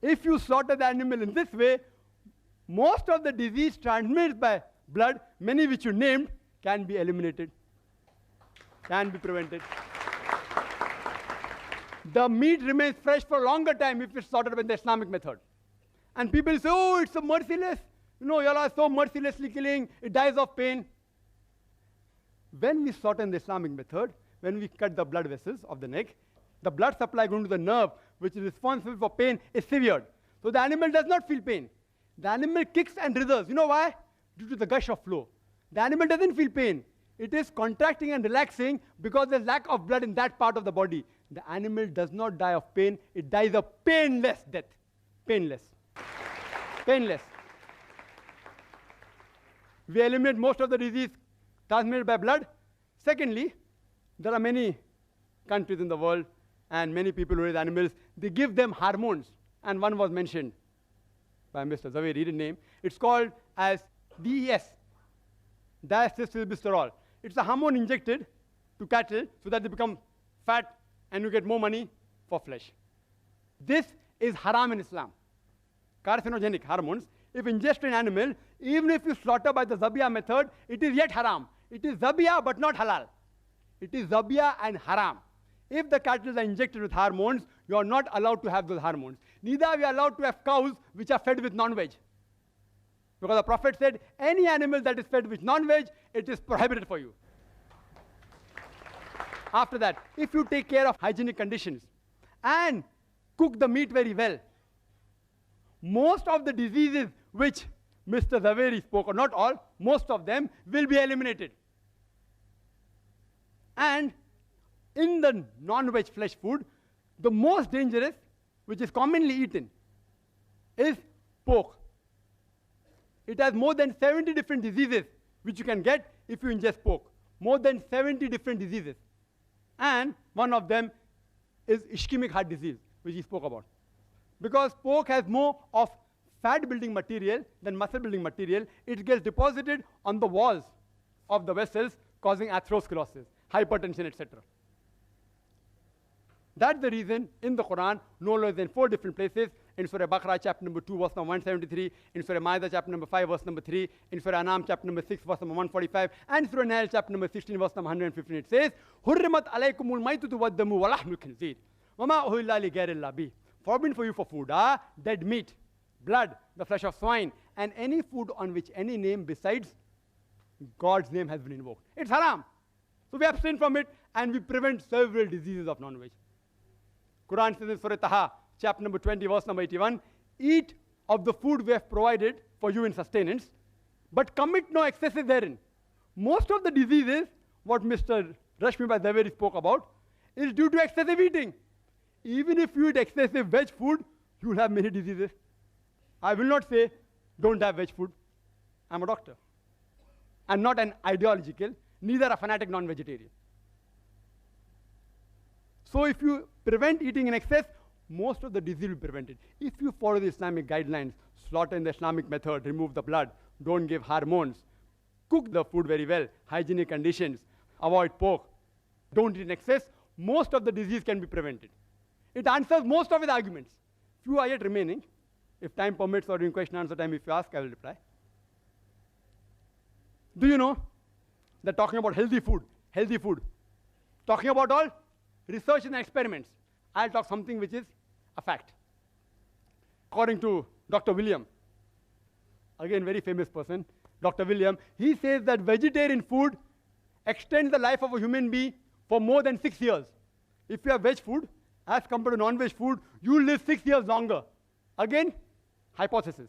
If you slaughter the animal in this way, most of the disease transmitted by blood, many which you named, can be eliminated, can be prevented. The meat remains fresh for a longer time if it's slaughtered with the Islamic method. And people say, oh, it's so merciless. You all are so mercilessly killing, it dies of pain. When we slaughter in the Islamic method, when we cut the blood vessels of the neck, the blood supply going to the nerve, which is responsible for pain, is severed. So the animal does not feel pain. The animal kicks and writhers. You know why? Due to the gush of flow. The animal doesn't feel pain. It is contracting and relaxing because there's lack of blood in that part of the body. The animal does not die of pain. It dies a painless death. Painless. Painless. We eliminate most of the disease transmitted by blood. Secondly, there are many countries in the world and many people who raise animals, they give them hormones. And one was mentioned by Mr. Zaveri, read the name. It's called as DES, diacylglycerol. It's a hormone injected to cattle so that they become fat and you get more money for flesh. This is haram in Islam. Carcinogenic hormones, if ingested in animal, even if you slaughter by the zabiyah method, it is yet haram. It is zabiyah but not halal. It is zabiyah and haram. If the cattle are injected with hormones, you are not allowed to have those hormones. Neither are we allowed to have cows which are fed with non-veg. Because the Prophet said, any animal that is fed with non-veg, it is prohibited for you. After that, if you take care of hygienic conditions and cook the meat very well, most of the diseases which Mr. Zaveri spoke, or not all, most of them will be eliminated. And in the non-veg flesh food, the most dangerous, which is commonly eaten, is pork. It has more than 70 different diseases which you can get if you ingest pork. More than 70 different diseases. And one of them is ischemic heart disease, which he spoke about. Because pork has more of fat-building material than muscle-building material, it gets deposited on the walls of the vessels, causing atherosclerosis, hypertension, etc. That's the reason in the Quran, no less than 4 different places, in Surah Baqarah, chapter number 2, verse number 173, in Surah Ma'idah, chapter number 5, verse number 3, in Surah Anam, chapter number 6, verse number 145, and Surah Nahl, chapter number 16, verse number 115, it says, Hurrimat alaykumul maitutu waddamu wa lahmul khinzir, wa ma uhilla li ghayrillah bih. Forbidden for you for food are dead meat, blood, the flesh of swine, and any food on which any name besides God's name has been invoked. It's haram. So we abstain from it, and we prevent several diseases of non-veg. Quran says in Surah Taha, chapter number 20, verse number 81, eat of the food we have provided for you in sustenance, but commit no excesses therein. Most of the diseases, what Mr. Rashmi Bhai Zaveri spoke about, is due to excessive eating. Even if you eat excessive veg food, you will have many diseases. I will not say, don't have veg food. I'm a doctor. I'm not an ideological, neither a fanatic non-vegetarian. So if you prevent eating in excess, most of the disease will be prevented. If you follow the Islamic guidelines, slaughter in the Islamic method, remove the blood, don't give hormones, cook the food very well, hygienic conditions, avoid pork, don't eat in excess, most of the disease can be prevented. It answers most of his arguments. Few are yet remaining. If time permits or during question answer time, if you ask, I will reply. Do you know that talking about healthy food, talking about all research and experiments, I'll talk something which is a fact. According to Dr. William, again very famous person, Dr. William, he says that vegetarian food extends the life of a human being for more than 6 years. If you have veg food, as compared to non-veg food, you live 6 years longer. Again, hypothesis.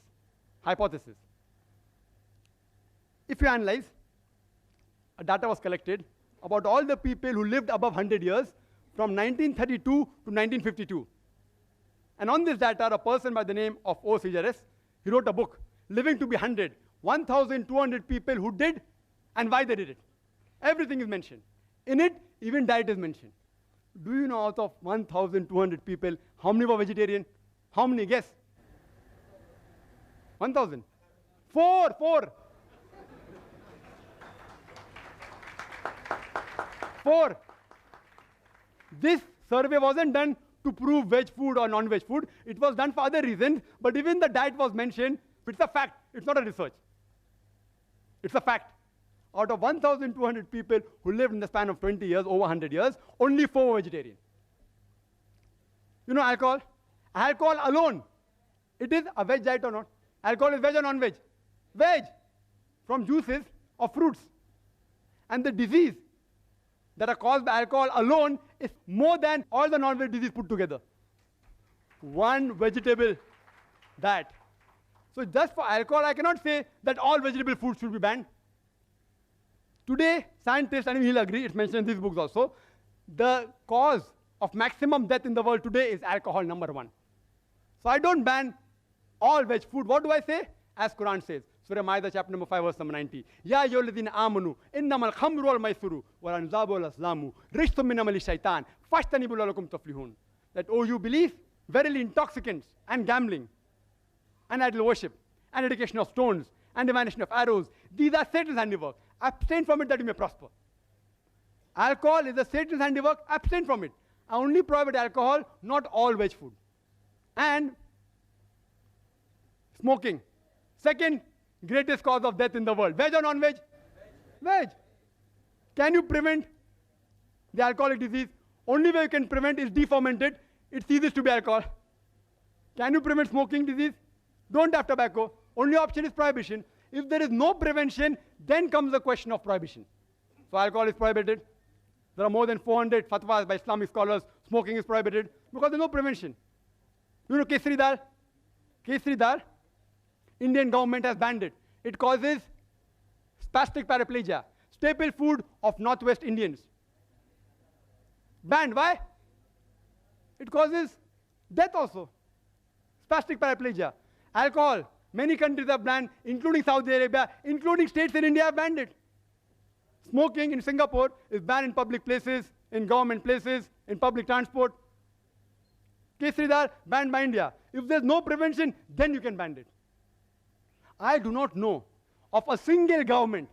If you analyze, data was collected about all the people who lived above 100 years from 1932 to 1952. And on this data, a person by the name of O. Sejares, he wrote a book, Living to be 100, 1,200 people who did and why they did it. Everything is mentioned. In it, even diet is mentioned. Do you know out of 1,200 people, how many were vegetarian? How many? Guess. 1,000. Four. This survey wasn't done to prove veg food or non-veg food. It was done for other reasons, but even the diet was mentioned. It's a fact. It's not a research. It's a fact. Out of 1,200 people who lived in the span of 20 years, over 100 years, only 4 were vegetarian. You know alcohol? Alcohol alone, it is a veg diet or not? Alcohol is veg or non-veg? Veg. From juices of fruits. And the disease that are caused by alcohol alone is more than all the non-veg diseases put together. One vegetable diet. So just for alcohol, I cannot say that all vegetable foods should be banned. Today, scientists, and he'll agree, it's mentioned in these books also, the cause of maximum death in the world today is alcohol, number 1. So I don't ban all veg food. What do I say? As Quran says, Surah Ma'idah, chapter number 5, verse number 90. Ya ayyuhalladhina amanu, innamal khamru wal maisuru, wal anzabu wal azlamu, rijsun min amali shaitan, fashtanibu la'allakum tuflihun. That, oh, you believe, verily intoxicants and gambling and idol worship and dedication of stones and divination of arrows, these are Satan's handiwork. Abstain from it that you may prosper. Alcohol is a Satan's handiwork. Abstain from it. I only prohibit alcohol, not all veg food. And smoking. Second greatest cause of death in the world. Veg or non-veg? Veg. Can you prevent the alcoholic disease? Only way you can prevent is deferment it. It ceases to be alcohol. Can you prevent smoking disease? Don't have tobacco. Only option is prohibition. If there is no prevention, then comes the question of prohibition. So alcohol is prohibited. There are more than 400 fatwas by Islamic scholars. Smoking is prohibited because there's no prevention. You know kesari dal? Kesari dal, Indian government has banned it. It causes spastic paraplegia, staple food of Northwest Indians. Banned. Why? It causes death also. Spastic paraplegia. Alcohol. Many countries have banned, including Saudi Arabia, including states in India have banned it. Smoking in Singapore is banned in public places, in government places, in public transport. Kesari dal, banned by India. If there's no prevention, then you can ban it. I do not know of a single government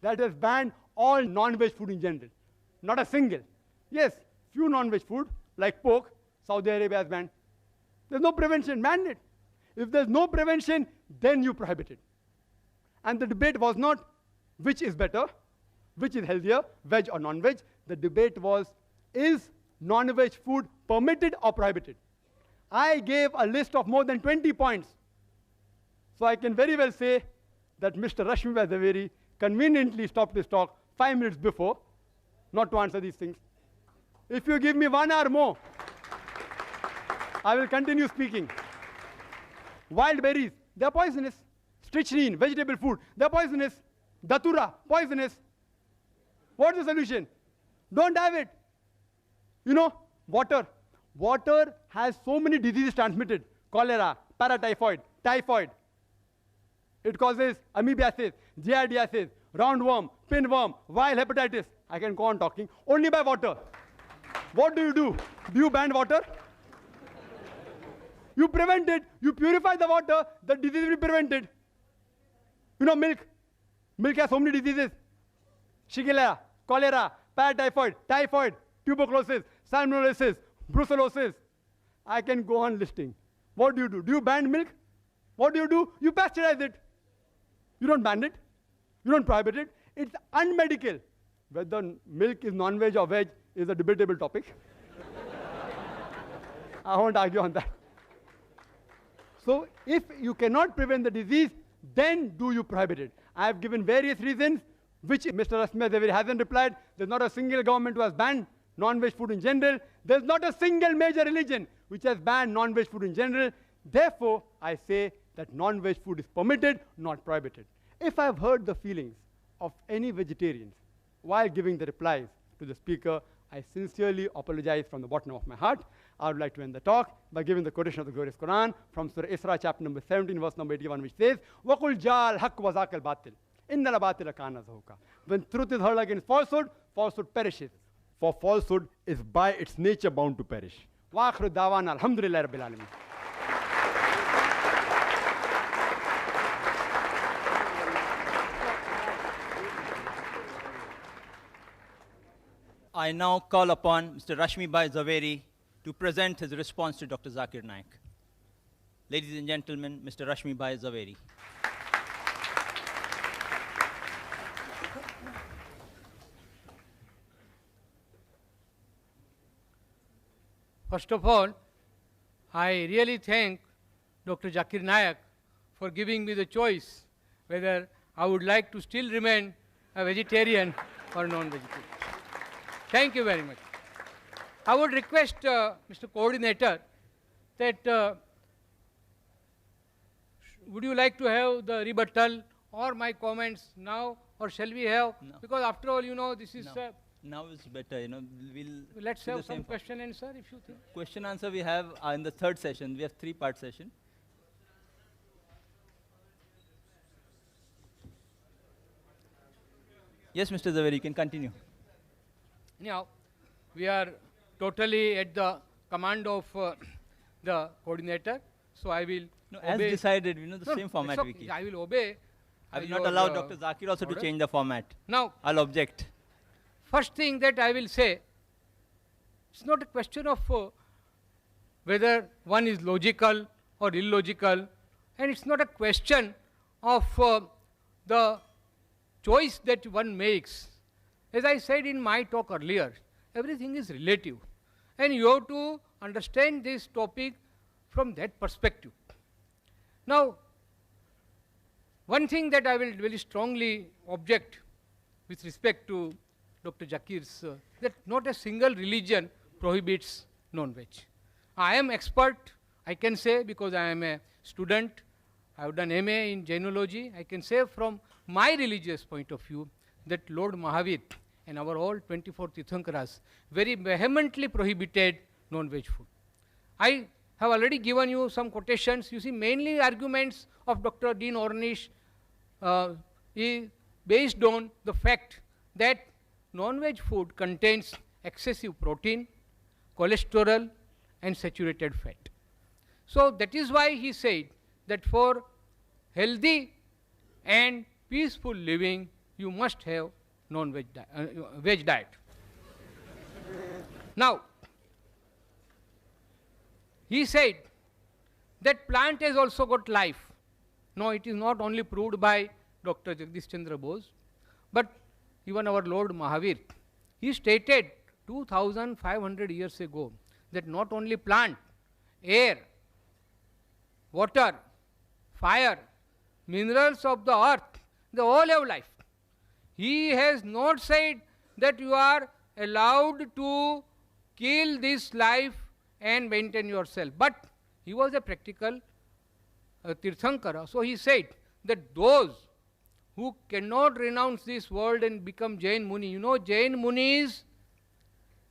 that has banned all non-veg food in general. Not a single. Yes, few non-veg food, like pork, Saudi Arabia has banned. There's no prevention, ban it. If there's no prevention, then you prohibit it. And the debate was not which is better, which is healthier, veg or non-veg. The debate was, is non-veg food permitted or prohibited? I gave a list of more than 20 points. So I can very well say that Mr. Rashmi Zaveri conveniently stopped his talk 5 minutes before, not to answer these things. If you give me 1 hour more, I will continue speaking. Wild berries, they are poisonous. Strychnine, vegetable food, they are poisonous. Datura, poisonous. What's the solution? Don't have it. You know, water. Water has so many diseases transmitted. Cholera, paratyphoid, typhoid. It causes amoebiasis, giardiasis, roundworm, pinworm, viral hepatitis. I can go on talking. Only by water. What do? Do you ban water? You prevent it. You purify the water. The disease will be prevented. You know, milk. Milk has so many diseases. Shigella, cholera, paratyphoid, typhoid, tuberculosis, salmonellosis, brucellosis. I can go on listing. What do? Do you ban milk? What do? You pasteurize it. You don't ban it. You don't prohibit it. It's unmedical. Whether milk is non-veg or veg is a debatable topic. I won't argue on that. So if you cannot prevent the disease, then do you prohibit it? I have given various reasons, which Mr. Rasmi Zaveri hasn't replied. There's not a single government who has banned non-veg food in general. There's not a single major religion which has banned non-veg food in general. Therefore, I say that non-veg food is permitted, not prohibited. If I've heard the feelings of any vegetarians while giving the replies to the speaker, I sincerely apologize from the bottom of my heart. I would like to end the talk by giving the quotation of the glorious Quran from Surah Isra, chapter number 17, verse number 81, which says, وَقُلْ جَاءَ الْحَقُّ وَزَاقَ الْبَاطِلِ إِنَّ الْبَاطِلَ كَانَ زَهُوقًا. When truth is heard against falsehood, falsehood perishes. For falsehood is by its nature bound to perish. وَآخِرُ دَعْوَانَا الْحَمْدُ لِلَّهِ رَبِّ الْعَالَمِينَ. I now call upon Mr. Rashmi Bhai Zaveri to present his response to Dr. Zakir Naik. Ladies and gentlemen, Mr. Rashmi Bhai Zaveri. First of all, I really thank Dr. Zakir Naik for giving me the choice whether I would like to still remain a vegetarian or non-vegetarian. Thank you very much. I would request Mr. Coordinator that would you like to have the rebuttal or my comments now, or shall we have? No. Because after all, you know, this is... No. Now it's better, you know, let's do have the same some question and answer if you think. question answer we have in the third session. We have 3-part session. Yes, Mr. Zaveri, you can continue. Now, we are totally at the command of the coordinator, so I will As obey. decided, you know, the No, same it's format okay. we keep. I will obey. I will your, not allow Dr. Zakir also order. to change the format. Now, I'll object. first thing that I will say, it's not a question of whether one is logical or illogical, and it's not a question of the choice that one makes. As I said in my talk earlier, everything is relative, and you have to understand this topic from that perspective. Now, one thing that I will very strongly object with respect to Dr. Zakir's, that not a single religion prohibits non-veg. I am expert, I can say, because I am a student, I have done MA in Jainology. I can say from my religious point of view that Lord Mahavir and our all 24 Tirthankaras very vehemently prohibited non-veg food. I have already given you some quotations. You see, mainly arguments of Dr. Dean Ornish is based on the fact that non-veg food contains excessive protein, cholesterol, and saturated fat. So that is why he said that for healthy and peaceful living, you must have non-veg veg diet. Now, he said that plant has also got life. No, it is not only proved by Dr. Jagdish Chandra Bose, but even our Lord Mahavir. He stated 2500 years ago that not only plant, air, water, fire, minerals of the earth, they all have life. He has not said that you are allowed to kill this life and maintain yourself. But he was a practical Tirthankara. So he said that those who cannot renounce this world and become Jain Muni, you know, Jain Munis,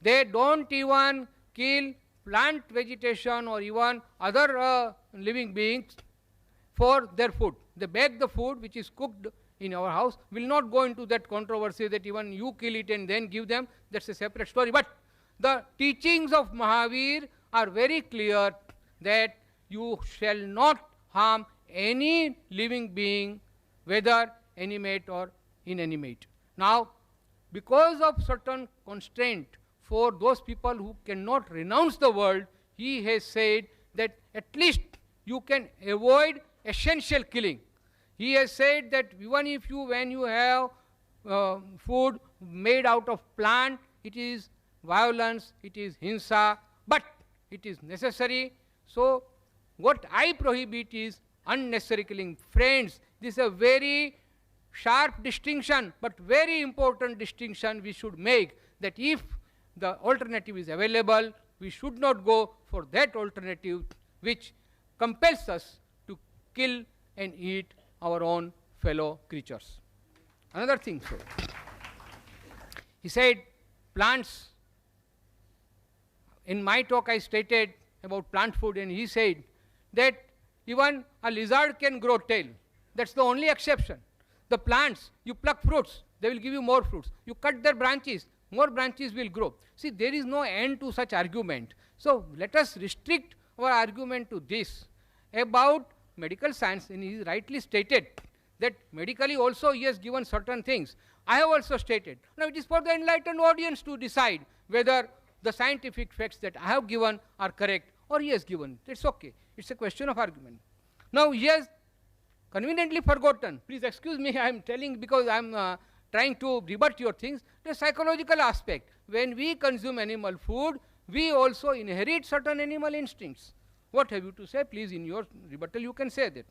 they don't even kill plant vegetation or even other living beings for their food. They bake the food which is cooked in our house. Will not go into that controversy that even you kill it and then give them. That's a separate story. But the teachings of Mahavir are very clear that you shall not harm any living being, whether animate or inanimate. Now, because of certain constraint for those people who cannot renounce the world, he has said that at least you can avoid essential killing. He has said that even if you, when you have food made out of plant, it is violence, it is hinsa, but it is necessary. So what I prohibit is unnecessary killing. Friends, this is a very sharp distinction, but very important distinction we should make, that if the alternative is available, we should not go for that alternative which compels us to kill and eat our own fellow creatures. Another thing, so he said plants. In my talk I stated about plant food, and he said that even a lizard can grow tail. That's the only exception. The plants, you pluck fruits, they will give you more fruits. You cut their branches, more branches will grow. See, there is no end to such argument. So let us restrict our argument to this. About medical science, and he rightly stated that medically also he has given certain things. I have also stated. Now it is for the enlightened audience to decide whether the scientific facts that I have given are correct or he has given. It's okay. It's a question of argument. Now he has conveniently forgotten. Please excuse me, I am telling because I am trying to rebut your things. The psychological aspect. When we consume animal food, we also inherit certain animal instincts. What have you to say? Please, in your rebuttal, you can say that.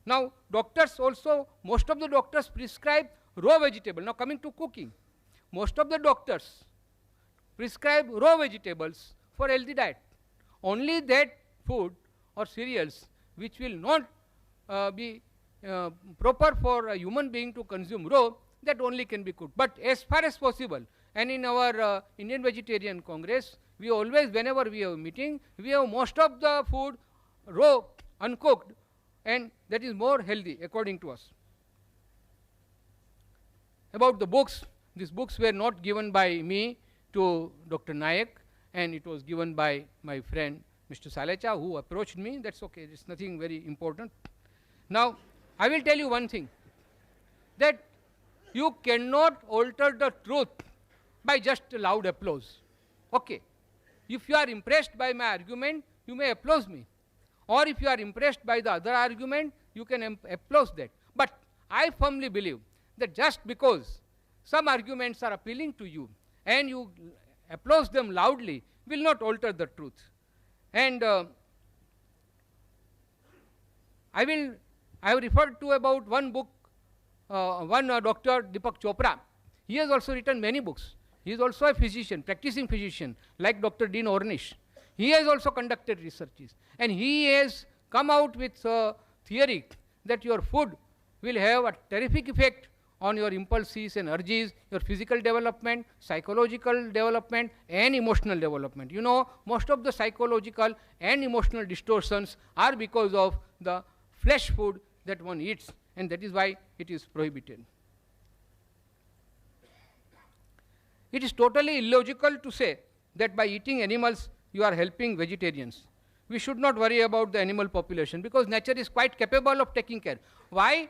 Now, doctors also, most of the doctors prescribe raw vegetable. Now, coming to cooking, most of the doctors prescribe raw vegetables for healthy diet. Only that food or cereals which will not be proper for a human being to consume raw, that only can be cooked. But as far as possible, and in our Indian Vegetarian Congress, we always, whenever we have a meeting, we have most of the food raw, uncooked, and that is more healthy according to us. About the books, these books were not given by me to Dr. Nayak, and it was given by my friend Mr. Salecha, who approached me. That's okay, it's nothing very important. Now, I will tell you one thing, that you cannot alter the truth by just loud applause. Okay, if you are impressed by my argument, you may applaud me. Or if you are impressed by the other argument, you can applaud that. But I firmly believe that just because some arguments are appealing to you and you applaud them loudly will not alter the truth. And I have referred to about one book, Dr. Deepak Chopra. He has also written many books. He is also a physician, practicing physician, like Dr. Dean Ornish. He has also conducted researches, and he has come out with a theory that your food will have a terrific effect on your impulses and urges, your physical development, psychological development, and emotional development. You know, most of the psychological and emotional distortions are because of the flesh food that one eats, and that is why it is prohibited. It is totally illogical to say that by eating animals you are helping vegetarians. We should not worry about the animal population because nature is quite capable of taking care. Why?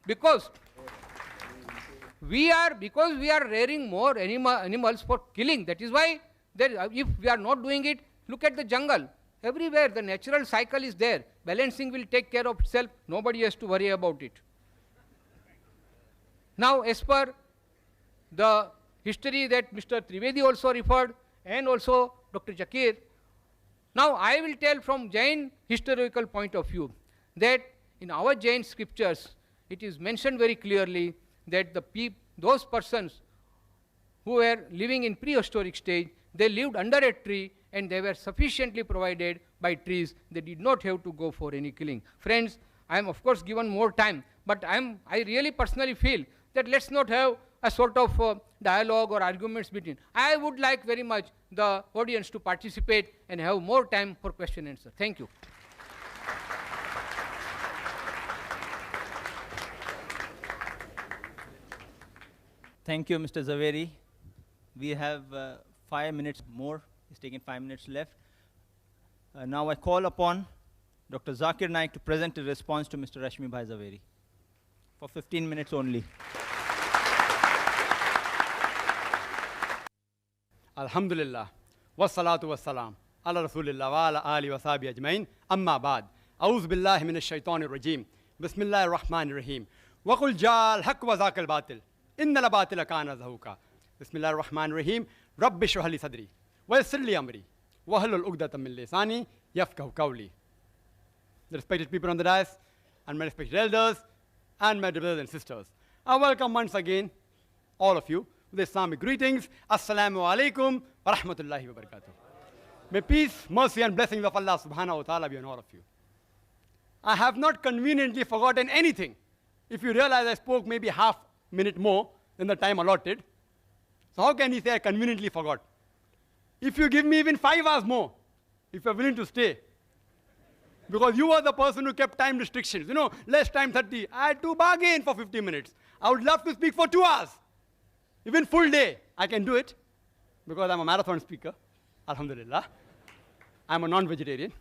Because we are rearing more animals for killing. That is why if we are not doing it, look at the jungle. Everywhere the natural cycle is there. Balancing will take care of itself. Nobody has to worry about it. Now, as per the history that Mr. Trivedi also referred, and also Dr. Zakir, now I will tell from Jain historical point of view that in our Jain scriptures it is mentioned very clearly that those persons who were living in prehistoric stage, they lived under a tree and they were sufficiently provided by trees. They did not have to go for any killing. Friends, I am of course given more time, but I really personally feel that let's not have a sort of dialogue or arguments between. I would like very much the audience to participate and have more time for question and answer. Thank you. Thank you, Mr. Zaveri. We have 5 minutes more. It's taken 5 minutes left. Now I call upon Dr. Zakir Naik to present a response to Mr. Rashmi Bhai Zaveri for 15 minutes only. Alhamdulillah, wassalatu wassalam ala Rasulillah wa ala ali wa sahbihi ajmain. Amma ba'd. A'udhu billahi minash shaitanir rajim. Bismillahir rahmanir rahim. Wa qul ja'al haqq wa zaqal batil. Innal batila kana zahuqa. Bismillahir rahmanir rahim. Rabbi shrah li sadri wa yassir li amri wa hlul 'uqdatam min lisani yafqahu qawli. The respected people on the dais and my respected elders and my brothers and sisters, I welcome once again all of you with Islamic greetings. Assalamu alaikum wa rahmatullahi wa barakatuh. May peace, mercy and blessings of Allah subhanahu wa ta'ala be on all of you. I have not conveniently forgotten anything. If you realize I spoke maybe half minute more than the time allotted, so how can you say I conveniently forgot? If you give me even 5 hours more, if you're willing to stay, because you were the person who kept time restrictions, you know, less time 30. I had to bargain for 50 minutes. I would love to speak for 2 hours. Even full day, I can do it because I'm a marathon speaker, alhamdulillah. I'm a non-vegetarian.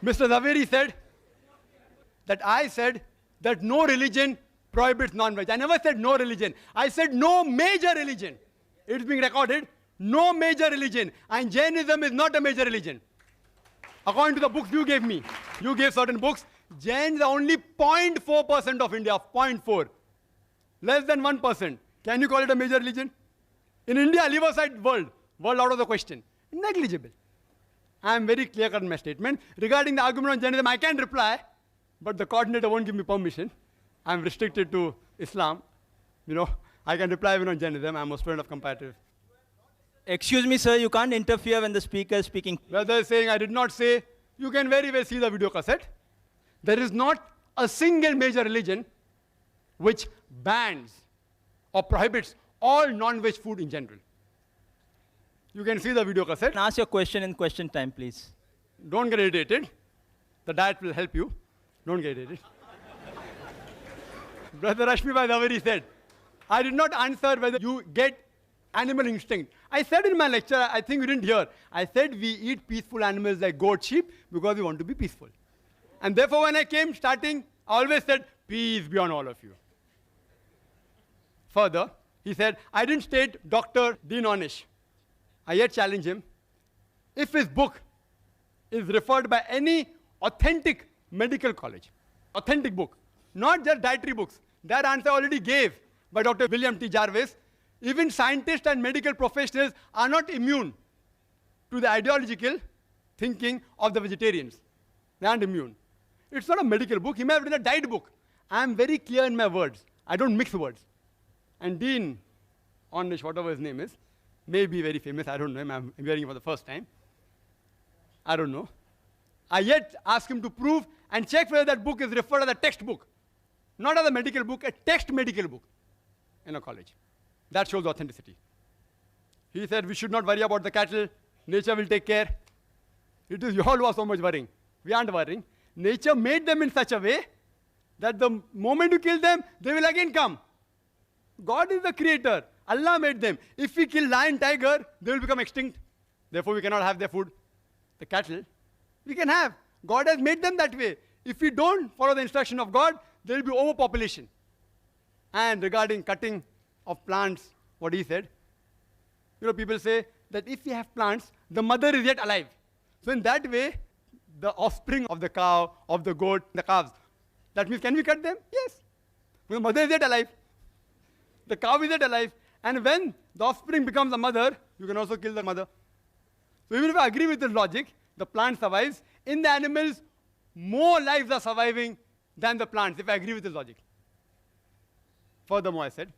Mr. Zaveri said that I said that no religion prohibits non-veg. I never said no religion. I said no major religion. It's being recorded. No major religion. And Jainism is not a major religion. According to the books you gave me, you gave certain books, Jains are only 0.4% of India, 0.4. Less than 1%. Can you call it a major religion? In India, leave aside world. World out of the question. Negligible. I am very clear-cut in my statement. Regarding the argument on Jainism, I can reply, but the coordinator won't give me permission. I am restricted to Islam. You know, I can reply even on Jainism. I am a student of comparative. Excuse me, sir, you can't interfere when the speaker is speaking. Whether saying I did not say, you can very well see the video cassette. There is not a single major religion which bans or prohibits all non-veg food in general. You can see the video cassette. And ask your question in question time, please. Don't get irritated. The diet will help you. Don't get irritated. Brother Rashmi Bhai Zaveri said, I did not answer whether you get animal instinct. I said in my lecture, I think you didn't hear, I said we eat peaceful animals like goat, sheep, because we want to be peaceful. And therefore, when I came starting, I always said, peace be on all of you. Further, he said, I didn't state Dr. Dean Ornish. I yet challenge him. If his book is referred by any authentic medical college, authentic book, not just dietary books, that answer I already gave by Dr. William T. Jarvis. Even scientists and medical professionals are not immune to the ideological thinking of the vegetarians. They aren't immune. It's not a medical book. He may have written a diet book. I am very clear in my words. I don't mix words. And Dean Ornish, whatever his name is, may be very famous. I don't know him. I'm hearing him for the first time. I don't know. I yet ask him to prove and check whether that book is referred as a textbook. Not as a medical book, a text medical book in a college. That shows authenticity. He said we should not worry about the cattle. Nature will take care. It is you all who are so much worrying. We aren't worrying. Nature made them in such a way that the moment you kill them, they will again come. God is the creator. Allah made them. If we kill lion, tiger, they will become extinct. Therefore, we cannot have their food. The cattle, we can have. God has made them that way. If we don't follow the instruction of God, there will be overpopulation. And regarding cutting of plants, what he said, you know, people say that if we have plants, the mother is yet alive. So in that way, the offspring of the cow, of the goat, the calves, that means can we cut them? Yes. The mother is yet alive. The cow is yet alive. And when the offspring becomes a mother, you can also kill the mother. So even if I agree with this logic, the plant survives. In the animals, more lives are surviving than the plants, if I agree with this logic. Furthermore, I said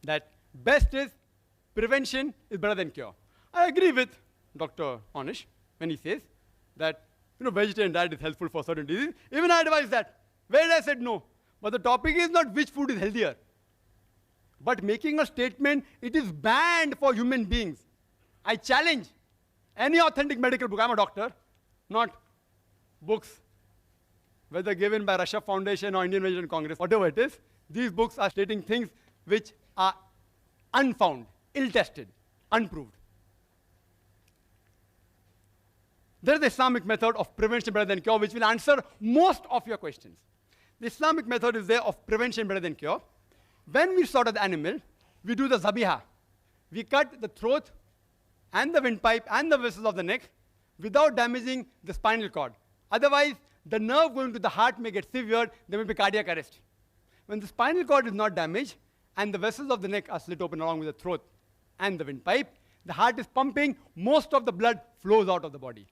that best is prevention is better than cure. I agree with Dr. Ornish when he says that vegetarian diet is helpful for certain diseases. Even I advise that. Where I said no. But the topic is not which food is healthier, but making a statement, it is banned for human beings. I challenge any authentic medical book. I'm a doctor, not books, whether given by Russia Foundation or Indian Vegetarian Congress, whatever it is. These books are stating things which are unfound, ill-tested, unproved. There is the Islamic method of prevention better than cure, which will answer most of your questions. The Islamic method is there of prevention better than cure. When we slaughter the animal, we do the zabiha. We cut the throat and the windpipe and the vessels of the neck without damaging the spinal cord. Otherwise, the nerve going to the heart may get severed, there may be cardiac arrest. When the spinal cord is not damaged and the vessels of the neck are slit open along with the throat and the windpipe, the heart is pumping, most of the blood flows out of the body.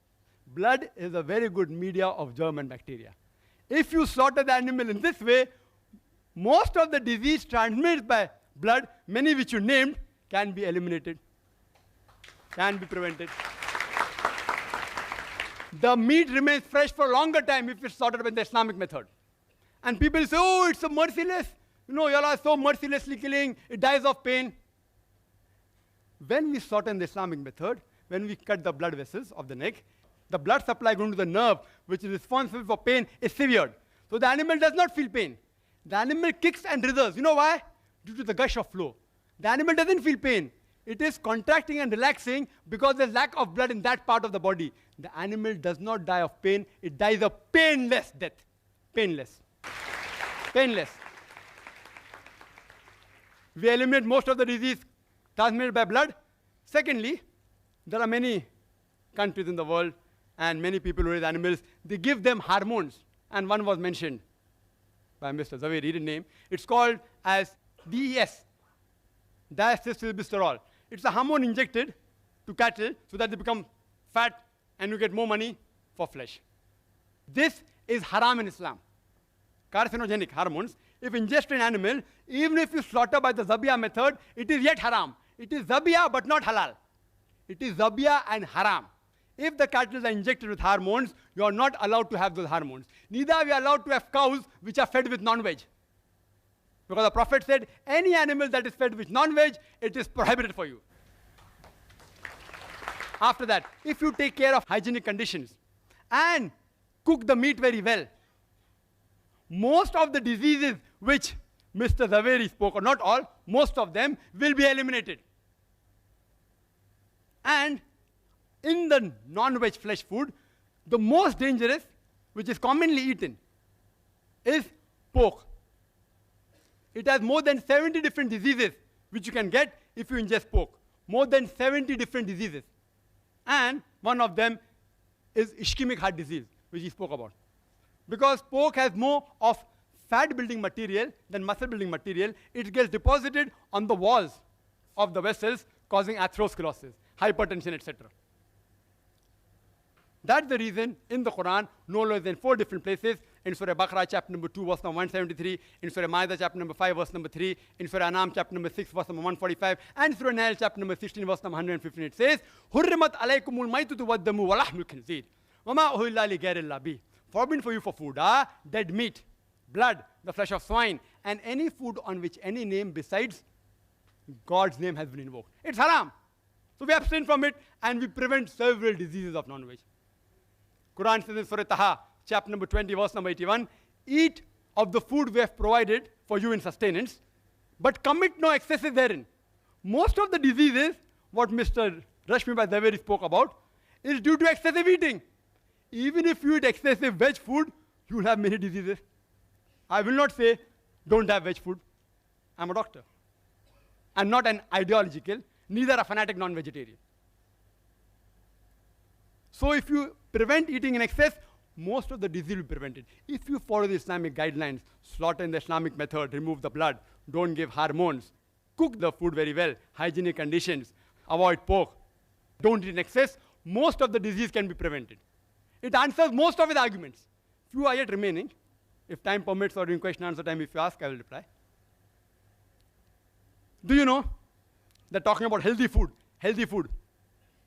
Blood is a very good media of germ and bacteria. If you slaughter the animal in this way, most of the disease transmitted by blood, many which you named, can be eliminated, can be prevented. The meat remains fresh for a longer time if it's slaughtered by the Islamic method. And people say, oh, it's so merciless. You know, y'all are so mercilessly killing, it dies of pain. When we slaughter in the Islamic method, when we cut the blood vessels of the neck, the blood supply going to the nerve, which is responsible for pain, is severed. So the animal does not feel pain. The animal kicks and writhers. You know why? Due to the gush of flow. The animal doesn't feel pain. It is contracting and relaxing because there's lack of blood in that part of the body. The animal does not die of pain. It dies a painless death. Painless. Painless. We eliminate most of the disease transmitted by blood. Secondly, there are many countries in the world and many people who raise animals, they give them hormones. And one was mentioned by Mr. Zaveri, read the name. It's called as DES, diacetylglycerol. It's a hormone injected to cattle so that they become fat and you get more money for flesh. This is haram in Islam. Carcinogenic hormones, if ingested in animal, even if you slaughter by the zabiyah method, it is yet haram. It is zabiyah but not halal. It is zabiyah and haram. If the cattle are injected with hormones, you are not allowed to have those hormones. Neither are we allowed to have cows which are fed with non-veg. Because the Prophet said, any animal that is fed with non-veg, it is prohibited for you. After that, if you take care of hygienic conditions and cook the meat very well, most of the diseases which Mr. Zaveri spoke, or not all, most of them will be eliminated. And in the non-veg flesh food, the most dangerous, which is commonly eaten, is pork. It has more than 70 different diseases which you can get if you ingest pork. More than 70 different diseases. And one of them is ischemic heart disease, which he spoke about. Because pork has more of fat-building material than muscle-building material, it gets deposited on the walls of the vessels, causing atherosclerosis, hypertension, etc. That's the reason in the Quran, no less than 4 different places, in Surah Baqarah chapter number 2, verse number 173, in Surah Ma'idah chapter number 5, verse number 3, in Surah Anam chapter number 6, verse number 145, and Surah Nahl chapter number 16, verse number 115, it says, Hurrimat alaykumul maitutu waddamu wa lahmul khinzir, wa ma uhilla li ghayrillah bih. Forbidden for you for food are dead meat, blood, the flesh of swine, and any food on which any name besides God's name has been invoked. It's haram. So we abstain from it and we prevent several diseases of non-veg. Quran says in Surah Taha, chapter number 20, verse number 81, eat of the food we have provided for you in sustenance, but commit no excesses therein. Most of the diseases, what Mr. Rashmi Bhai Zaveri spoke about, is due to excessive eating. Even if you eat excessive veg food, you will have many diseases. I will not say, don't have veg food. I'm a doctor. I'm not an ideological, neither a fanatic non-vegetarian. So if you prevent eating in excess, most of the disease will be prevented. If you follow the Islamic guidelines, slaughter in the Islamic method, remove the blood, don't give hormones, cook the food very well, hygienic conditions, avoid pork, don't eat in excess, most of the disease can be prevented. It answers most of his arguments. Few are yet remaining. If time permits or during question answer time, if you ask, I will reply. Do you know that talking about healthy food,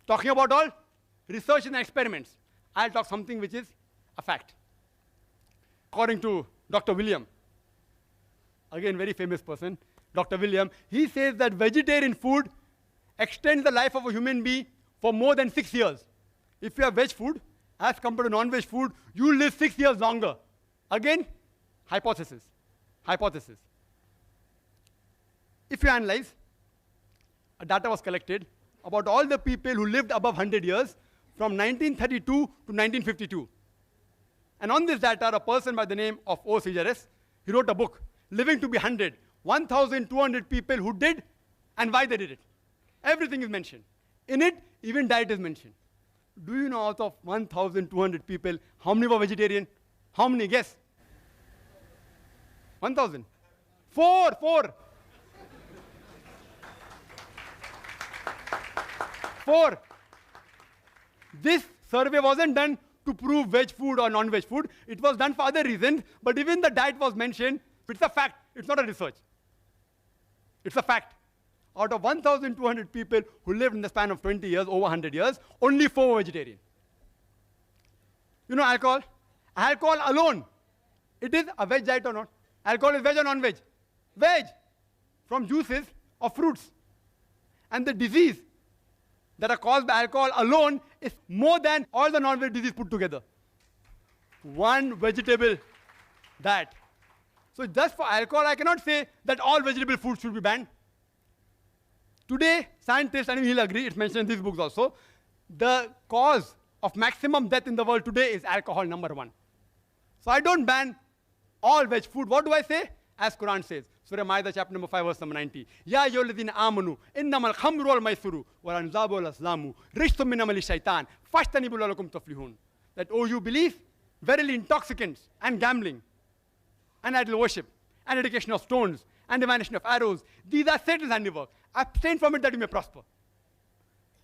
talking about all research and experiments, I'll talk something which is a fact. According to Dr. William, again very famous person, Dr. William, he says that vegetarian food extends the life of a human being for more than 6 years. If you have veg food, as compared to non-veg food, you live 6 years longer. Again, hypothesis. If you analyze, data was collected about all the people who lived above 100 years from 1932 to 1952. And on this data, a person by the name of O. Sejaris, he wrote a book, Living to be 100, 1,200 people who did and why they did it. Everything is mentioned. In it, even diet is mentioned. Do you know out of 1,200 people, how many were vegetarian? How many? Guess. 1,000. Four. This survey wasn't done to prove veg food or non-veg food. It was done for other reasons, but even the diet was mentioned. It's a fact. It's not a research. It's a fact. Out of 1,200 people who lived in the span of 20 years, over 100 years, only 4 were vegetarian. You know alcohol? Alcohol alone, it is a veg diet or not? Alcohol is veg or non-veg? Veg, from juices of fruits. And the disease that are caused by alcohol alone is more than all the non-veg diseases put together. One vegetable diet. So just for alcohol, I cannot say that all vegetable foods should be banned. Today, scientists, and he'll agree, it's mentioned in these books also, the cause of maximum death in the world today is alcohol, number 1. So I don't ban all veg food. What do I say? As Quran says, Surah Ma'idah, chapter number 5, verse number 90. Ya ayyuhalladhina amanu, innamal khamru wal maisuru, wal anzabu wal aslamu, rijsum min amali shaitan, fashtanibu la'allakum tuflihun. That, oh, you believe, verily intoxicants and gambling and idol worship and dedication of stones and divination of arrows, these are Satan's handiwork. Abstain from it that you may prosper.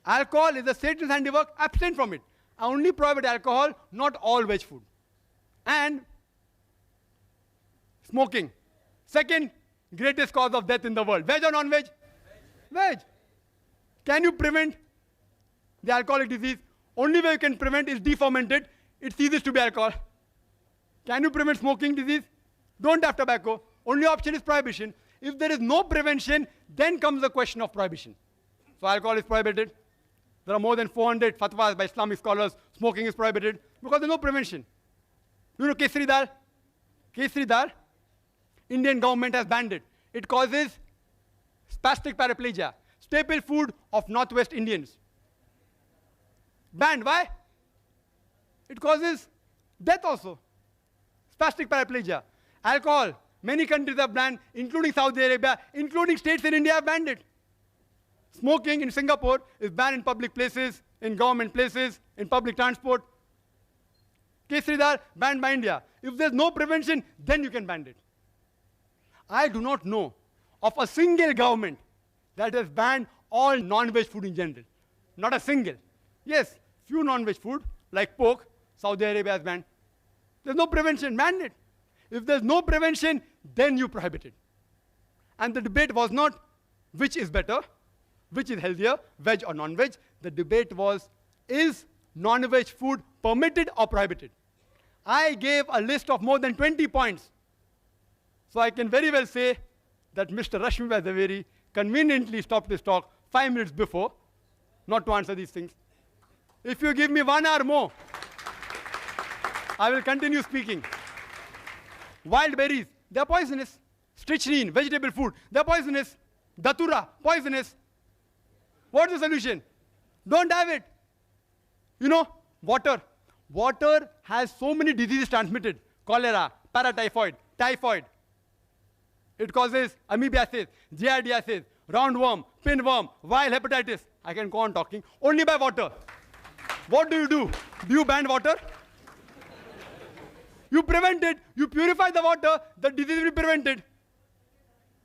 Alcohol is a Satan's handiwork. Abstain from it. I only prohibit alcohol, not all veg food. And smoking. Second greatest cause of death in the world. Veg or non-veg? Veg. Can you prevent the alcoholic disease? Only way you can prevent is defermented. It ceases to be alcohol. Can you prevent smoking disease? Don't have tobacco. Only option is prohibition. If there is no prevention, then comes the question of prohibition. So alcohol is prohibited. There are more than 400 fatwas by Islamic scholars. Smoking is prohibited because there's no prevention. You know kesri dal? Kesri dal, Indian government has banned it. It causes spastic paraplegia, staple food of Northwest Indians. Banned. Why? It causes death also. Spastic paraplegia. Alcohol. Many countries have banned, including Saudi Arabia, including states in India have banned it. Smoking in Singapore is banned in public places, in government places, in public transport. Kesri dal, banned by India. If there's no prevention, then you can ban it. I do not know of a single government that has banned all non-veg food in general. Not a single. Yes, few non-veg food, like pork, Saudi Arabia has banned. There's no prevention, ban it. If there's no prevention, then you prohibit it. And the debate was not which is better, which is healthier, veg or non-veg. The debate was, is non-veg food permitted or prohibited? I gave a list of more than 20 points. So I can very well say that Mr. Rashmi Zaveri conveniently stopped his talk 5 minutes before, not to answer these things. If you give me 1 hour more, I will continue speaking. Wild berries, they are poisonous. Strychnine, vegetable food, they are poisonous. Datura, poisonous. What's the solution? Don't have it. You know, water. Water has so many diseases transmitted. Cholera, paratyphoid, typhoid. It causes amoebiasis, giardiasis, roundworm, pinworm, viral hepatitis. I can go on talking. Only by water. What do? Do you ban water? You prevent it. You purify the water. The disease will be prevented.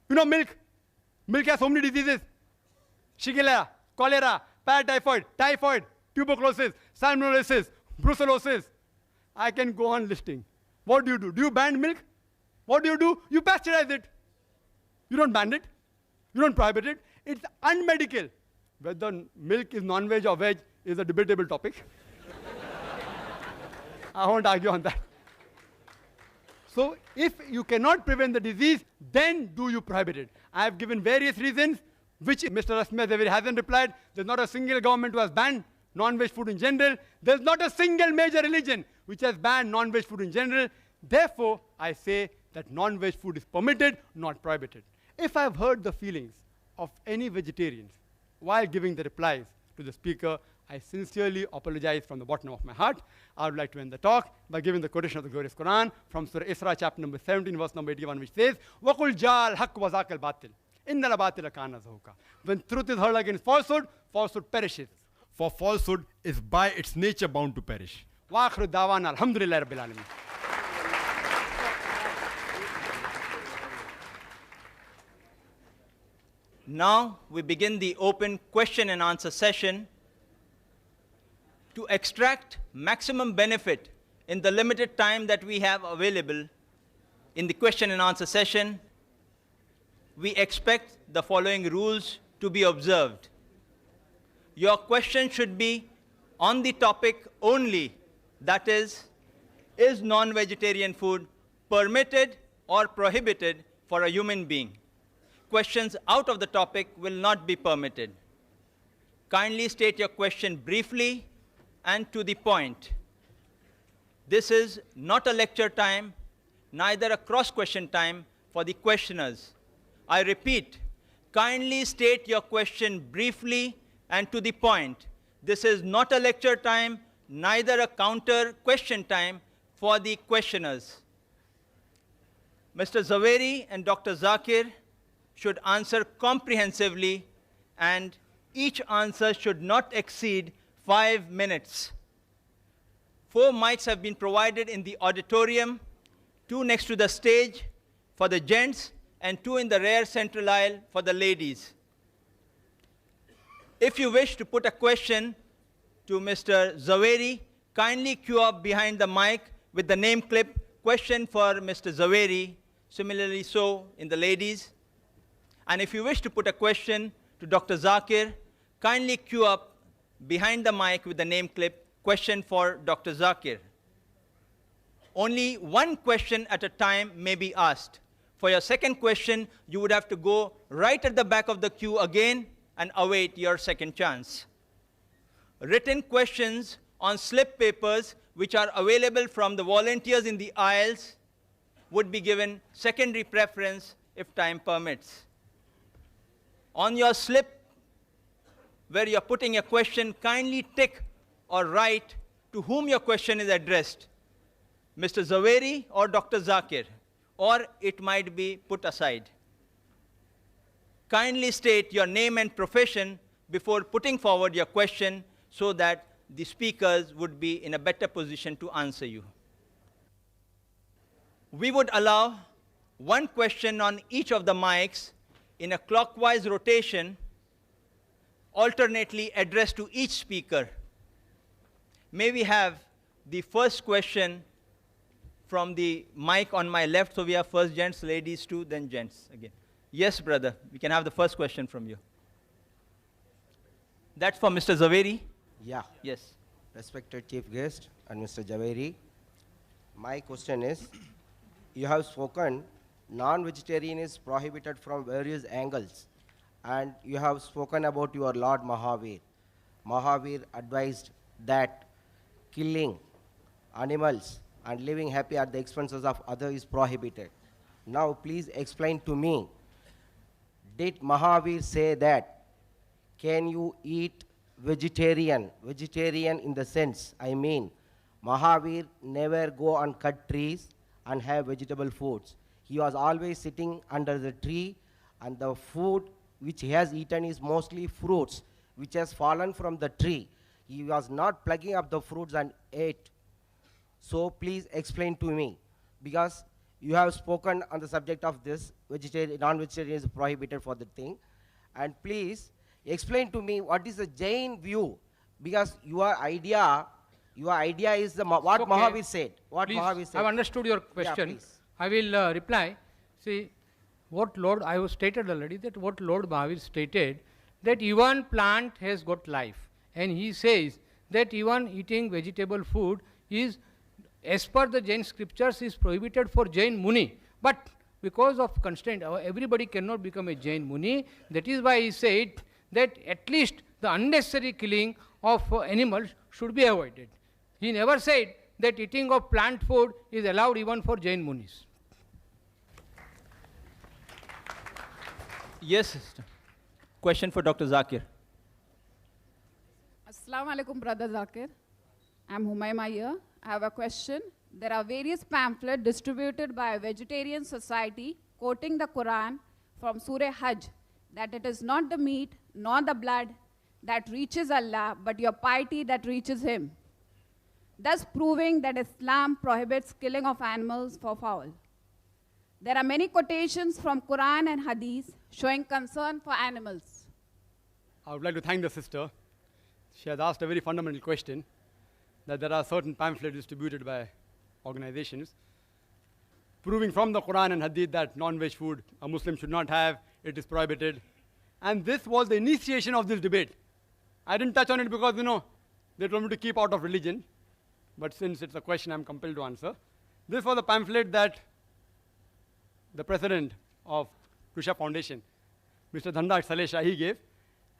You know, milk. Milk has so many diseases. Shigella, cholera, paratyphoid, typhoid, tuberculosis, salmonellosis, brucellosis. I can go on listing. What do? Do you ban milk? What do? You pasteurize it. You don't ban it. You don't prohibit it. It's unmedical. Whether milk is non-veg or veg is a debatable topic. I won't argue on that. So if you cannot prevent the disease, then do you prohibit it? I have given various reasons, which Mr. Rashmi Zaveri hasn't replied. There's not a single government who has banned non-veg food in general. There's not a single major religion which has banned non-veg food in general. Therefore, I say that non-veg food is permitted, not prohibited. If I've heard the feelings of any vegetarians while giving the replies to the speaker, I sincerely apologize from the bottom of my heart. I would like to end the talk by giving the quotation of the glorious Quran from Surah Isra, chapter number 17, verse number 81, which says, وَقُلْ جَاءَ الْحَقُّ وَزَاقَ الْبَاطِلُ إِنَّ الْبَاطِلَ كَانَ زَهُوقًا. When truth is hurled against falsehood, falsehood perishes. For falsehood is by its nature bound to perish. وَآخِرُ دَعْوَانَا الْحَمْدُ لِلَّهِ رَبِّ الْعَالَمِينَ. Now we begin the open question and answer session. To extract maximum benefit in the limited time that we have available in the question and answer session, we expect the following rules to be observed. Your question should be on the topic only, that is non-vegetarian food permitted or prohibited for a human being? Questions out of the topic will not be permitted. Kindly state your question briefly and to the point. This is not a lecture time, neither a cross-question time for the questioners. I repeat, kindly state your question briefly and to the point. This is not a lecture time, neither a counter question time for the questioners. Mr. Zaveri and Dr. Zakir should answer comprehensively, and each answer should not exceed 5 minutes. 4 mics have been provided in the auditorium, 2 next to the stage for the gents, and 2 in the rear central aisle for the ladies. If you wish to put a question to Mr. Zaveri, kindly queue up behind the mic with the name clip, question for Mr. Zaveri, similarly so in the ladies. And if you wish to put a question to Dr. Zakir, kindly queue up behind the mic with the name clip, question for Dr. Zakir. Only one question at a time may be asked. For your second question, you would have to go right at the back of the queue again and await your second chance. Written questions on slip papers, which are available from the volunteers in the aisles, would be given secondary preference if time permits. On your slip, where you're putting a question, kindly tick or write to whom your question is addressed, Mr. Zaveri or Dr. Zakir, or it might be put aside. Kindly state your name and profession before putting forward your question so that the speakers would be in a better position to answer you. We would allow one question on each of the mics in a clockwise rotation, alternately addressed to each speaker. May we have the first question from the mic on my left? So we have first gents, ladies too, then gents again. Yes, brother, we can have the first question from you. That's for Mr. Zaveri? Yeah. Yes. Respected Chief Guest and Mr. Javeri, my question is, you have spoken non-vegetarian is prohibited from various angles, and you have spoken about your Lord Mahavir. Mahavir advised that killing animals and living happy at the expenses of others is prohibited. Now please explain to me, did Mahavir say that can you eat vegetarian? Vegetarian in the sense, I mean, Mahavir never go and cut trees and have vegetable foods. He was always sitting under the tree, and the food which he has eaten is mostly fruits which has fallen from the tree. He was not plucking up the fruits and ate. So please explain to me, because you have spoken on the subject of this, non-vegetarian is prohibited for the thing. And please explain to me what is the Jain view, because your idea is what Okay. Mahavir said. What Please, Mahavir said. I've understood your question. please. I will reply. See, I have stated already that what Lord Mahavir stated, that even plant has got life. And he says that even eating vegetable food is, as per the Jain scriptures, is prohibited for Jain Muni. But because of constraint, everybody cannot become a Jain Muni. That is why he said that at least the unnecessary killing of animals should be avoided. He never said that eating of plant food is allowed even for Jain Munis. Yes, sister. Question for Dr. Zakir. Assalamu alaikum, Brother Zakir. I'm Humayma here. I have a question. There are various pamphlets distributed by a vegetarian society quoting the Quran from Surah Hajj that it is not the meat nor the blood that reaches Allah, but your piety that reaches Him, thus proving that Islam prohibits killing of animals for fowl. There are many quotations from Quran and Hadith showing concern for animals. I would like to thank the sister. She has asked a very fundamental question, that there are certain pamphlets distributed by organizations proving from the Quran and Hadith that non-veg food a Muslim should not have, it is prohibited. And this was the initiation of this debate. I didn't touch on it because, they told me to keep out of religion. But since it's a question I'm compelled to answer. This was a pamphlet that the president of Krusha Foundation, Mr. Dhanraj Salesha, he gave,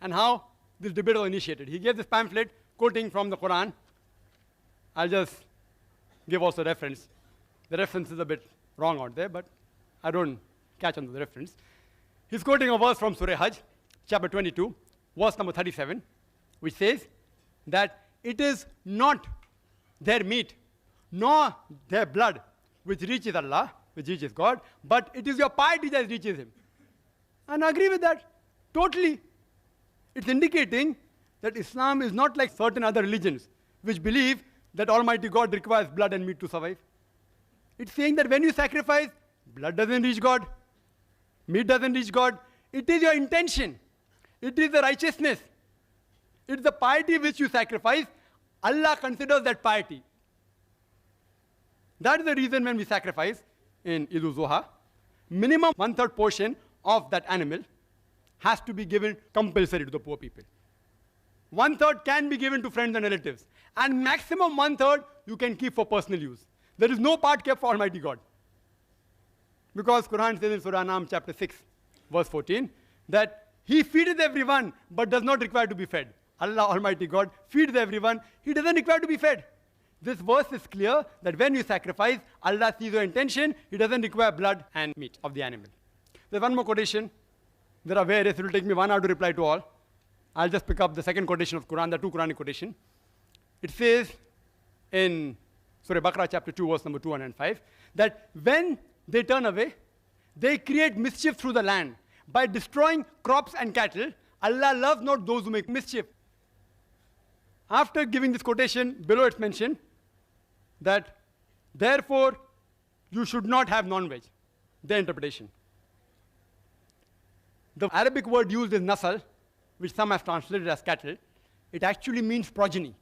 and how this debate was initiated. He gave this pamphlet quoting from the Quran. I'll just give also reference. The reference is a bit wrong out there, but I don't catch on to the reference. He's quoting a verse from Surah Hajj, chapter 22, verse number 37, which says that it is not their meat, nor their blood, which reaches Allah, which reaches God, but it is your piety that reaches Him. And I agree with that, totally. It's indicating that Islam is not like certain other religions, which believe that Almighty God requires blood and meat to survive. It's saying that when you sacrifice, blood doesn't reach God, meat doesn't reach God. It is your intention. It is the righteousness. It's the piety which you sacrifice. Allah considers that piety. That is the reason when we sacrifice in Eid al-Zuha, minimum 1/3 portion of that animal has to be given compulsory to the poor people. 1/3 can be given to friends and relatives. And maximum 1/3 you can keep for personal use. There is no part kept for Almighty God. Because Quran says in Surah Anam chapter 6, verse 14, that He feedeth everyone, but does not require to be fed. Allah Almighty God feeds everyone, He doesn't require to be fed. This verse is clear that when you sacrifice, Allah sees your intention, He doesn't require blood and meat of the animal. There's one more quotation. There are various, it will take me 1 hour to reply to all. I'll just pick up the second quotation of Quran, the two Quranic quotation. It says in Surah Baqarah chapter 2, verse number 205, that when they turn away, they create mischief through the land. By destroying crops and cattle, Allah loves not those who make mischief. After giving this quotation, below it's mentioned that, therefore, you should not have non-veg. Their interpretation. The Arabic word used is nasal, which some have translated as cattle. It actually means progeny.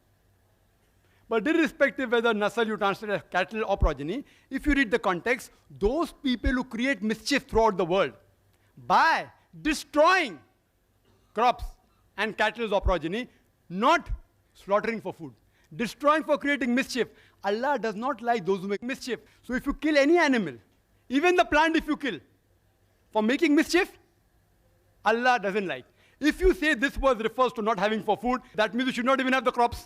But irrespective whether nasal you translate as cattle or progeny, if you read the context, those people who create mischief throughout the world by destroying crops and cattle or progeny, not slaughtering for food, destroying for creating mischief. Allah does not like those who make mischief. So if you kill any animal, even the plant if you kill, for making mischief, Allah doesn't like. If you say this verse refers to not having for food, that means you should not even have the crops.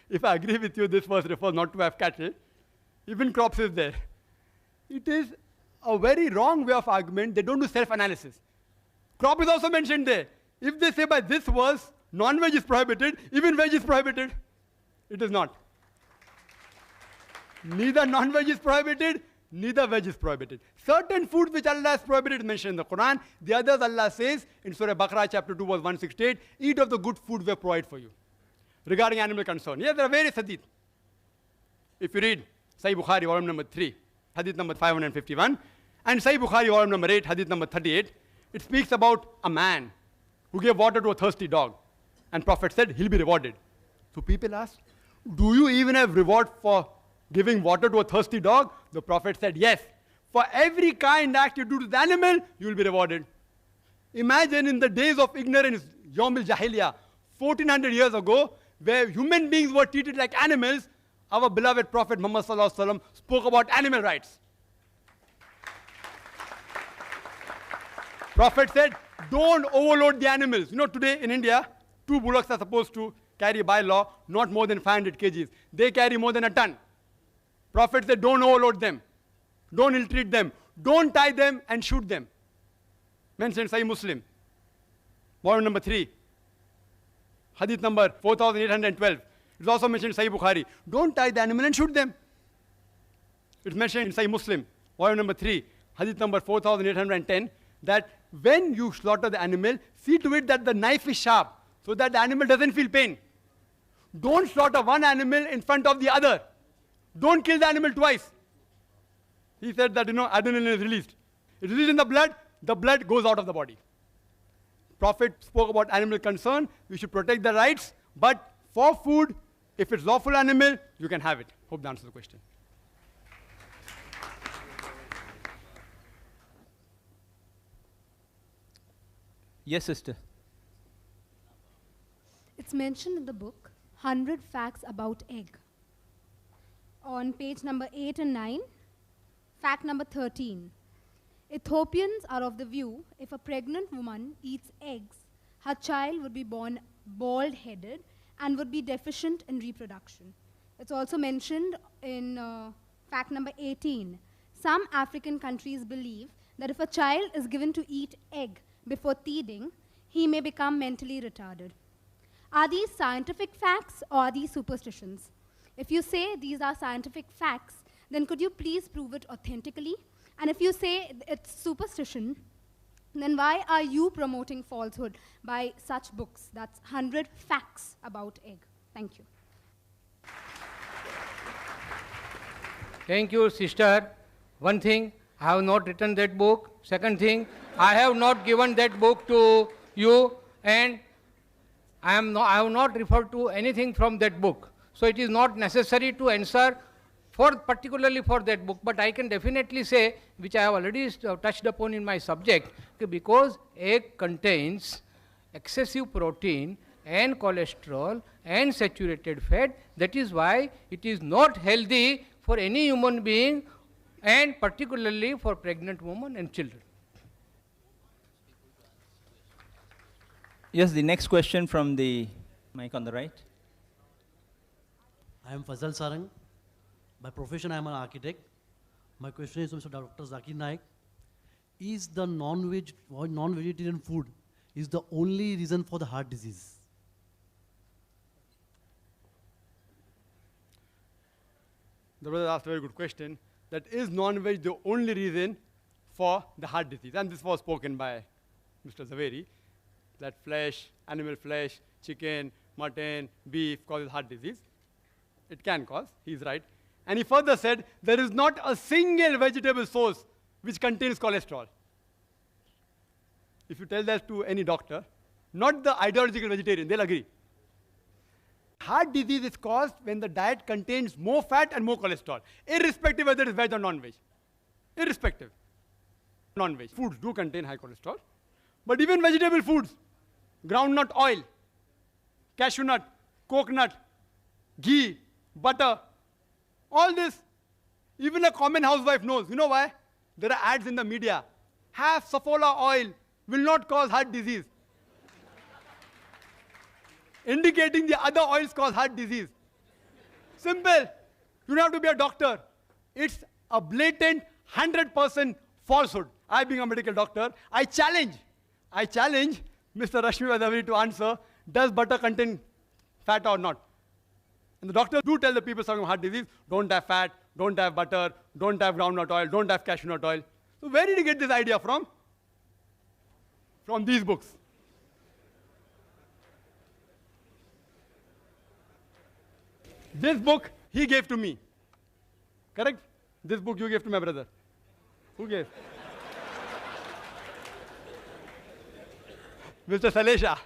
If I agree with you, this verse refers not to have cattle, even crops is there. It is a very wrong way of argument. They don't do self-analysis. Crop is also mentioned there. If they say by this verse, non-veg is prohibited, even veg is prohibited. It is not. Neither non-veg is prohibited, neither veg is prohibited. Certain foods which Allah has prohibited is mentioned in the Quran. The others Allah says in Surah Baqarah chapter 2 verse 168, eat of the good food we have provided for you. Regarding animal concern. Yes, there are various hadith. If you read Sahih Bukhari, volume number 3, hadith number 551, and Sahih Bukhari, volume number 8, hadith number 38, it speaks about a man who gave water to a thirsty dog. And Prophet said, he'll be rewarded. So people asked, do you even have reward for giving water to a thirsty dog? The Prophet said, yes. For every kind act you do to the animal, you will be rewarded. Imagine in the days of ignorance, Yawm al-Jahiliyyah, 1400 years ago, where human beings were treated like animals, our beloved Prophet Muhammad sallallahu alaihi wasallam spoke about animal rights. Prophet said, don't overload the animals. You know, today in India, 2 bullocks are supposed to carry by law not more than 500 kgs. They carry more than a ton. Prophet said, don't overload them. Don't ill-treat them. Don't tie them and shoot them. Mentioned Sahih Muslim, volume number 3, hadith number 4812. It's also mentioned in Sahih Bukhari. Don't tie the animal and shoot them. It's mentioned in Sahih Muslim, volume number 3, hadith number 4810, that when you slaughter the animal, see to it that the knife is sharp, so that the animal doesn't feel pain. Don't slaughter one animal in front of the other. Don't kill the animal twice. He said that, adrenaline is released. It's released in the blood goes out of the body. Prophet spoke about animal concern. We should protect the rights, but for food, if it's lawful animal, you can have it. Hope that answers the question. Yes, sister. It's mentioned in the book, 100 Facts About Egg. On page number 8 and 9, fact number 13. Ethiopians are of the view, if a pregnant woman eats eggs, her child would be born bald-headed and would be deficient in reproduction. It's also mentioned in fact number 18. Some African countries believe that if a child is given to eat egg before teething, he may become mentally retarded. Are these scientific facts or are these superstitions? If you say these are scientific facts, then could you please prove it authentically? And if you say it's superstition, then why are you promoting falsehood by such books? That's 100 Facts About Egg. Thank you. Thank you, sister. One thing, I have not written that book. Second thing, I have not given that book to you, and I have not referred to anything from that book. So it is not necessary to answer particularly for that book, but I can definitely say, which I have already touched upon in my subject, because egg contains excessive protein and cholesterol and saturated fat, that is why it is not healthy for any human being, and particularly for pregnant women and children. Yes, the next question from the mic on the right. I am Fazal Sarang. By profession, I am an architect. My question is to Mr. Dr. Zakir Naik. Is the non-vegetarian food is the only reason for the heart disease? The brother asked a very good question. That is non-veg the only reason for the heart disease? And this was spoken by Mr. Zaveri, that flesh, animal flesh, chicken, mutton, beef causes heart disease. It can cause, he's right. And he further said, there is not a single vegetable source which contains cholesterol. If you tell that to any doctor, not the ideological vegetarian, they'll agree. Heart disease is caused when the diet contains more fat and more cholesterol, irrespective whether it is veg or non-veg. Irrespective. Non-veg foods do contain high cholesterol, but even vegetable foods, groundnut oil, cashew nut, coconut, ghee, butter, all this, even a common housewife knows. You know why? There are ads in the media. Have Saffola oil, will not cause heart disease. Indicating the other oils cause heart disease. Simple. You don't have to be a doctor. It's a blatant 100% falsehood. I, being a medical doctor, I challenge Mr. Rashmi Vadavri to answer, does butter contain fat or not? And the doctors do tell the people suffering from heart disease, don't have fat, don't have butter, don't have groundnut oil, don't have cashew nut oil. So where did he get this idea from? From these books. This book he gave to me. Correct? This book you gave to my brother. Who gave? Mr. Salecha.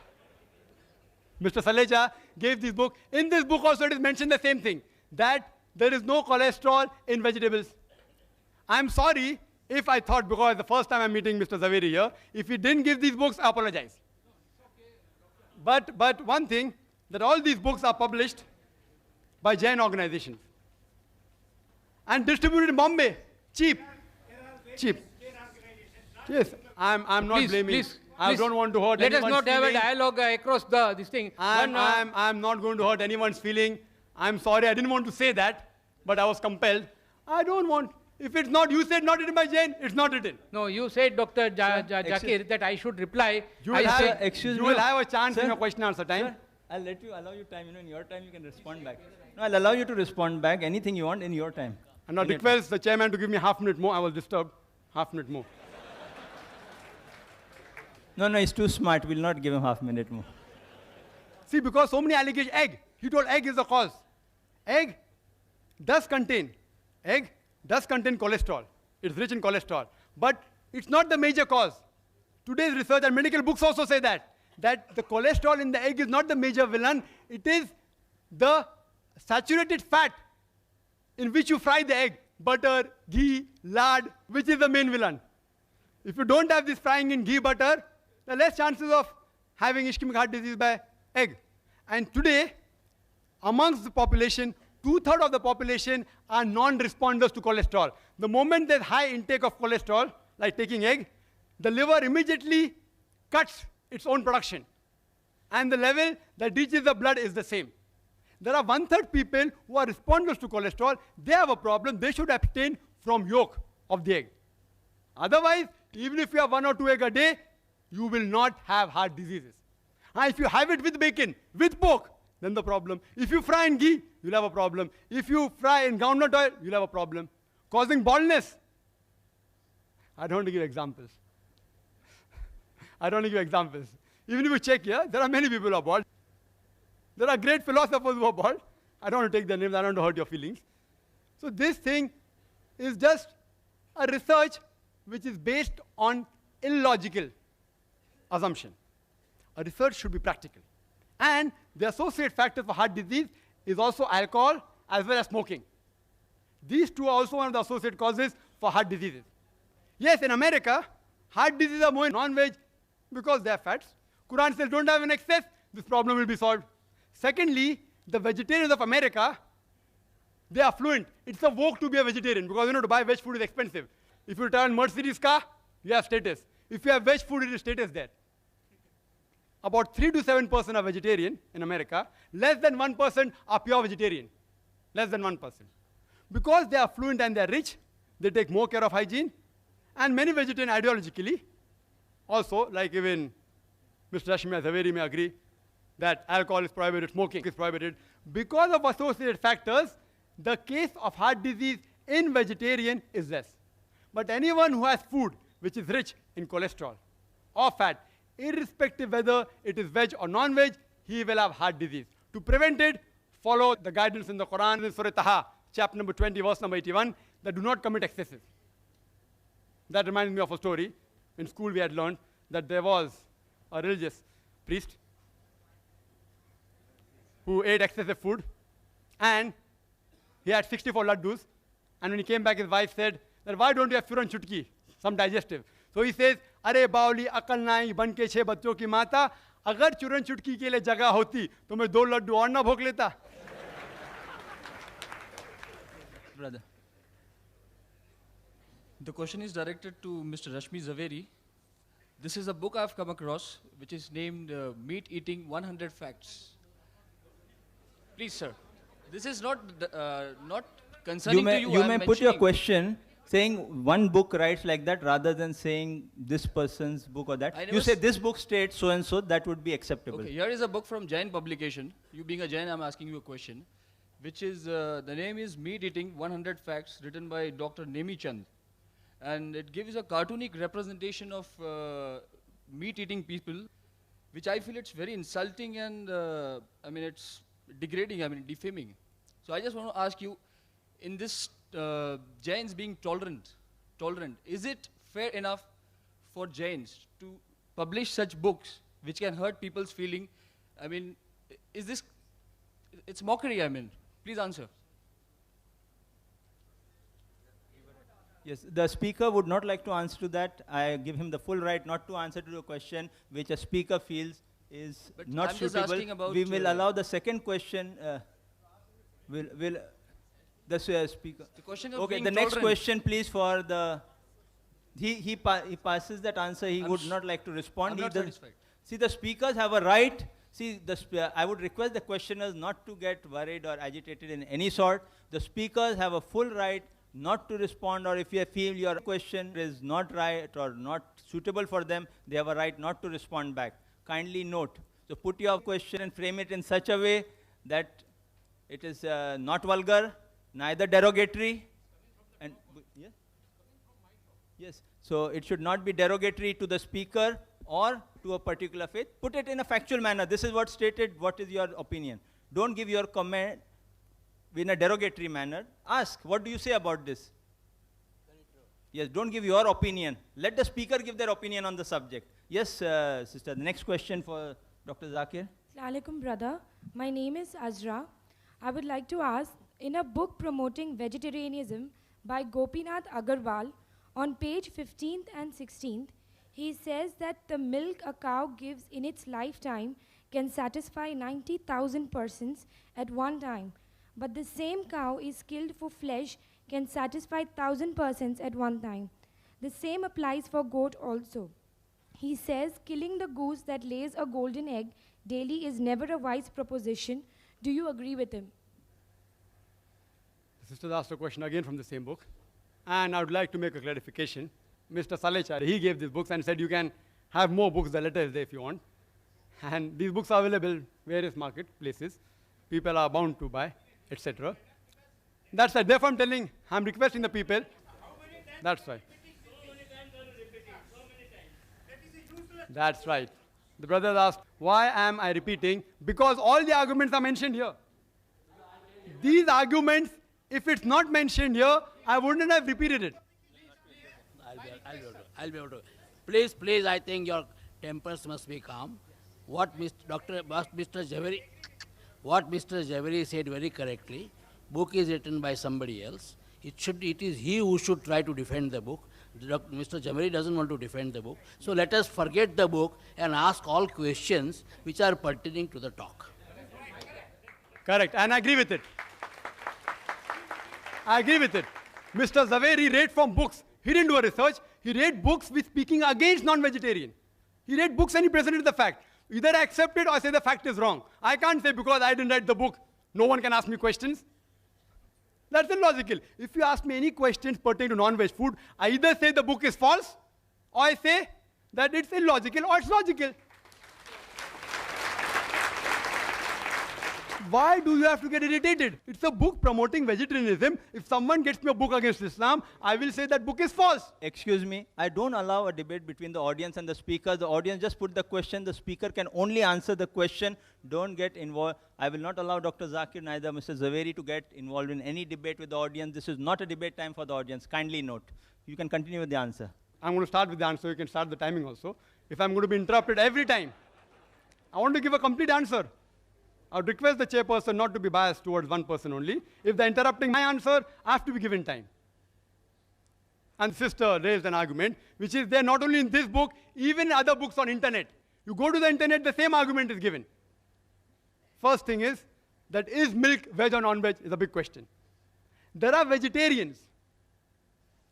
Mr. Salecha gave this book. In this book also it is mentioned the same thing, that there is no cholesterol in vegetables. I'm sorry if I thought, because the first time I'm meeting Mr. Zaveri here, if he didn't give these books, I apologize. But one thing, that all these books are published by Jain organizations and distributed in Bombay, cheap. Yes, I'm not blaming. I don't want to hurt anyone's feeling. Let us not have a dialogue across this thing. I'm not going to hurt anyone's feeling. I'm sorry, I didn't want to say that, but I was compelled. I don't want. If it's not, you said not written by Jain, it's not written. No, you said, Dr. Zakir, that I should reply. You will have a chance in your question answer time. I'll allow you time. In your time you can respond back. No, I'll allow you to respond back. Anything you want in your time. And I request the chairman to give me ½ minute more. I will disturb ½ minute more. No, he's too smart. We'll not give him ½ minute more. See, because so many allegations, egg. He told egg is the cause. Egg does contain cholesterol. It's rich in cholesterol. But it's not the major cause. Today's research and medical books also say that the cholesterol in the egg is not the major villain. It is the saturated fat in which you fry the egg. Butter, ghee, lard, which is the main villain. If you don't have this frying in ghee, butter, there are less chances of having ischemic heart disease by egg. And today, amongst the population, 2/3 of the population are non-responders to cholesterol. The moment there's high intake of cholesterol, like taking egg, the liver immediately cuts its own production. And the level that reaches the blood is the same. There are 1/3 people who are responders to cholesterol. They have a problem. They should abstain from yolk of the egg. Otherwise, even if you have 1 or 2 eggs a day, you will not have heart diseases. If you have it with bacon, with pork, then the problem. If you fry in ghee, you'll have a problem. If you fry in groundnut oil, you'll have a problem. Causing baldness. I don't want to give examples. Even if you check here, there are many people who are bald. There are great philosophers who are bald. I don't want to take their names. I don't want to hurt your feelings. So this thing is just a research which is based on illogical assumption. A research should be practical. And the associate factor for heart disease is also alcohol as well as smoking. These two are also one of the associate causes for heart diseases. Yes, in America, heart diseases are more in non-veg because they have fats. Quran says don't have an excess, this problem will be solved. Secondly, the vegetarians of America, they are fluent. It's a vogue to be a vegetarian because to buy veg food is expensive. If you turn Mercedes car, you have status. If you have veg food, it is status there. About 3 to 7% are vegetarian in America. Less than 1% are pure vegetarian. Less than 1%. Because they are fluent and they are rich, they take more care of hygiene. And many vegetarian ideologically, also, like even Mr. Rashmi Zaveri may agree, that alcohol is prohibited, smoking is prohibited. Because of associated factors, the case of heart disease in vegetarian is less. But anyone who has food which is rich in cholesterol or fat, irrespective whether it is veg or non-veg, he will have heart disease. To prevent it, follow the guidance in the Quran, in Surah Taha, chapter number 20, verse number 81, that do not commit excesses. That reminds me of a story. In school we had learned that there was a religious priest who ate excessive food, and he had 64 laddus, and when he came back, his wife said, that why don't you have churan chutki, some digestive? So he says, अरे बावली अकल नाई बन के 6 बच्चों की माता, अगर चूरन चुटकी के लिए जगह होती तो मैं 2 लड्डू और ना भोग लेता. Brother, the question is directed to Mr. Rashmi Zaveri. This is a book I've come across which is named Meat Eating 100 Facts. Please, sir. This is not concerning to you. You may put your question saying one book writes like that rather than saying this person's book or that. You say this book states so and so, that would be acceptable. Okay, here is a book from Jain publication. You being a Jain, I'm asking you a question, which is, the name is Meat Eating 100 Facts, written by Dr. Nemi Chand. And it gives a cartoonic representation of meat-eating people, which I feel it's very insulting and, it's degrading, defaming. So I just want to ask you, in this Jains being tolerant, is it fair enough for Jains to publish such books which can hurt people's feeling? Is this, it's mockery, please answer. Yes, the speaker would not like to answer to that. I give him the full right not to answer to the question which a speaker feels is But not I'm just suitable. asking about, We will allow the second question. The speaker. The question of okay, being the next tolerant. question, please, for the. He passes that answer. He would not like to respond. I'm He not doesn't- satisfied. See, the speakers have a right. See, I would request the questioners not to get worried or agitated in any sort. The speakers have a full right not to respond, or if you feel your question is not right or not suitable for them, they have a right not to respond back. Kindly note. So put your question and frame it in such a way that it is not vulgar, neither derogatory. And yes? Yes. So it should not be derogatory to the speaker or to a particular faith. Put it in a factual manner. This is what stated. What is your opinion? Don't give your comment in a derogatory manner. Ask, what do you say about this? Yes, don't give your opinion. Let the speaker give their opinion on the subject. Yes, sister, the next question for Dr. Zakir. Assalamu alaikum, brother. My name is Azra. I would like to ask, in a book promoting vegetarianism by Gopinath Agarwal, on page 15th and 16th, he says that the milk a cow gives in its lifetime can satisfy 90,000 persons at one time. But the same cow is killed for flesh can satisfy 1,000 persons at one time. The same applies for goat also. He says killing the goose that lays a golden egg daily is never a wise proposition. Do you agree with him? The sister asked a question again from the same book. And I would like to make a clarification. Mr. Salecha, he gave these books and said you can have more books, the letter is there if you want. And these books are available various marketplaces. People are bound to buy, etc. That's right. Therefore, I'm requesting the people. That's right. That's right. The brother asked, why am I repeating? Because all the arguments are mentioned here. These arguments, if it's not mentioned here, I wouldn't have repeated it. I'll be able to. Please, I think your tempers must be calm. What Mr. Javeri said very correctly, book is written by somebody else. It is he who should try to defend the book. Mr. Javeri doesn't want to defend the book. So let us forget the book and ask all questions which are pertaining to the talk. Correct, and I agree with it. I agree with it. Mr. Zaveri read from books. He didn't do a research. He read books with speaking against non-vegetarian. He read books and he presented the fact. Either I accept it or I say the fact is wrong. I can't say because I didn't read the book, no one can ask me questions. That's illogical. If you ask me any questions pertaining to non-veg food, I either say the book is false or I say that it's illogical or it's logical. Why do you have to get irritated? It's a book promoting vegetarianism. If someone gets me a book against Islam, I will say that book is false. Excuse me, I don't allow a debate between the audience and the speaker. The audience just put the question, the speaker can only answer the question. Don't get involved. I will not allow Dr. Zakir, neither Mr. Zaveri to get involved in any debate with the audience. This is not a debate time for the audience. Kindly note. You can continue with the answer. I'm going to start with the answer. You can start the timing also. If I'm going to be interrupted every time, I want to give a complete answer. I would request the chairperson not to be biased towards one person only. If they're interrupting my answer, I have to be given time. And sister raised an argument, which is there not only in this book, even in other books on internet. You go to the internet, the same argument is given. First thing is, that is milk veg or non-veg is a big question. There are vegetarians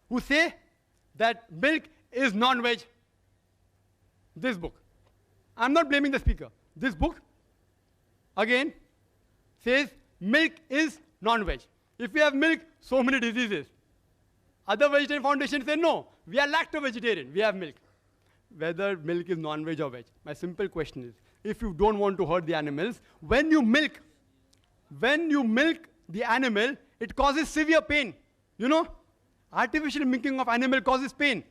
who say that milk is non-veg. This book. I'm not blaming the speaker. This book again says milk is non-veg. If we have milk, so many diseases. Other vegetarian foundations say no, we are lacto-vegetarian, we have milk. Whether milk is non-veg or veg, my simple question is, if you don't want to hurt the animals, when you milk the animal, it causes severe pain. You know, artificial milking of animal causes pain.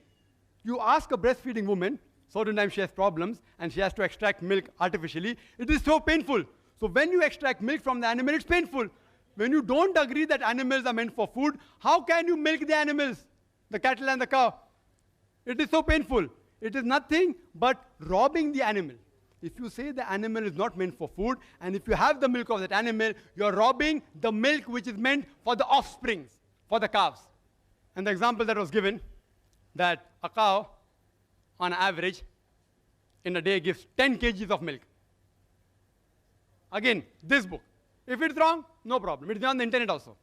You ask a breastfeeding woman, certain times she has problems and she has to extract milk artificially, it is so painful. So when you extract milk from the animal, it's painful. When you don't agree that animals are meant for food, how can you milk the animals, the cattle and the cow? It is so painful. It is nothing but robbing the animal. If you say the animal is not meant for food, and if you have the milk of that animal, you're robbing the milk which is meant for the offsprings, for the calves. And the example that was given, that a cow, on average, in a day gives 10 kgs of milk. Again, this book. If it's wrong, no problem. It's on the internet also.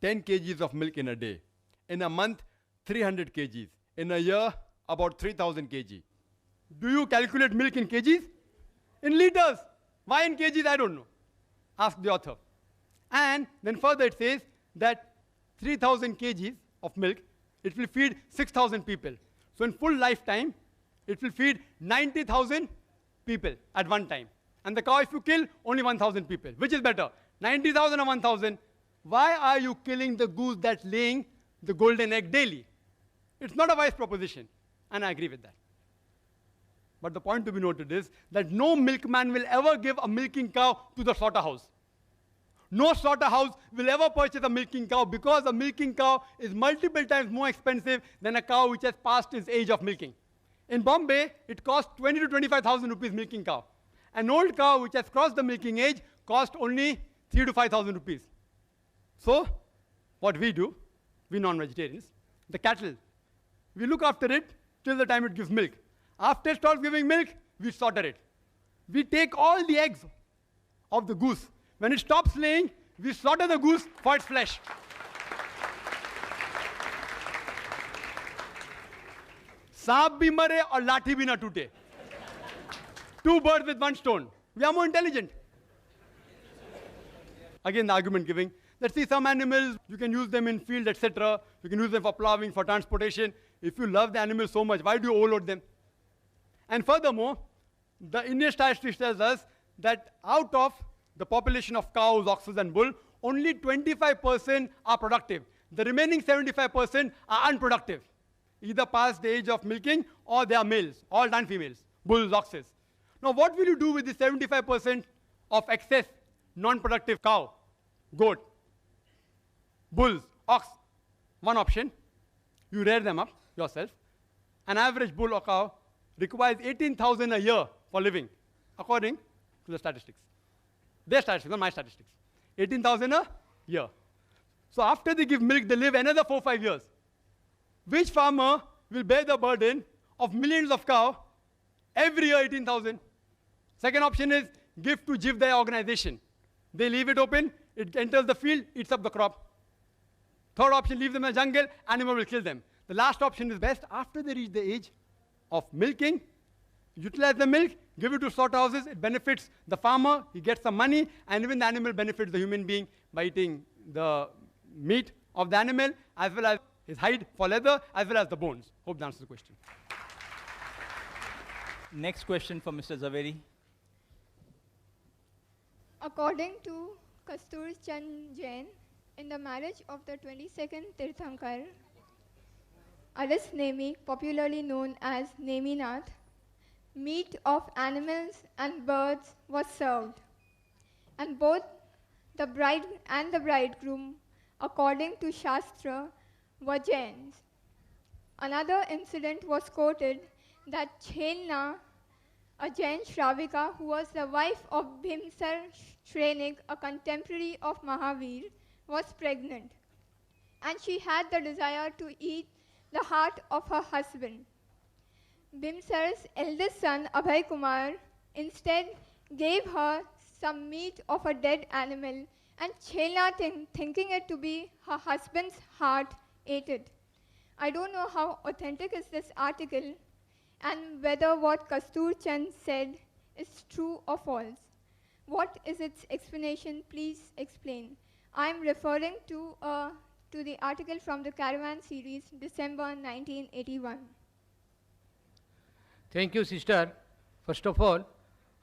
10 kgs of milk in a day. In a month, 300 kgs. In a year, about 3,000 kg. Do you calculate milk in kgs? In liters. Why in kgs? I don't know. Ask the author. And then further it says that 3,000 kgs of milk, it will feed 6,000 people. So in full lifetime, it will feed 90,000 people at one time. And the cow, if you kill, only 1,000 people. Which is better, 90,000 or 1,000? Why are you killing the goose that's laying the golden egg daily? It's not a wise proposition, and I agree with that. But the point to be noted is that no milkman will ever give a milking cow to the slaughterhouse. No slaughterhouse will ever purchase a milking cow because a milking cow is multiple times more expensive than a cow which has passed its age of milking. In Bombay, it costs 20 to 25,000 rupees milking cow. An old cow which has crossed the milking age costs only 3 to 5,000 rupees. So, what we do, we non-vegetarians, the cattle, we look after it till the time it gives milk. After it starts giving milk, we slaughter it. We take all the eggs of the goose. When it stops laying, we slaughter the goose for its flesh. सांप भी मरे और लाठी भी ना टूटे. Two birds with one stone. We are more intelligent. Again, the argument giving. Let's see, some animals, you can use them in field, etc. You can use them for plowing, for transportation. If you love the animals so much, why do you overload them? And furthermore, the Indian statistics tells us that out of the population of cows, oxen, and bull, only 25% are productive. The remaining 75% are unproductive, either past the age of milking or they are males, all non-females, bulls, oxes. Now, what will you do with the 75% of excess non-productive cow, goat, bulls, ox? One option, you rear them up yourself. An average bull or cow requires 18,000 a year for living, according to the statistics. Their statistics, not my statistics. 18,000 a year. So after they give milk, they live another 4 or 5 years. Which farmer will bear the burden of millions of cows every year, 18,000? Second option is give to Jivdaya organization. They leave it open, it enters the field, eats up the crop. Third option, leave them in the jungle, animal will kill them. The last option is best. After they reach the age of milking, utilize the milk, give it to slaughterhouses, it benefits the farmer, he gets some money, and even the animal benefits the human being by eating the meat of the animal, as well as his hide for leather, as well as the bones. Hope that answers the question. Next question for Mr. Zaveri. According to Kastur Chand Jain, in the marriage of the 22nd Tirthankar, Aris Nemi, popularly known as Neminath, meat of animals and birds was served, and both the bride and the bridegroom, according to Shastra, were Jains. Another incident was quoted that Chelna, a Jain Shravika who was the wife of Bhimsar Shrenik, a contemporary of Mahavir, was pregnant, and she had the desire to eat the heart of her husband. Bhimsar's eldest son, Abhay Kumar, instead gave her some meat of a dead animal, and Chelna, thinking it to be her husband's heart, ate it. I don't know how authentic is this article and whether what Kastur Chand said is true or false. What is its explanation? Please explain. I am referring to the article from the Caravan series, December 1981. Thank you, sister. First of all,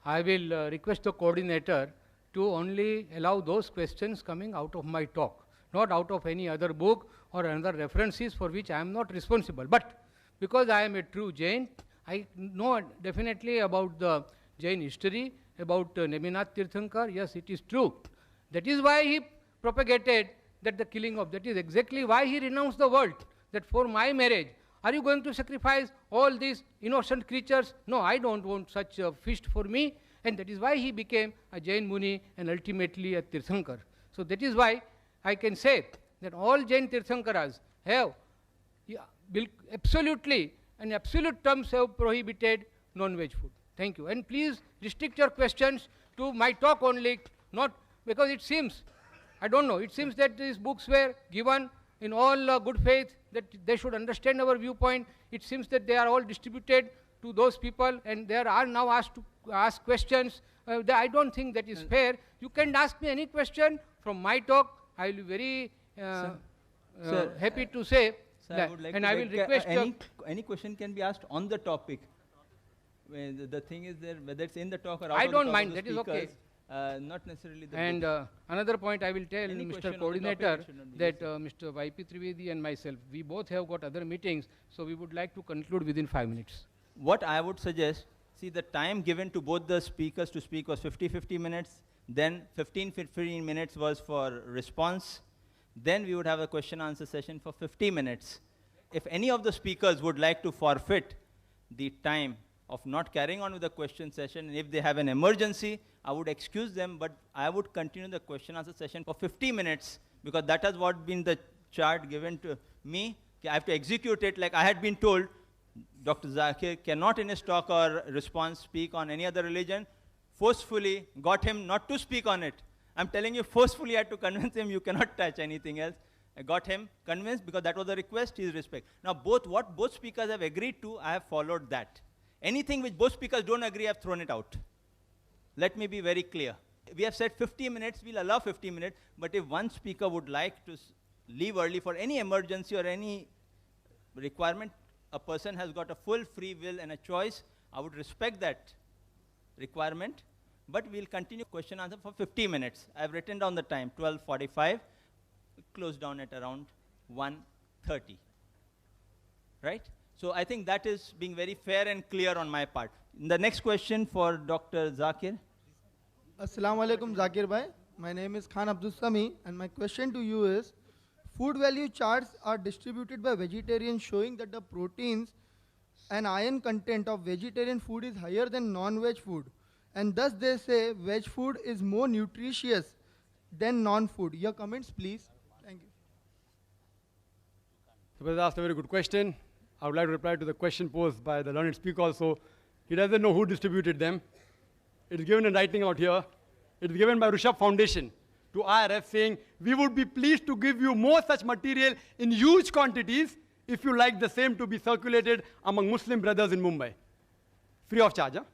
I will request the coordinator to only allow those questions coming out of my talk, not out of any other book or another references for which I am not responsible. But because I am a true Jain, I know definitely about the Jain history, about Neminath Tirthankar. Yes, it is true. That is why he propagated that the killing of, that is exactly why he renounced the world, that for my marriage, are you going to sacrifice all these innocent creatures? No, I don't want such a feast for me. And that is why he became a Jain Muni and ultimately a Tirthankar. So that is why I can say that all Jain Tirthankaras have absolutely, in absolute terms, have prohibited non-veg food. Thank you. And please restrict your questions to my talk only, not because it seems, I don't know, it seems that these books were given in all good faith, that they should understand our viewpoint. It seems that they are all distributed to those people and they are now asked to ask questions. I don't think that is fair. You can ask me any question from my talk. I will be very happy to say sir, that. I would like and to I will request any question can be asked on the topic. The thing is there, whether it's in the talk or out I of the don't talk mind, of the that is okay. speakers, not necessarily the And book. another point I will tell Any question Mr. on the Coordinator topic, it should not be that Mr. Y.P. Trivedi and myself, we both have got other meetings, so we would like to conclude within 5 minutes. What I would suggest, see, the time given to both the speakers to speak was 50 minutes, then 15 minutes was for response, then we would have a question answer session for 50 minutes. If any of the speakers would like to forfeit the time of not carrying on with the question session, and if they have an emergency, I would excuse them, but I would continue the question answer session for 50 minutes, because that has what been the chart given to me. I have to execute it like I had been told. Dr. Zakir cannot in his talk or response speak on any other religion. Forcefully got him not to speak on it. I'm telling you, forcefully I had to convince him you cannot touch anything else. I got him convinced because that was the request, his respect. Now what both speakers have agreed to, I have followed that. Anything which both speakers don't agree, I've thrown it out. Let me be very clear. We have said 50 minutes, we'll allow 50 minutes, but if one speaker would like to leave early for any emergency or any requirement, a person has got a full free will and a choice. I would respect that requirement, but we'll continue question answer for 50 minutes. I've written down the time, 12:45. Close down at around 1:30. Right? So I think that is being very fair and clear on my part. The next question for Dr. Zakir. Assalamu alaikum, Zakir bhai. My name is Khan Abdul Sami, and my question to you is, food value charts are distributed by vegetarians showing that the proteins and iron content of vegetarian food is higher than non-veg food. And thus they say veg food is more nutritious than non-food. Your comments, please. Thank you. The brother asked a very good question. I would like to reply to the question posed by the learned speaker also. He doesn't know who distributed them. It is given in writing out here. It is given by Rishabh Foundation to IRF saying, we would be pleased to give you more such material in huge quantities if you like the same to be circulated among Muslim brothers in Mumbai. Free of charge, huh?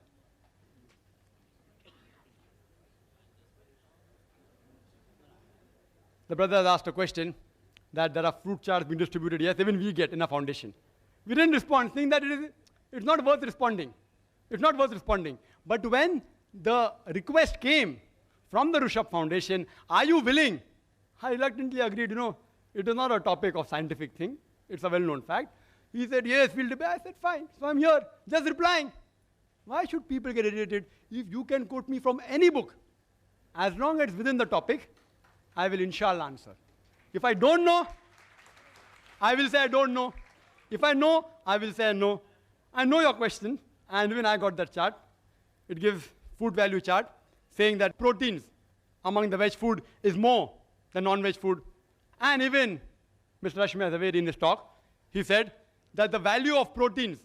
The brother has asked a question that there are fruit charts being distributed. Yes, even we get in a foundation. We didn't respond, saying that it's not worth responding. It's not worth responding. But when the request came from the Rishabh Foundation, are you willing? I reluctantly agreed, it is not a topic of scientific thing. It's a well-known fact. He said, yes, we'll debate. I said, fine. So I'm here, just replying. Why should people get irritated? If you can quote me from any book, as long as it's within the topic, I will inshallah answer. If I don't know, I will say I don't know. If I know, I will say no. I know your question, and when I got that chart, it gives food value chart, saying that proteins among the veg food is more than non-veg food. And even Mr. Rashmi Zaveri in his talk, he said that the value of proteins,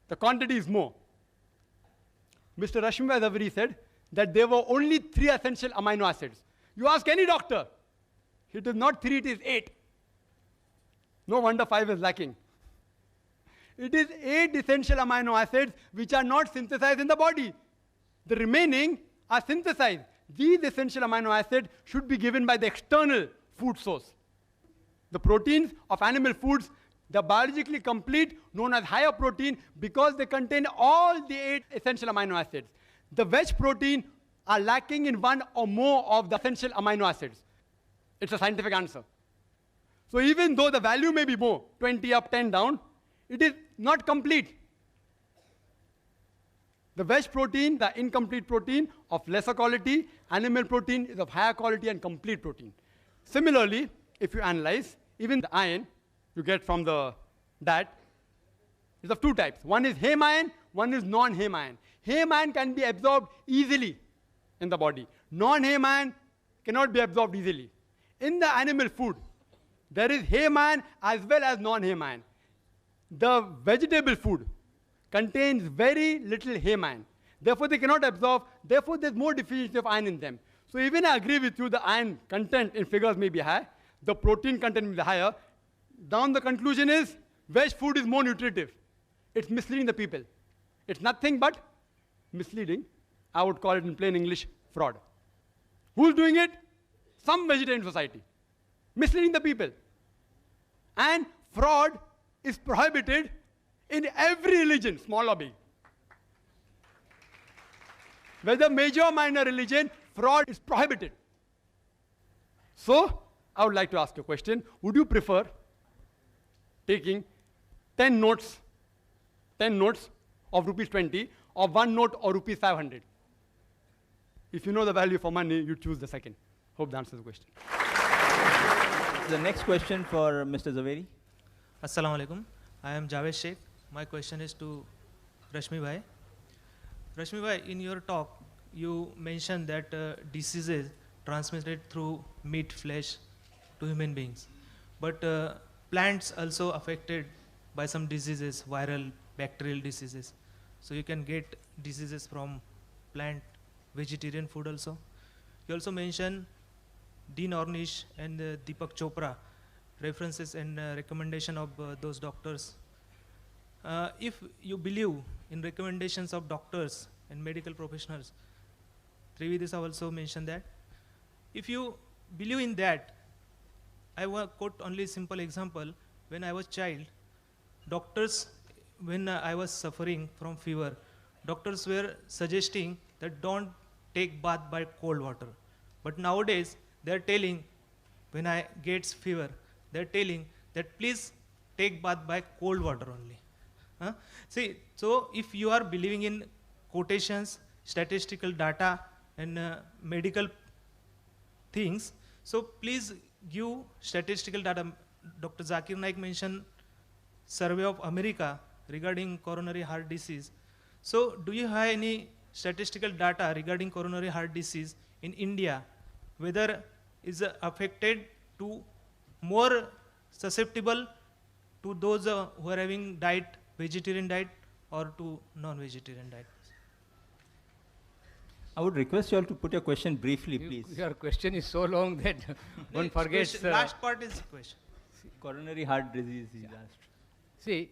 the quantity is more. Mr. Rashmi Zaveri said that there were only 3 essential amino acids. You ask any doctor, it is not 3, it is 8. No wonder 5 is lacking. It is 8 essential amino acids which are not synthesized in the body. The remaining are synthesized. These essential amino acids should be given by the external food source. The proteins of animal foods, they are biologically complete, known as higher protein, because they contain all the 8 essential amino acids. The veg protein are lacking in 1 or more of the essential amino acids. It's a scientific answer. So even though the value may be more, 20 up, 10 down, it is not complete. The veg protein, the incomplete protein of lesser quality, animal protein is of higher quality and complete protein. Similarly, if you analyze, even the iron you get from the diet is of 2 types. One is heme iron, one is non-heme iron. Heme iron can be absorbed easily in the body. Non-heme iron cannot be absorbed easily. In the animal food, there is heme iron as well as non-heme iron. The vegetable food contains very little heme iron. Therefore, they cannot absorb. Therefore, there's more deficiency of iron in them. So even I agree with you, the iron content in figures may be high. The protein content may be higher. Down the conclusion is, veg food is more nutritive. It's misleading the people. It's nothing but misleading. I would call it in plain English, fraud. Who's doing it? Some vegetarian society. Misleading the people. And fraud is prohibited in every religion, small or big. whether major or minor religion, fraud is prohibited. So, I would like to ask you a question. Would you prefer taking 10 notes of rupees 20 or 1 note or rupees 500? If you know the value for money, you choose the second. Hope that answers the question. The next question for Mr. Zaveri. Assalamu alaikum. I am Javed Sheikh. My question is to Rashmi Bhai. Rashmi Bhai, in your talk, you mentioned that diseases transmitted through meat, flesh to human beings. But plants also affected by some diseases, viral, bacterial diseases. So you can get diseases from plant, vegetarian food also. You also mentioned Dean Ornish and Deepak Chopra, references and recommendation of those doctors. If you believe in recommendations of doctors and medical professionals, Trivedis also mentioned that. If you believe in that, I will quote only a simple example. When I was child, doctors, when I was suffering from fever, doctors were suggesting that don't take bath by cold water. But nowadays, they're telling, when I get fever, they're telling that please take bath by cold water only. See, so if you are believing in quotations, statistical data, and medical things, so please give statistical data. Dr. Zakir Naik mentioned survey of America regarding coronary heart disease. So do you have any statistical data regarding coronary heart disease in India, whether is affected to more susceptible to those who are having diet, vegetarian diet, or to non-vegetarian diet? I would request you all to put your question briefly, please. Your question is so long that one forgets. Last part is the question. Coronary heart disease is asked. See,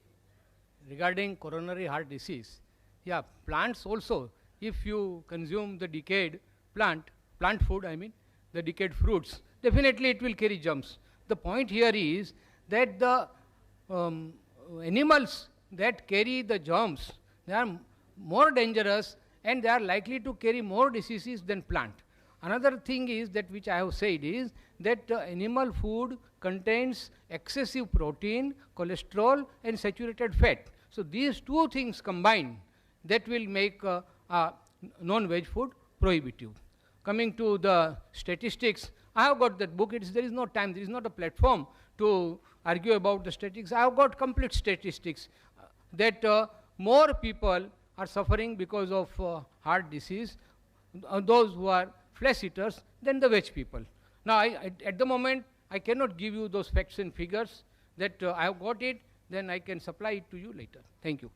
regarding coronary heart disease, yeah, plants also, if you consume the decayed plant food, I mean, the decayed fruits, definitely it will carry germs. The point here is that the animals that carry the germs, they are more dangerous and they are likely to carry more diseases than plant. Another thing is that which I have said is that animal food contains excessive protein, cholesterol and saturated fat. So these two things combined that will make non-veg food prohibitive. Coming to the statistics, I have got that book. There is no time, there is not a platform to argue about the statistics. I have got complete statistics that more people are suffering because of heart disease, those who are flesh eaters, than the veg people. Now, at the moment, I cannot give you those facts and figures that I have got it, then I can supply it to you later. Thank you.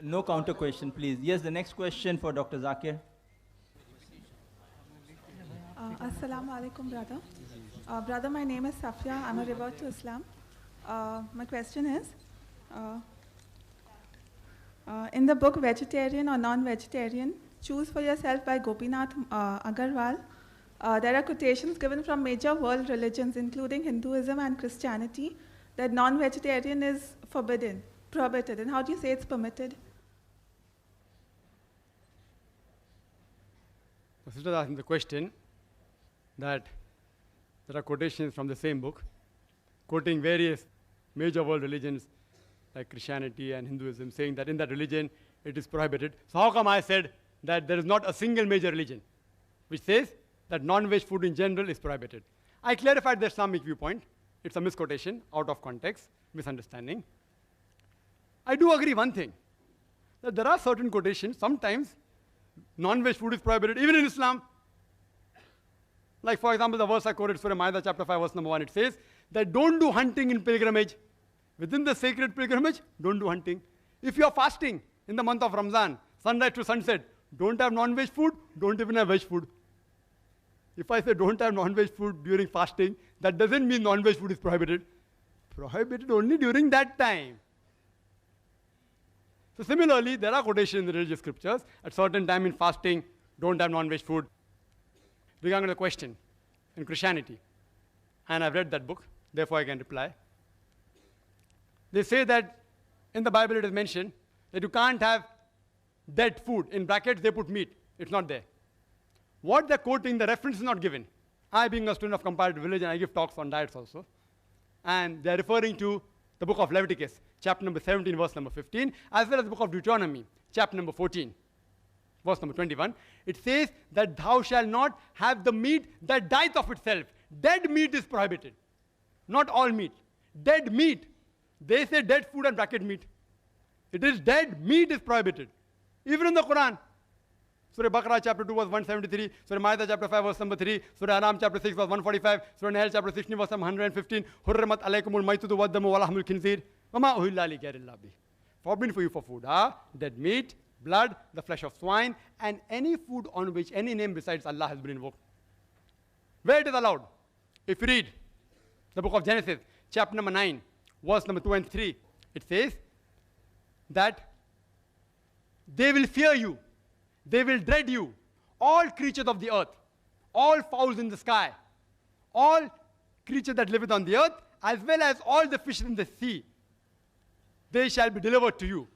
No counter question, please. Yes, the next question for Dr. Zakir. Assalamu alaikum, brother. Brother, my name is Safia. I'm a revert to Islam. My question is, in the book Vegetarian or Non-Vegetarian, Choose for Yourself by Gopinath Agarwal, there are quotations given from major world religions, including Hinduism and Christianity, that non-vegetarian is prohibited. And how do you say it's permitted? The sister is asking the question that there are quotations from the same book, quoting various major world religions like Christianity and Hinduism, saying that in that religion it is prohibited. So how come I said that there is not a single major religion which says that non-veg food in general is prohibited? I clarified the Islamic viewpoint. It's a misquotation, out of context, misunderstanding. I do agree one thing, that there are certain quotations, sometimes non-veg food is prohibited, even in Islam. Like for example, the verse I quoted, Surah Ma'idah chapter 5, verse number 1, it says that don't do hunting in pilgrimage. Within the sacred pilgrimage, don't do hunting. If you are fasting in the month of Ramzan, sunrise to sunset, don't have non-veg food, don't even have veg food. If I say don't have non-veg food during fasting, that doesn't mean non-veg food is prohibited. Prohibited only during that time. So similarly, there are quotations in the religious scriptures, at certain time in fasting, don't have non-veg food. Regarding the question, in Christianity, and I've read that book, therefore I can reply. They say that in the Bible it is mentioned that you can't have dead food. In brackets, they put meat. It's not there. What they're quoting, the reference is not given. I, being a student of comparative religion, I give talks on diets also. And they're referring to the book of Leviticus, chapter number 17, verse number 15, as well as the book of Deuteronomy, chapter number 14, verse number 21. It says that thou shalt not have the meat that dieth of itself. Dead meat is prohibited. Not all meat. Dead meat. They say dead food and bracket meat. It is dead meat is prohibited. Even in the Quran. Surah Baqarah chapter 2 verse 173, Surah Ma'idah chapter 5 verse number 3, Surah Anam chapter 6 verse 145, Surah Nahl chapter 16 verse 115, Hurrimat alaykumul maytudu waddamu wa lahmul khinzir, wa ma uhilla li ghayrillah bih. Forbidden for you for food, dead meat, blood, the flesh of swine, and any food on which any name besides Allah has been invoked. Where it is allowed? If you read the book of Genesis, chapter number 9, verse number 2 and 3, it says that they will fear you. They will dread you, all creatures of the earth, all fowls in the sky, all creatures that liveth on the earth, as well as all the fish in the sea. They shall be delivered to you.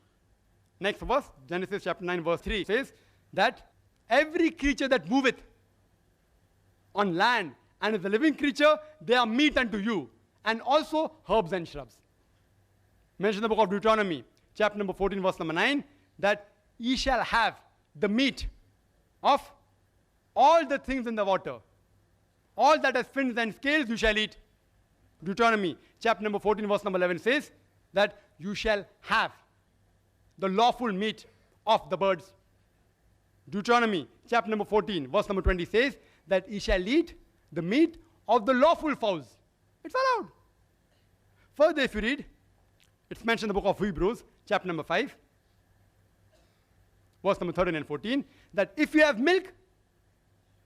Next verse, Genesis chapter 9, verse 3 says that every creature that moveth on land and is a living creature, they are meat unto you, and also herbs and shrubs. Mention the book of Deuteronomy, chapter number 14, verse number 9, that ye shall have the meat of all the things in the water. All that has fins and scales you shall eat. Deuteronomy chapter number 14 verse number 11 says that you shall have the lawful meat of the birds. Deuteronomy chapter number 14 verse number 20 says that ye shall eat the meat of the lawful fowls. It's allowed. Further, if you read, it's mentioned in the book of Hebrews chapter number 5 verse number 13 and 14, that if you have milk,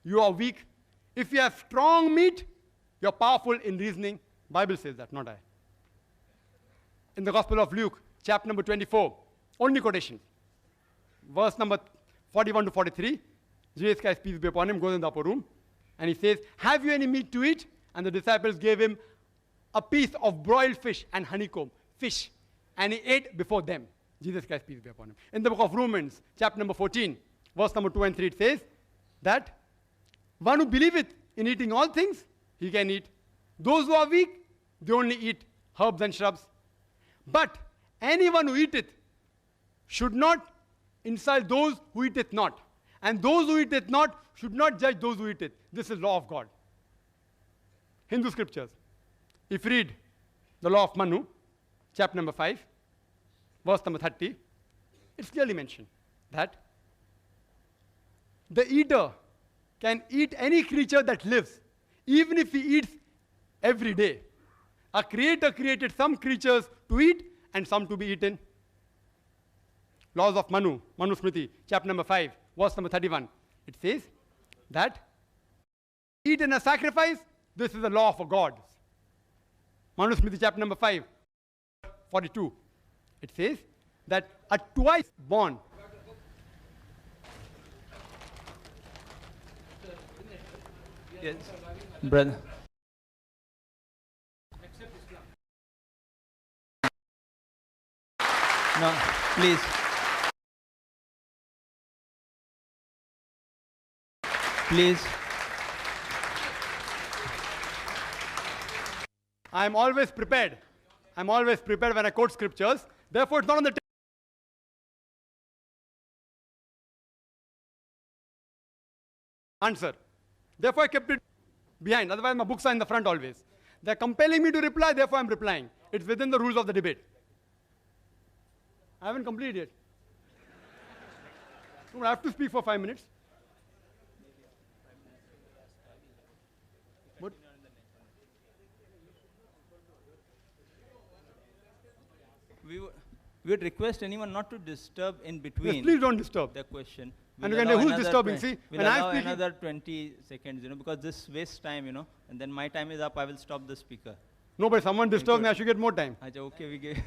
you are weak. If you have strong meat, you are powerful in reasoning. Bible says that, not I. In the Gospel of Luke, chapter number 24, only quotation, verse number 41 to 43, Jesus Christ, peace be upon him, goes in the upper room, and he says, have you any meat to eat? And the disciples gave him a piece of broiled fish and honeycomb, fish, and he ate before them. Jesus Christ, peace be upon him. In the book of Romans, chapter number 14, verse number 2 and 3, it says that one who believeth in eating all things, he can eat. Those who are weak, they only eat herbs and shrubs. But anyone who eateth should not insult those who eateth not. And those who eateth not should not judge those who eateth. This is law of God. Hindu scriptures. If you read the law of Manu, chapter number 5, verse number 30, it's clearly mentioned that the eater can eat any creature that lives, even if he eats every day. A creator created some creatures to eat and some to be eaten. Laws of Manu, Manu Smriti, chapter number 5, verse number 31. It says that eat in a sacrifice, this is the law of God. Manu Smriti, chapter number 5, 42. It says that a twice born yes, brother. No, please. Please. I'm always prepared. I'm always prepared when I quote scriptures. Therefore, it's not on the answer. Therefore, I kept it behind. Otherwise, my books are in the front always. They're compelling me to reply, therefore I'm replying. It's within the rules of the debate. I haven't completed yet. I have to speak for 5 minutes. What? We would request anyone not to disturb in between. Yes, please don't disturb. The question. And you can say, who's disturbing? See, we'll when I'm allow speaking, another 20 seconds, because this wastes time, and then my time is up, I will stop the speaker. No, but someone disturbs me, I should get more time. Okay, we give.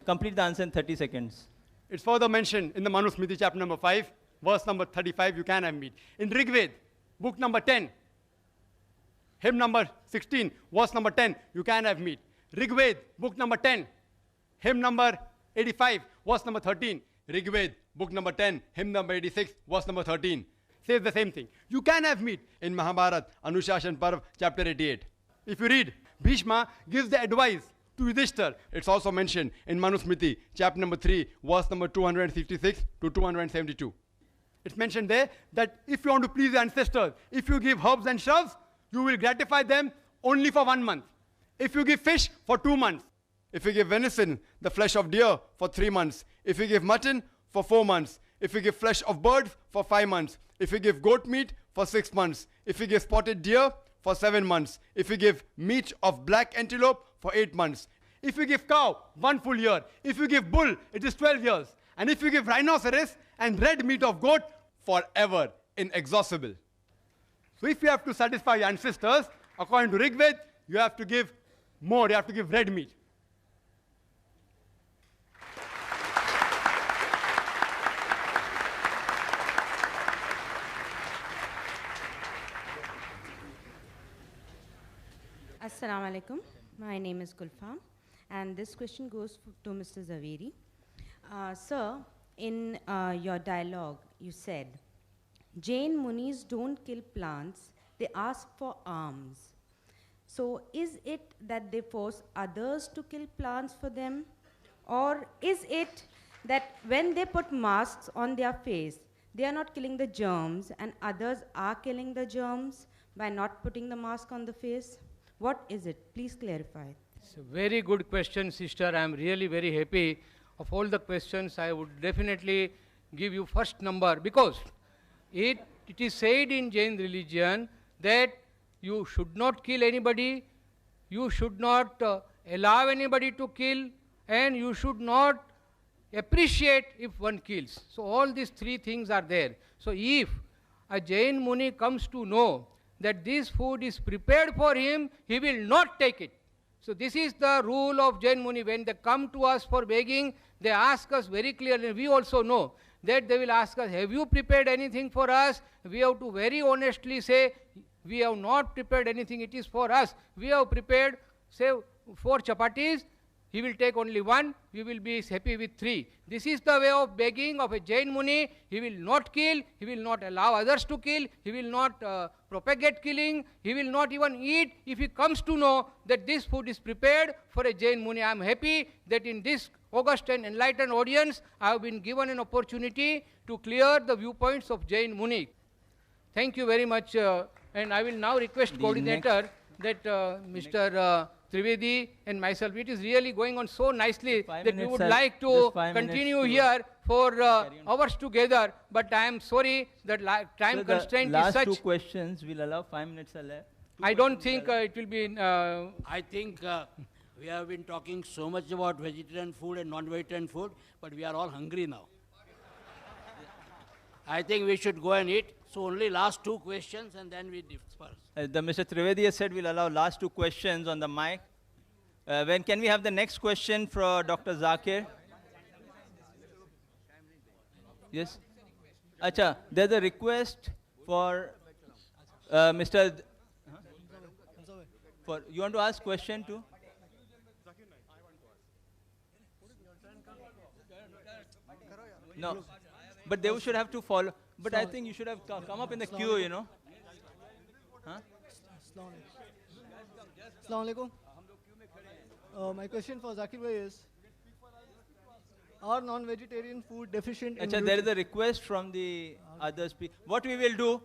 Complete the answer in 30 seconds. It's further mentioned in the Manu Smriti, chapter number 5, verse number 35, you can have meat. In Rig Veda, book number 10, hymn number 16, verse number 10, you can have meat. Rig Veda, book number 10, hymn number 85, verse number 13, Rigved, book number 10, hymn number 86, verse number 13, says the same thing. You can have meat in Mahabharata, Anushashan Parv, chapter 88. If you read, Bhishma gives the advice to Yudhishthir. It's also mentioned in Manusmriti, chapter number 3, verse number 266 to 272. It's mentioned there that if you want to please your ancestors, if you give herbs and shrubs, you will gratify them only for 1 month. If you give fish, for 2 months. If you give venison, the flesh of deer, for 3 months. If you give mutton, for 4 months. If you give flesh of birds, for 5 months. If you give goat meat, for 6 months. If you give spotted deer, for 7 months. If you give meat of black antelope, for 8 months. If you give cow, 1 full year. If you give bull, it is 12 years. And if you give rhinoceros and red meat of goat, forever, inexhaustible. So if you have to satisfy your ancestors, according to Rigved, you have to give more, you have to give red meat. Assalamu alaikum. My name is Gulfam, and this question goes to Mr. Zaveri. Sir, in your dialogue, you said, Jain Munis don't kill plants, they ask for alms. So is it that they force others to kill plants for them? Or is it that when they put masks on their face, they are not killing the germs and others are killing the germs by not putting the mask on the face? What is it? Please clarify. It's a very good question, sister. I am really very happy. Of all the questions, I would definitely give you first number, because it is said in Jain religion that you should not kill anybody, you should not allow anybody to kill, and you should not appreciate if one kills. So all these 3 things are there. So if a Jain Muni comes to know that this food is prepared for him, he will not take it. So this is the rule of Jain Muni. When they come to us for begging, they ask us very clearly. We also know that they will ask us, have you prepared anything for us? We have to very honestly say, we have not prepared anything, it is for us. We have prepared, say, 4 chapatis. He will take only 1, we will be happy with 3. This is the way of begging of a Jain Muni. He will not kill, he will not allow others to kill, he will not propagate killing, he will not even eat if he comes to know that this food is prepared for a Jain Muni. I am happy that in this august and enlightened audience, I have been given an opportunity to clear the viewpoints of Jain Muni. Thank you very much, and I will now request coordinator that Mr. Trivedi and myself, it is really going on so nicely that we would like to continue here for hours together, but I am sorry that time constraint is such. Last 2 questions, we'll allow 5 minutes are left. I don't think it will be... I think we have been talking so much about vegetarian food and non-vegetarian food, but we are all hungry now. I think we should go and eat. So only last 2 questions and then we disperse. The Mr. Trivedi has said we'll allow last 2 questions on the mic. When can we have the next question for Dr. Zakir? Yes? Acha, there's a request for Mr. You want to ask question too? No, but they should have to follow. But I think you should have come up in the queue, you know. Huh? Assalamu alaikum. My question for Zakir Bhai is, are non-vegetarian food deficient in Achha, there is a request from the other speakers. What we will do,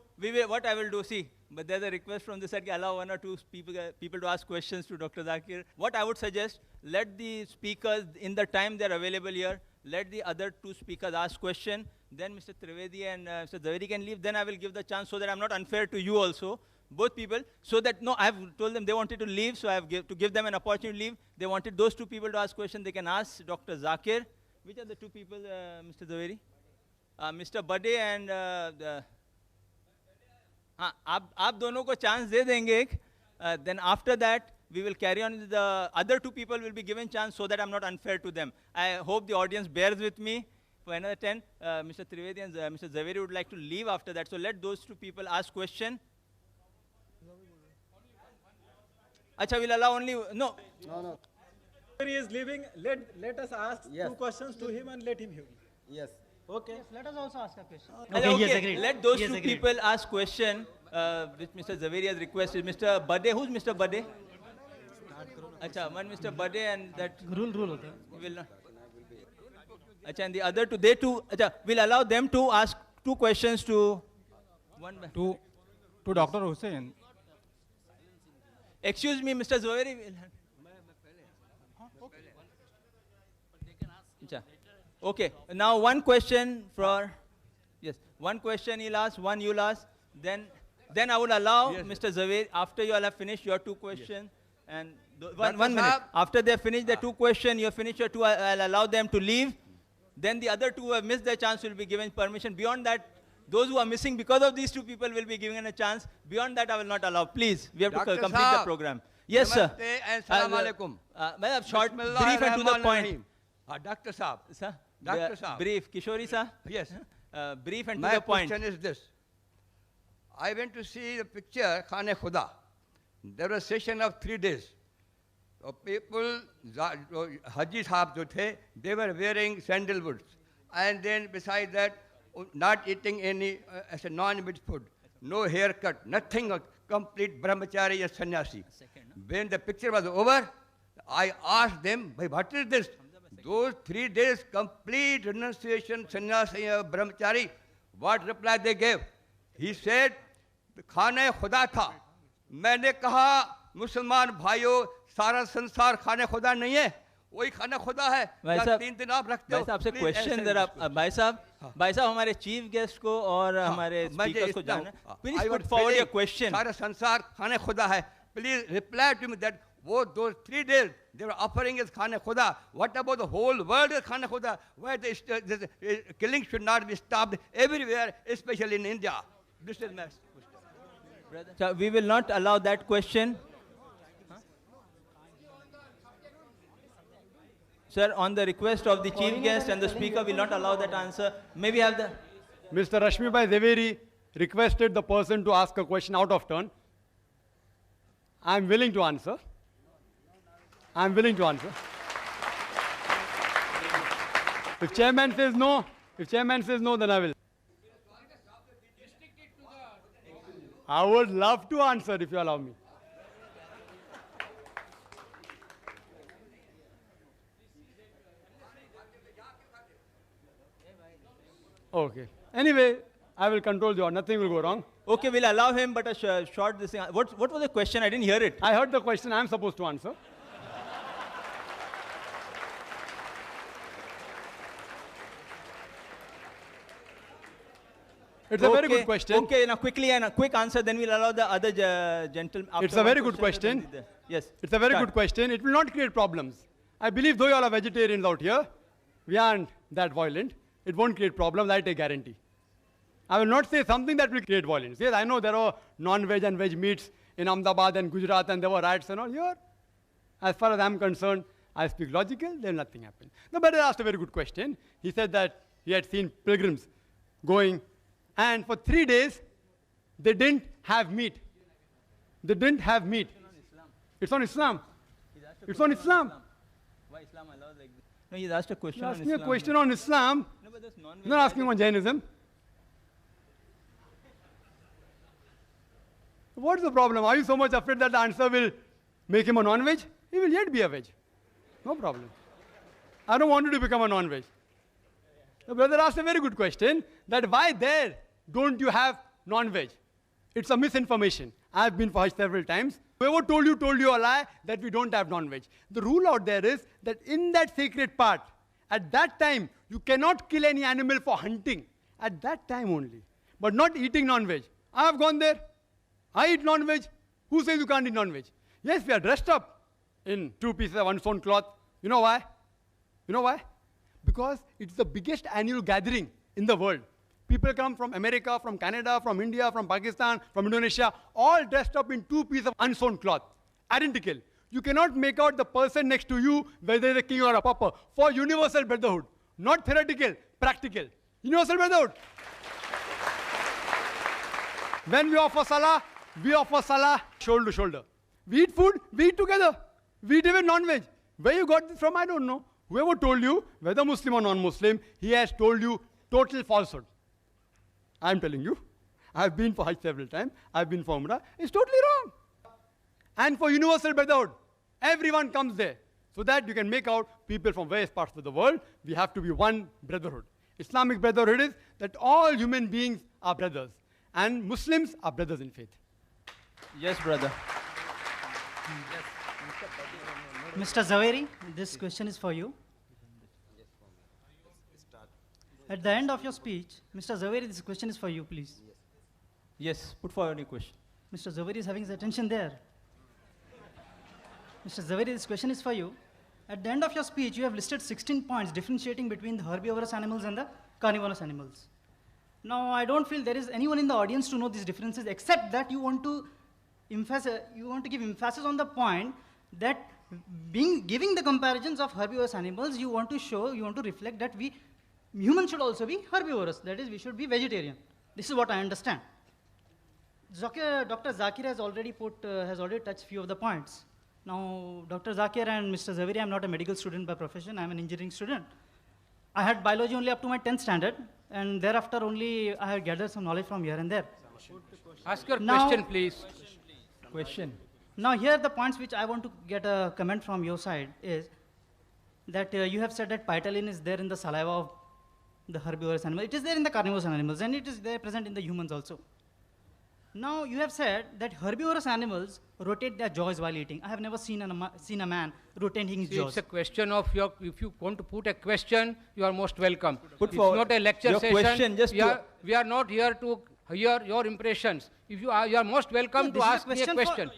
what I will do, see, but there's a request from the side, allow 1 or 2 people to ask questions to Dr. Zakir. What I would suggest, let the speakers, in the time they're available here, let the other 2 speakers ask question, then Mr. Trivedi and Mr. Zaveri can leave, then I will give the chance so that I'm not unfair to you also, both people, so that, no, I have told them they wanted to leave, so I have to give them an opportunity to leave. They wanted those 2 people to ask question, they can ask Dr. Zakir. Which are the 2 people, Mr. Zaveri? Mr. Bade and आप दोनों को chance दे देंगे. Then after that, we will carry on with the other 2 people will be given chance so that I'm not unfair to them. I hope the audience bears with me for another 10. Mr. Trivedi and Mr. Zaveri would like to leave after that. So let those 2 people ask question. Acha, we'll allow only, No. He is leaving, let us ask 2 questions to him and let him hear. Yes. Okay. Yes, let us also ask a question. Okay, let those two people ask question which Mr. Zaveri has requested. Mr. Bade, who's Mr. Bade? Acha, one Mr. Bade and that Rule hota hai. will not. Acha, and the other two, they two, acha, we'll allow them to ask two questions to To Dr. Hussain. Excuse me, Mr. Zaveri. Acha. Okay, now one question for, yes, one question he'll ask, one you'll ask, then I will allow Mr. Zaveri, after you all have finished your two questions, and one minute, after they finish their two questions, you finish your two, I'll allow them to leave, then the other two who have missed their chance will be given permission. Beyond that, those who are missing because of these two people will be given a chance. Beyond that, I will not allow. Please, we have to complete the program. Yes, sir. Assalamu alaikum. Short, brief and to the point. Dr. Saab. Sir? Dr. Saab. Brief. Kishori sir? Yes. Brief and to My the point. question is this. I went to see the picture, Khane Khuda. There was a session of 3 days. So people, Haji Sahab jo the, they were wearing sandalwoods. And then besides that, not eating any as a non-veg food. No haircut, nothing, a complete brahmachari or sannyasi. When the picture was over, I asked them, what is this? Those 3 days complete renunciation, sannyasi, brahmachari, what reply they gave? He said, खाने खुदा था. मैंने कहा, मुसलमान भाइयों, सारा संसार खाने खुदा नहीं है. वही खाना खुदा है. भाई क्या 3 दिन आप रखते हो? भाई साहब से क्वेश्चन जरा, भाई साहब हमारे चीफ गेस्ट को और हमारे स्पीकर्स को जानना. Please put forward your question. सारा संसार खाने खुदा है. Please reply to me that those 3 days they were offering as Khane Khuda. What about the whole world is Khane Khuda? Why the killing should not be stopped everywhere, especially in India? This is my question. So we will not allow that question. Sir, on the request of the chief guest and the speaker, will not allow that answer. May we have the... Mr. Rashmi Bhai Zaveri requested the person to ask a question out of turn. I am willing to answer. I am willing to answer. If chairman says no, then I will. I would love to answer if you allow me. Okay. Anyway, I will control the order. Nothing will go wrong. Okay, we'll allow him, but a short this thing. What was the question? I didn't hear it. I heard the question. I am supposed to answer. It's a very good question. Okay, now quickly and a quick answer, then we'll allow the other gentleman. It's a very good question. Yes. It's a very good question. It will not create problems. I believe though you all are vegetarians out here, we aren't that violent. It won't create problems, I take guarantee. I will not say something that will create violence. Yes, I know there are non-veg and veg meats in Ahmedabad and Gujarat and there were riots and all here. As far as I'm concerned, I speak logical, then nothing happened. The brother asked a very good question. He said that he had seen pilgrims going and for 3 days, they didn't have meat. They didn't have meat. It's on Islam. It's on Islam. Why Islam allows like this? No, he's asked a question You're on asking Islam. a question on Islam. No, but that's non-veg. You're not asking on Jainism. What's the problem? Are you so much afraid that the answer will make him a non-veg? He will yet be a veg. No problem. I don't want you to become a non-veg. The brother asked a very good question, that why there don't you have non-veg? It's a misinformation. I've been for Hajj several times. Whoever told you a lie that we don't have non-veg. The rule out there is that in that sacred part, at that time, you cannot kill any animal for hunting. At that time only. But not eating non-veg. I have gone there. I eat non-veg. Who says you can't eat non-veg? Yes, we are dressed up in 2 pieces of unsewn cloth. You know why? You know why? Because it's the biggest annual gathering in the world. People come from America, from Canada, from India, from Pakistan, from Indonesia, all dressed up in 2 pieces of unsewn cloth. Identical. You cannot make out the person next to you whether he's a king or a pauper. For universal brotherhood. Not theoretical, practical. Universal brotherhood. When we offer salah shoulder to shoulder. We eat food, we eat together. We eat even non-veg. Where you got this from, I don't know. Whoever told you, whether Muslim or non-Muslim, he has told you total falsehood. I'm telling you. I've been for Hajj several times. I've been for Umrah. It's totally wrong. And for universal brotherhood, everyone comes there. So that you can make out people from various parts of the world. We have to be one brotherhood. Islamic brotherhood is that all human beings are brothers. And Muslims are brothers in faith. Yes, brother. Mr. Zaveri, this question is for you. At the end of your speech, Mr. Zaveri, this question is for you, please. Yes, put forward your question. Mr. Zaveri is having his attention there. Mr. Zaveri, this question is for you. At the end of your speech, you have listed 16 points differentiating between the herbivorous animals and the carnivorous animals. Now, I don't feel there is anyone in the audience to know these differences, except that you want to give emphasis on the point that giving the comparisons of herbivorous animals, you want to reflect that humans should also be herbivorous. That is, we should be vegetarian. This is what I understand. Dr. Zakir has already touched few of the points. Now, Dr. Zakir and Mr. Zaveri, I'm not a medical student by profession. I'm an engineering student. I had biology only up to my 10th standard, and thereafter only I had gathered some knowledge from here and there. Ask your question, please. Question. Now, here the points which I want to get a comment from your side is that you have said that pitalin is there in the saliva of the herbivorous animal. It is there in the carnivorous animals, and it is there present in the humans also. Now, you have said that herbivorous animals rotate their jaws while eating. I have never seen a man rotating his jaws. It's a question of if you want to put a question, you are most welcome. Put it's forward not a lecture your session. question. We are not here to hear your impressions. If you are most welcome to ask me a question.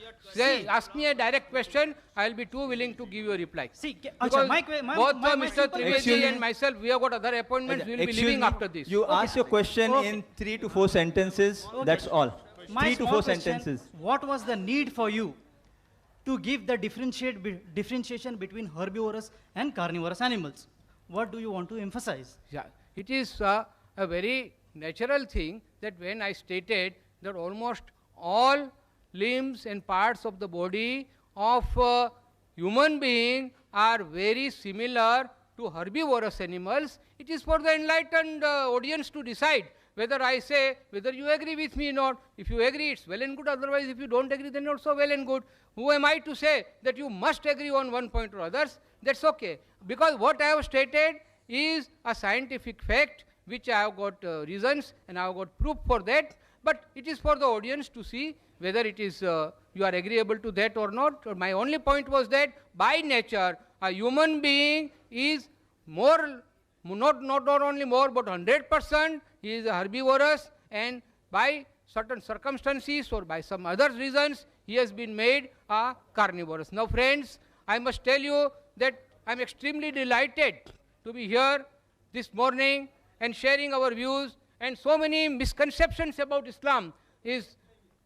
Ask me a direct question. I will be too willing to give you a reply. See, because both Mr. Trivedi and myself, we have got other appointments. We will be leaving after this. You ask your question in 3 to 4 sentences. That's all. My 3 to 4 sentences. What was the need for you to give the differentiation between herbivorous and carnivorous animals? What do you want to emphasize? Yeah, it is a very natural thing that when I stated that almost all limbs and parts of the body of human being are very similar to herbivorous animals, it is for the enlightened audience to decide whether I say, whether you agree with me or not. If you agree, it's well and good. Otherwise, if you don't agree, then also well and good. Who am I to say that you must agree on one point or others? That's okay. Because what I have stated is a scientific fact, which I have got reasons and I have got proof for that. But it is for the audience to see whether it is you are agreeable to that or not. My only point was that by nature, a human being is more, not only more, but 100%. He is herbivorous, and by certain circumstances or by some other reasons, he has been made a carnivorous. Now, friends, I must tell you that I am extremely delighted to be here this morning and sharing our views, and so many misconceptions about Islam is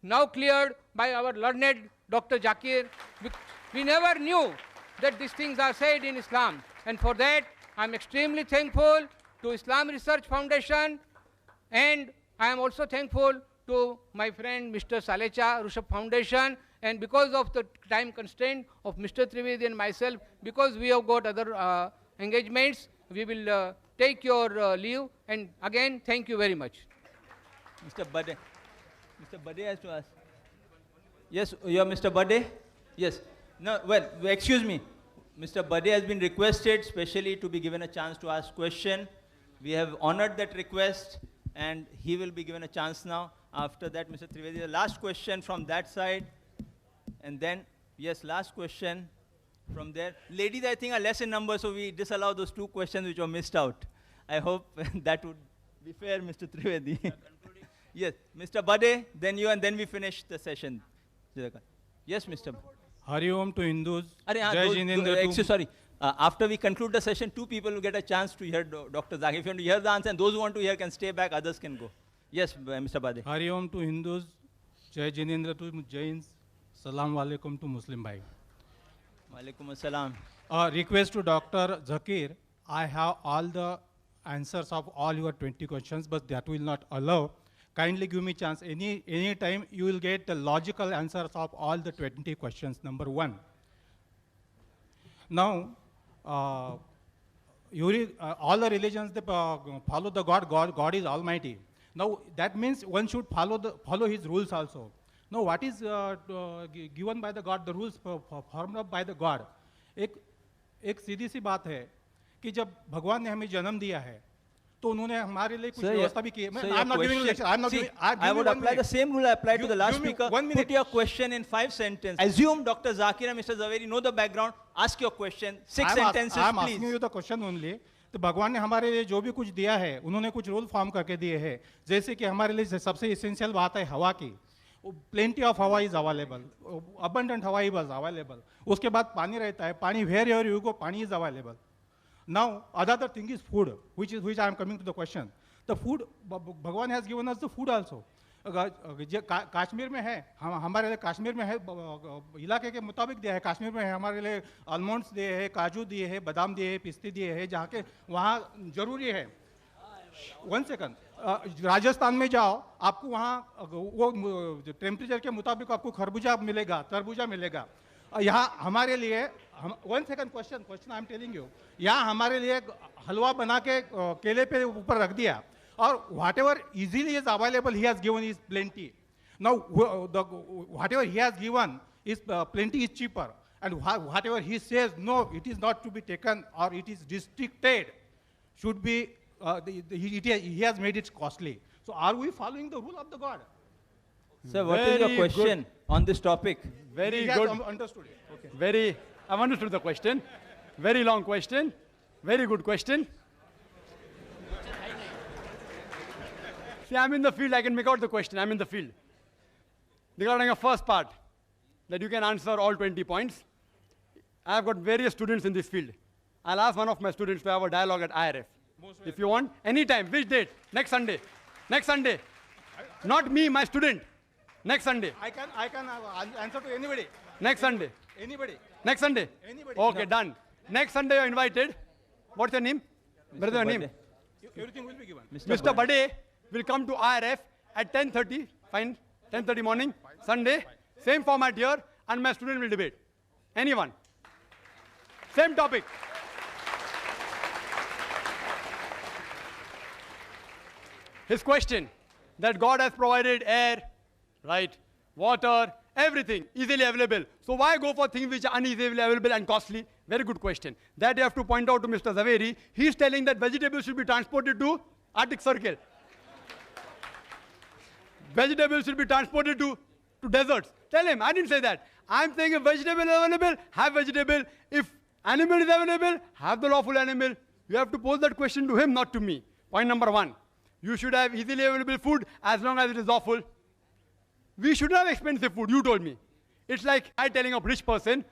now cleared by our learned Dr. Zakir. We never knew that these things are said in Islam, and for that I am extremely thankful to Islam Research Foundation, and I am also thankful to my friend Mr. Salecha Rushabh Foundation, and because of the time constraint of Mr. Trivedi and myself, because we have got other engagements, we will take your leave, and again thank you very much. Mr. Bade. Mr. Bade has to ask. Yes, you are Mr. Bade? Yes. No, well, excuse me. Mr. Bade has been requested specially to be given a chance to ask question. We have honored that request, and he will be given a chance now. After that, Mr. Trivedi, the last question from that side. And then, yes, last question from there. Ladies, I think, are less in number, so we disallow those 2 questions which were missed out. I hope that would be fair, Mr. Trivedi. Yes, Mr. Bade, then you, and then we finish the session. Yes, Mr. Hari Om to Hindus. Jai Jinendra to... Sorry. After we conclude the session, 2 people will get a chance to hear Dr. Zakir. If you want to hear the answer, and those who want to hear can stay back, others can go. Yes, Mr. Bade. Hari Om to Hindus. Jai Jinendra to Jains. Salam Alaikum to Muslim Bhai. Walaikum Assalam. Request to Dr. Zakir. I have all the answers of all your 20 questions, but that will not allow. Kindly give me chance. Any time you will get the logical answers of all the 20 questions, number 1. Now, all the religions, they follow the God. God is almighty. Now, that means one should follow his rules also. Now, what is given by the God, the rules formed up by the God? एक सीधी सी बात है कि जब भगवान ने हमें जन्म दिया है तो उन्होंने हमारे लिए कुछ व्यवस्था भी की है. I'm not giving you lecture. I would apply the same rule I applied to the last speaker. Put your question in 5 sentences. Assume Dr. Zakir and Mr. Zaveri know the background. Ask your question. 6 sentences, I'm please. asking you the question only. तो भगवान ने हमारे लिए जो भी कुछ दिया है उन्होंने कुछ रूल फॉर्म करके दिए हैं. जैसे कि हमारे लिए सबसे इसेंशियल बात है हवा की. Plenty of hawa is available. Abundant hawa is available. उसके बाद पानी रहता है. पानी wherever you go, पानी is available. Now, other thing is food, which I am coming to the question. The food, Bhagwan has given us the food also. Kashmir में है, हमारे लिए कश्मीर में है, इलाके के मुताबिक दिया है. कश्मीर में है हमारे लिए आलमंड्स दिए हैं, काजू दिए हैं, बादाम दिए हैं, पिस्ते दिए हैं, जहाँ के वहाँ जरूरी है. 1 second. राजस्थान में जाओ, आपको वहाँ वो टेम्परेचर के मुताबिक आपको खरबूजा मिलेगा, तरबूजा मिलेगा. यहाँ हमारे लिए 1 second question I am telling you. यहाँ हमारे लिए हलवा बना के केले पे ऊपर रख दिया और whatever easily is available he has given is plenty. Now whatever he has given is plenty is cheaper, and whatever he says no, it is not to be taken or it is restricted, should be he has made it costly. So are we following the rule of the God? Sir, what is your question on this topic? Very He good. has understood it. Okay. Very, I've understood the question. Very long question. Very good question. See, I'm in the field. I can make out the question. I'm in the field. Regarding the first part, that you can answer all 20 points. I've got various students in this field. I'll ask one of my students to have a dialogue at IRF. If you want, anytime. Which date? Next Sunday. Next Sunday. Not me, my student. Next Sunday. I can answer to anybody. Next Sunday. Anybody. Next Sunday. Anybody. Okay, No. done. Next Sunday you're invited. What's your name? Brother, your name? Everything will be given. Mr. Bade will come to IRF at 10:30. Fine. 10:30 morning. Sunday. Same format here, and my student will debate. Anyone. Same topic. His question, that God has provided air, right, water, everything easily available. So why go for things which are uneasily available and costly? Very good question. That you have to point out to Mr. Zaveri. He is telling that vegetables should be transported to Arctic Circle. Vegetables should be transported to deserts. Tell him, I didn't say that. I'm saying if vegetable is available, have vegetable. If animal is available, have the lawful animal. You have to pose that question to him, not to me. Point number 1. You should have easily available food as long as it is lawful. We should have expensive food, you told me. It's like I telling a rich person,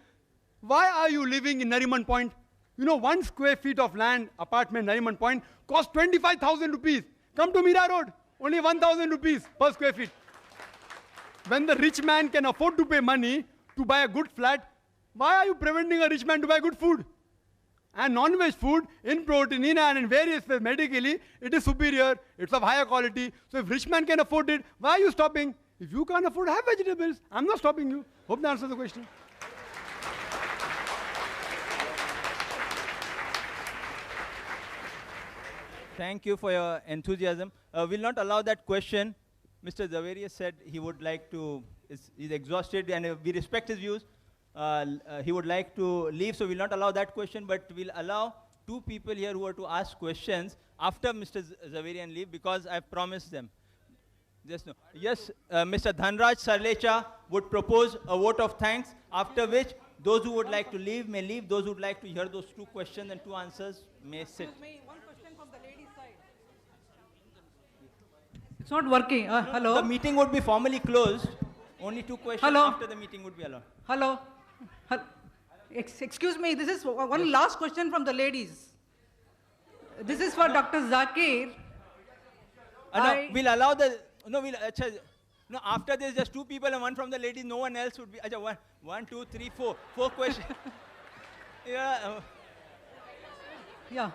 why are you living in Nariman Point? You know, 1 square feet of land, apartment, Nariman Point, costs 25,000 rupees. Come to Mira Road, only 1,000 rupees per square feet. When the rich man can afford to pay money to buy a good flat, why are you preventing a rich man to buy good food? And non-veg food, in protein, in and in various ways, medically, it is superior, it's of higher quality. So if rich man can afford it, why are you stopping? If you can't afford, have vegetables. I'm not stopping you. Hope that answers the question. Thank you for your enthusiasm. We'll not allow that question. Mr. Zaveri said he would like to, he's exhausted, and we respect his views. He would like to leave, so we'll not allow that question, but we'll allow 2 people here who are to ask questions after Mr. Zaverian leave, because I've promised them. Just no. Yes, Mr. Dhanraj Sarlecha would propose a vote of thanks, after which those who would like to leave may leave, those who would like to hear those 2 questions and 2 answers may sit. One question from the ladies' side. It's not working. Hello. The meeting would be formally closed. Only 2 questions Hello. after the meeting would be allowed. Hello. Excuse me, this is one last question from the ladies. This is for Dr. Zakir. No, we'll allow the, no, after this, just 2 people and 1 from the ladies, no one else would be, 1, 2, 3, 4 questions. Yeah. Yeah.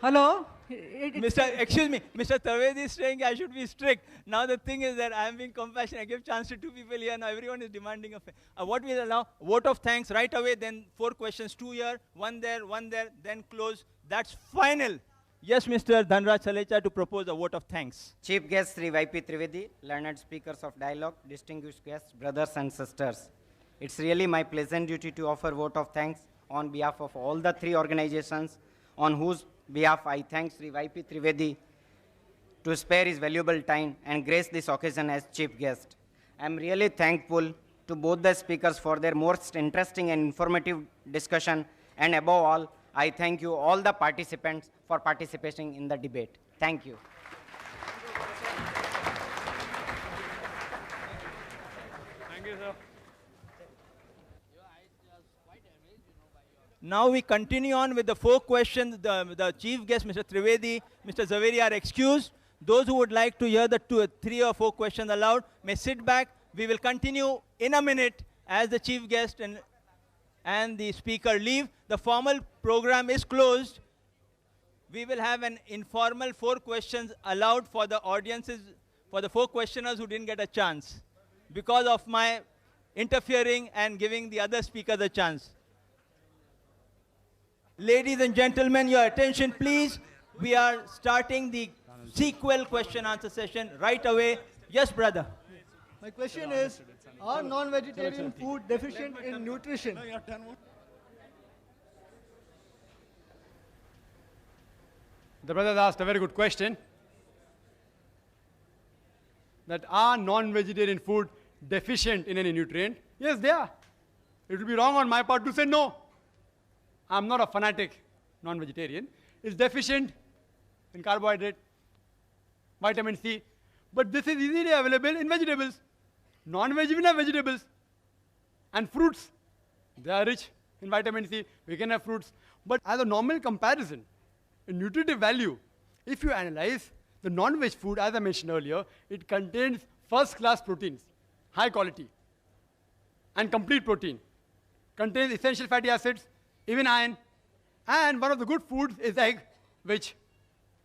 Hello. Excuse me, Mr. Tavedi is saying I should be strict. Now the thing is that I am being compassionate. I give chance to 2 people here. Now everyone is demanding a what we'll allow? Vote of thanks right away. Then 4 questions, 2 here, 1 there, 1 there. Then close. That's final. Yes, Mr. Dhanraj Salecha to propose a vote of thanks. Chief guest Sri Y.P. Trivedi, learned speakers of dialogue, distinguished guests, brothers and sisters. It's really my pleasant duty to offer vote of thanks on behalf of all the three organizations on whose behalf I thank Sri Y.P. Trivedi to spare his valuable time and grace this occasion as chief guest. I'm really thankful to both the speakers for their most interesting and informative discussion, and above all, I thank you all the participants for participating in the debate. Thank you. Thank you, sir. Now we continue on with the 4 questions. The chief guest, Mr. Trivedi, Mr. Zaveri are excused. Those who would like to hear the 3 or 4 questions aloud may sit back. We will continue in a minute as the chief guest and the speaker leave. The formal program is closed. We will have an informal 4 questions allowed for the audiences, for the 4 questioners who didn't get a chance because of my interfering and giving the other speakers a chance. Ladies and gentlemen, your attention please. We are starting the sequel question answer session right away. Yes, brother. My question is, are non-vegetarian food deficient in nutrition? The brother asked a very good question. That are non-vegetarian food deficient in any nutrient? Yes, they are. It would be wrong on my part to say no. I'm not a fanatic non-vegetarian. It's deficient in carbohydrate, vitamin C, but this is easily available in vegetables. Non-vegetarian vegetables and fruits. They are rich in vitamin C. We can have fruits. But as a normal comparison, in nutritive value, if you analyze the non-veg food, as I mentioned earlier, it contains first-class proteins, high quality, and complete protein. Contains essential fatty acids, even iron. And one of the good foods is egg, which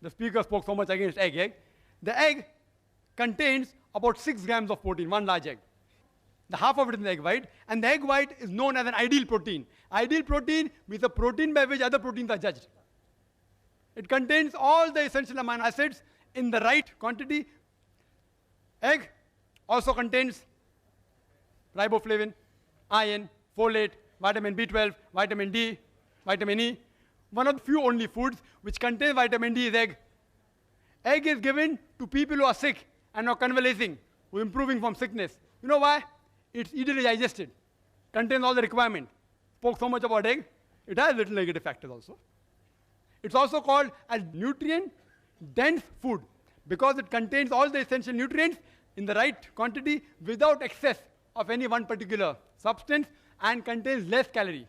the speaker spoke so much against egg. The egg contains about 6 grams of protein, one large egg. The half of it is in the egg white, and the egg white is known as an ideal protein. Ideal protein means a protein by which other proteins are judged. It contains all the essential amino acids in the right quantity. Egg also contains riboflavin, iron, folate, vitamin B12, vitamin D, vitamin E. One of the few only foods which contains vitamin D is egg. Egg is given to people who are sick and are convalescing, who are improving from sickness. You know why? It's easily digested, contains all the requirement. Spoke so much about egg. It has little negative factors also. It's also called a nutrient-dense food because it contains all the essential nutrients in the right quantity without excess of any one particular substance and contains less calorie.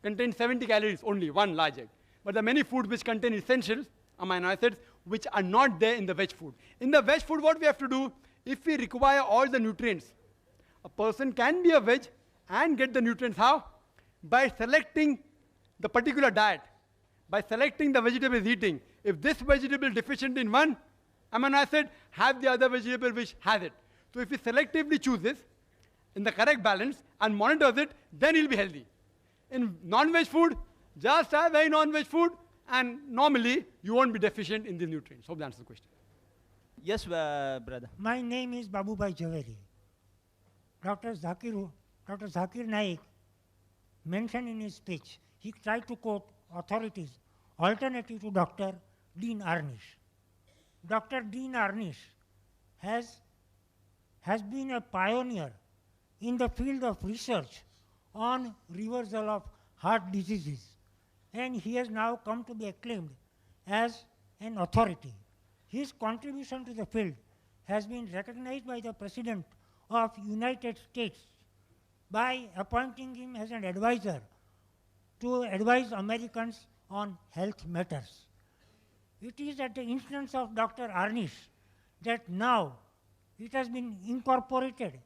Contains 70 calories only, one large egg. But there are many foods which contain essential amino acids which are not there in the veg food. In the veg food, what we have to do, if we require all the nutrients, a person can be a veg and get the nutrients. How? By selecting the particular diet. By selecting the vegetable he's eating. If this vegetable is deficient in one amino acid, have the other vegetable which has it. So if he selectively chooses in the correct balance and monitors it, then he'll be healthy. In non-veg food, just have very non-veg food, and normally you won't be deficient in these nutrients. Hope that answers the question. Yes, brother. My name is Babubhai Javeri. Dr. Zakir Naik mentioned in his speech, he tried to quote authorities alternative to Dr. Dean Arnish. Dr. Dean Arnish has been a pioneer in the field of research on reversal of heart diseases, and he has now come to be acclaimed as an authority. His contribution to the field has been recognized by the President of United States by appointing him as an advisor to advise Americans on health matters. It is at the instance of Dr. Arnish that now it has been incorporated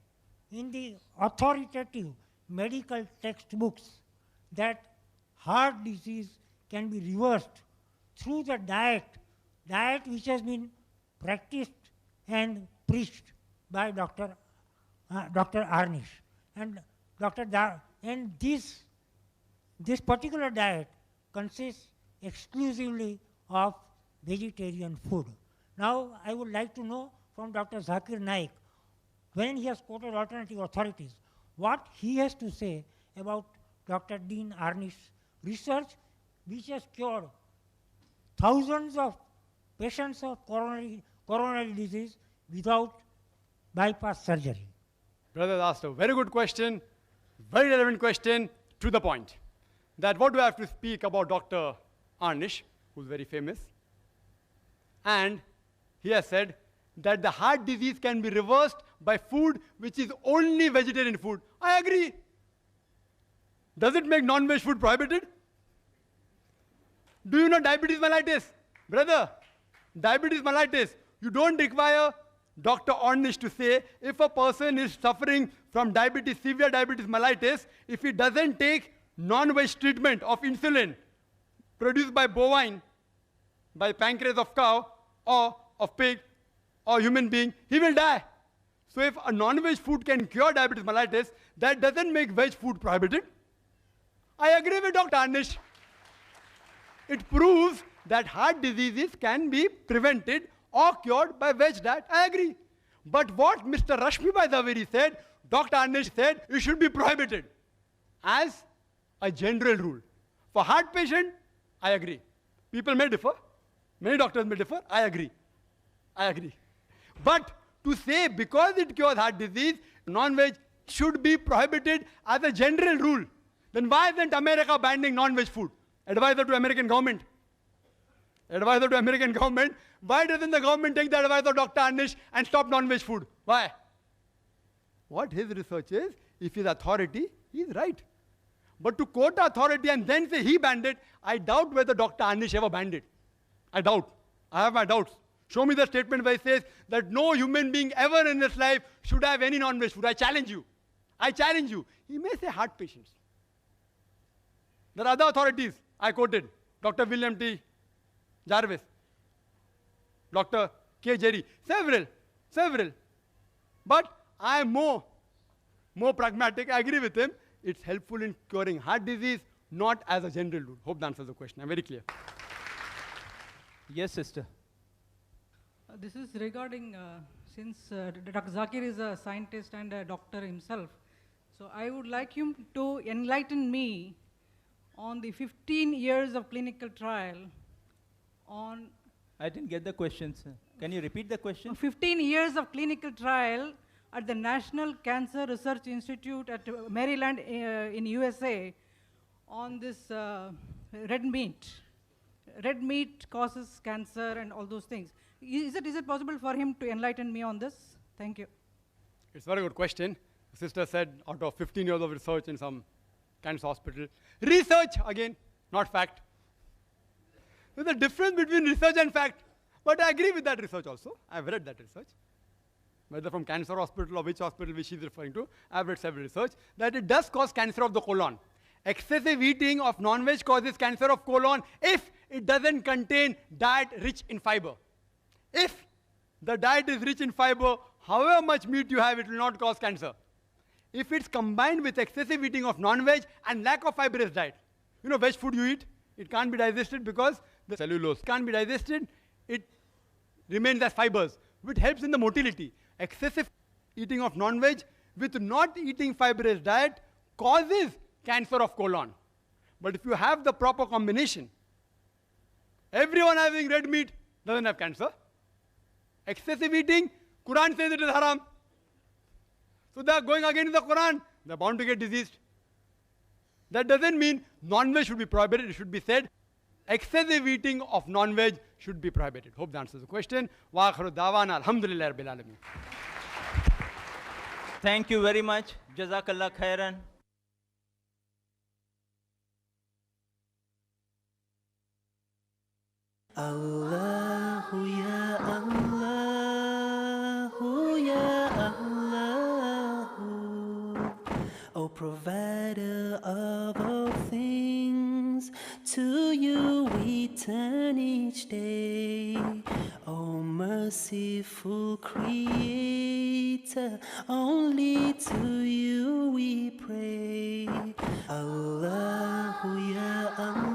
in the authoritative medical textbooks that heart disease can be reversed through the diet which has been practiced and preached by Dr. Arnish. And this particular diet consists exclusively of vegetarian food. Now, I would like to know from Dr. Zakir Naik, when he has quoted alternative authorities, what he has to say about Dr. Dean Arnish's research, which has cured thousands of patients of coronary disease without bypass surgery. Brother asked a very good question, very relevant question, to the point. That what do I have to speak about Dr. Arnish, who's very famous? And he has said that the heart disease can be reversed by food which is only vegetarian food. I agree. Does it make non-veg food prohibited? Do you know diabetes mellitus? Brother, diabetes mellitus, you don't require Dr. Ornish to say if a person is suffering from diabetes, severe diabetes mellitus, if he doesn't take non-veg treatment of insulin produced by bovine, by pancreas of cow or of pig or human being, he will die. So if a non-veg food can cure diabetes mellitus, that doesn't make veg food prohibited. I agree with Dr. Arnish. It proves that heart diseases can be prevented or cured by veg diet. I agree. But what Mr. Rashmibai Zaveri said, Dr. Arnish said, it should be prohibited as a general rule. For heart patient, I agree. People may differ. Many doctors may differ. I agree. I agree. But to say because it cures heart disease, non-veg should be prohibited as a general rule, then why isn't America banning non-veg food? Advisor to American government. Advisor to American government. Why doesn't the government take the advice of Dr. Arnish and stop non-veg food? Why? What his research is, if he's authority, he's right. But to quote authority and then say he banned it, I doubt whether Dr. Arnish ever banned it. I doubt. I have my doubts. Show me the statement where he says that no human being ever in his life should have any non-veg food. I challenge you. I challenge you. He may say heart patients. There are other authorities I quoted. Dr. William T. Jarvis, Dr. K. Jerry, several. But I am more pragmatic. I agree with him. It's helpful in curing heart disease, not as a general rule. Hope that answers the question. I'm very clear. Yes, sister. This is regarding, since Dr. Zakir is a scientist and a doctor himself, so I would like him to enlighten me on the 15 years of clinical trial on... I didn't get the question, sir. Can you repeat the question? 15 years of clinical trial at the National Cancer Research Institute at Maryland in USA on this red meat. Red meat causes cancer and all those things. Is it possible for him to enlighten me on this? Thank you. It's a very good question. The sister said out of 15 years of research in some cancer hospital. Research, again, not fact. There's a difference between research and fact. But I agree with that research also. I've read that research. Whether from cancer hospital or which hospital which she's referring to, I've read several research, that it does cause cancer of the colon. Excessive eating of non-veg causes cancer of colon if it doesn't contain diet rich in fiber. If the diet is rich in fiber, however much meat you have, it will not cause cancer. If it's combined with excessive eating of non-veg and lack of fibrous diet. You know, veg food you eat, it can't be digested because the cellulose can't be digested, it remains as fibers, which helps in the motility. Excessive eating of non-veg with not eating fibrous diet causes cancer of colon. But if you have the proper combination, everyone having red meat doesn't have cancer. Excessive eating, Quran says it is haram. So they are going against the Quran, they are bound to get diseased. That doesn't mean non-veg should be prohibited, it should be said excessive eating of non-veg should be prohibited. Hope that answers the question. Wa akhiru da'wana alhamdulillah rabbil alamin. Thank you very much. Jazakallah khairan. Allahu ya Allahu ya Allahu, O provider of all things, to you we turn each day. O merciful creator, only to you we pray. Allahu ya Allah.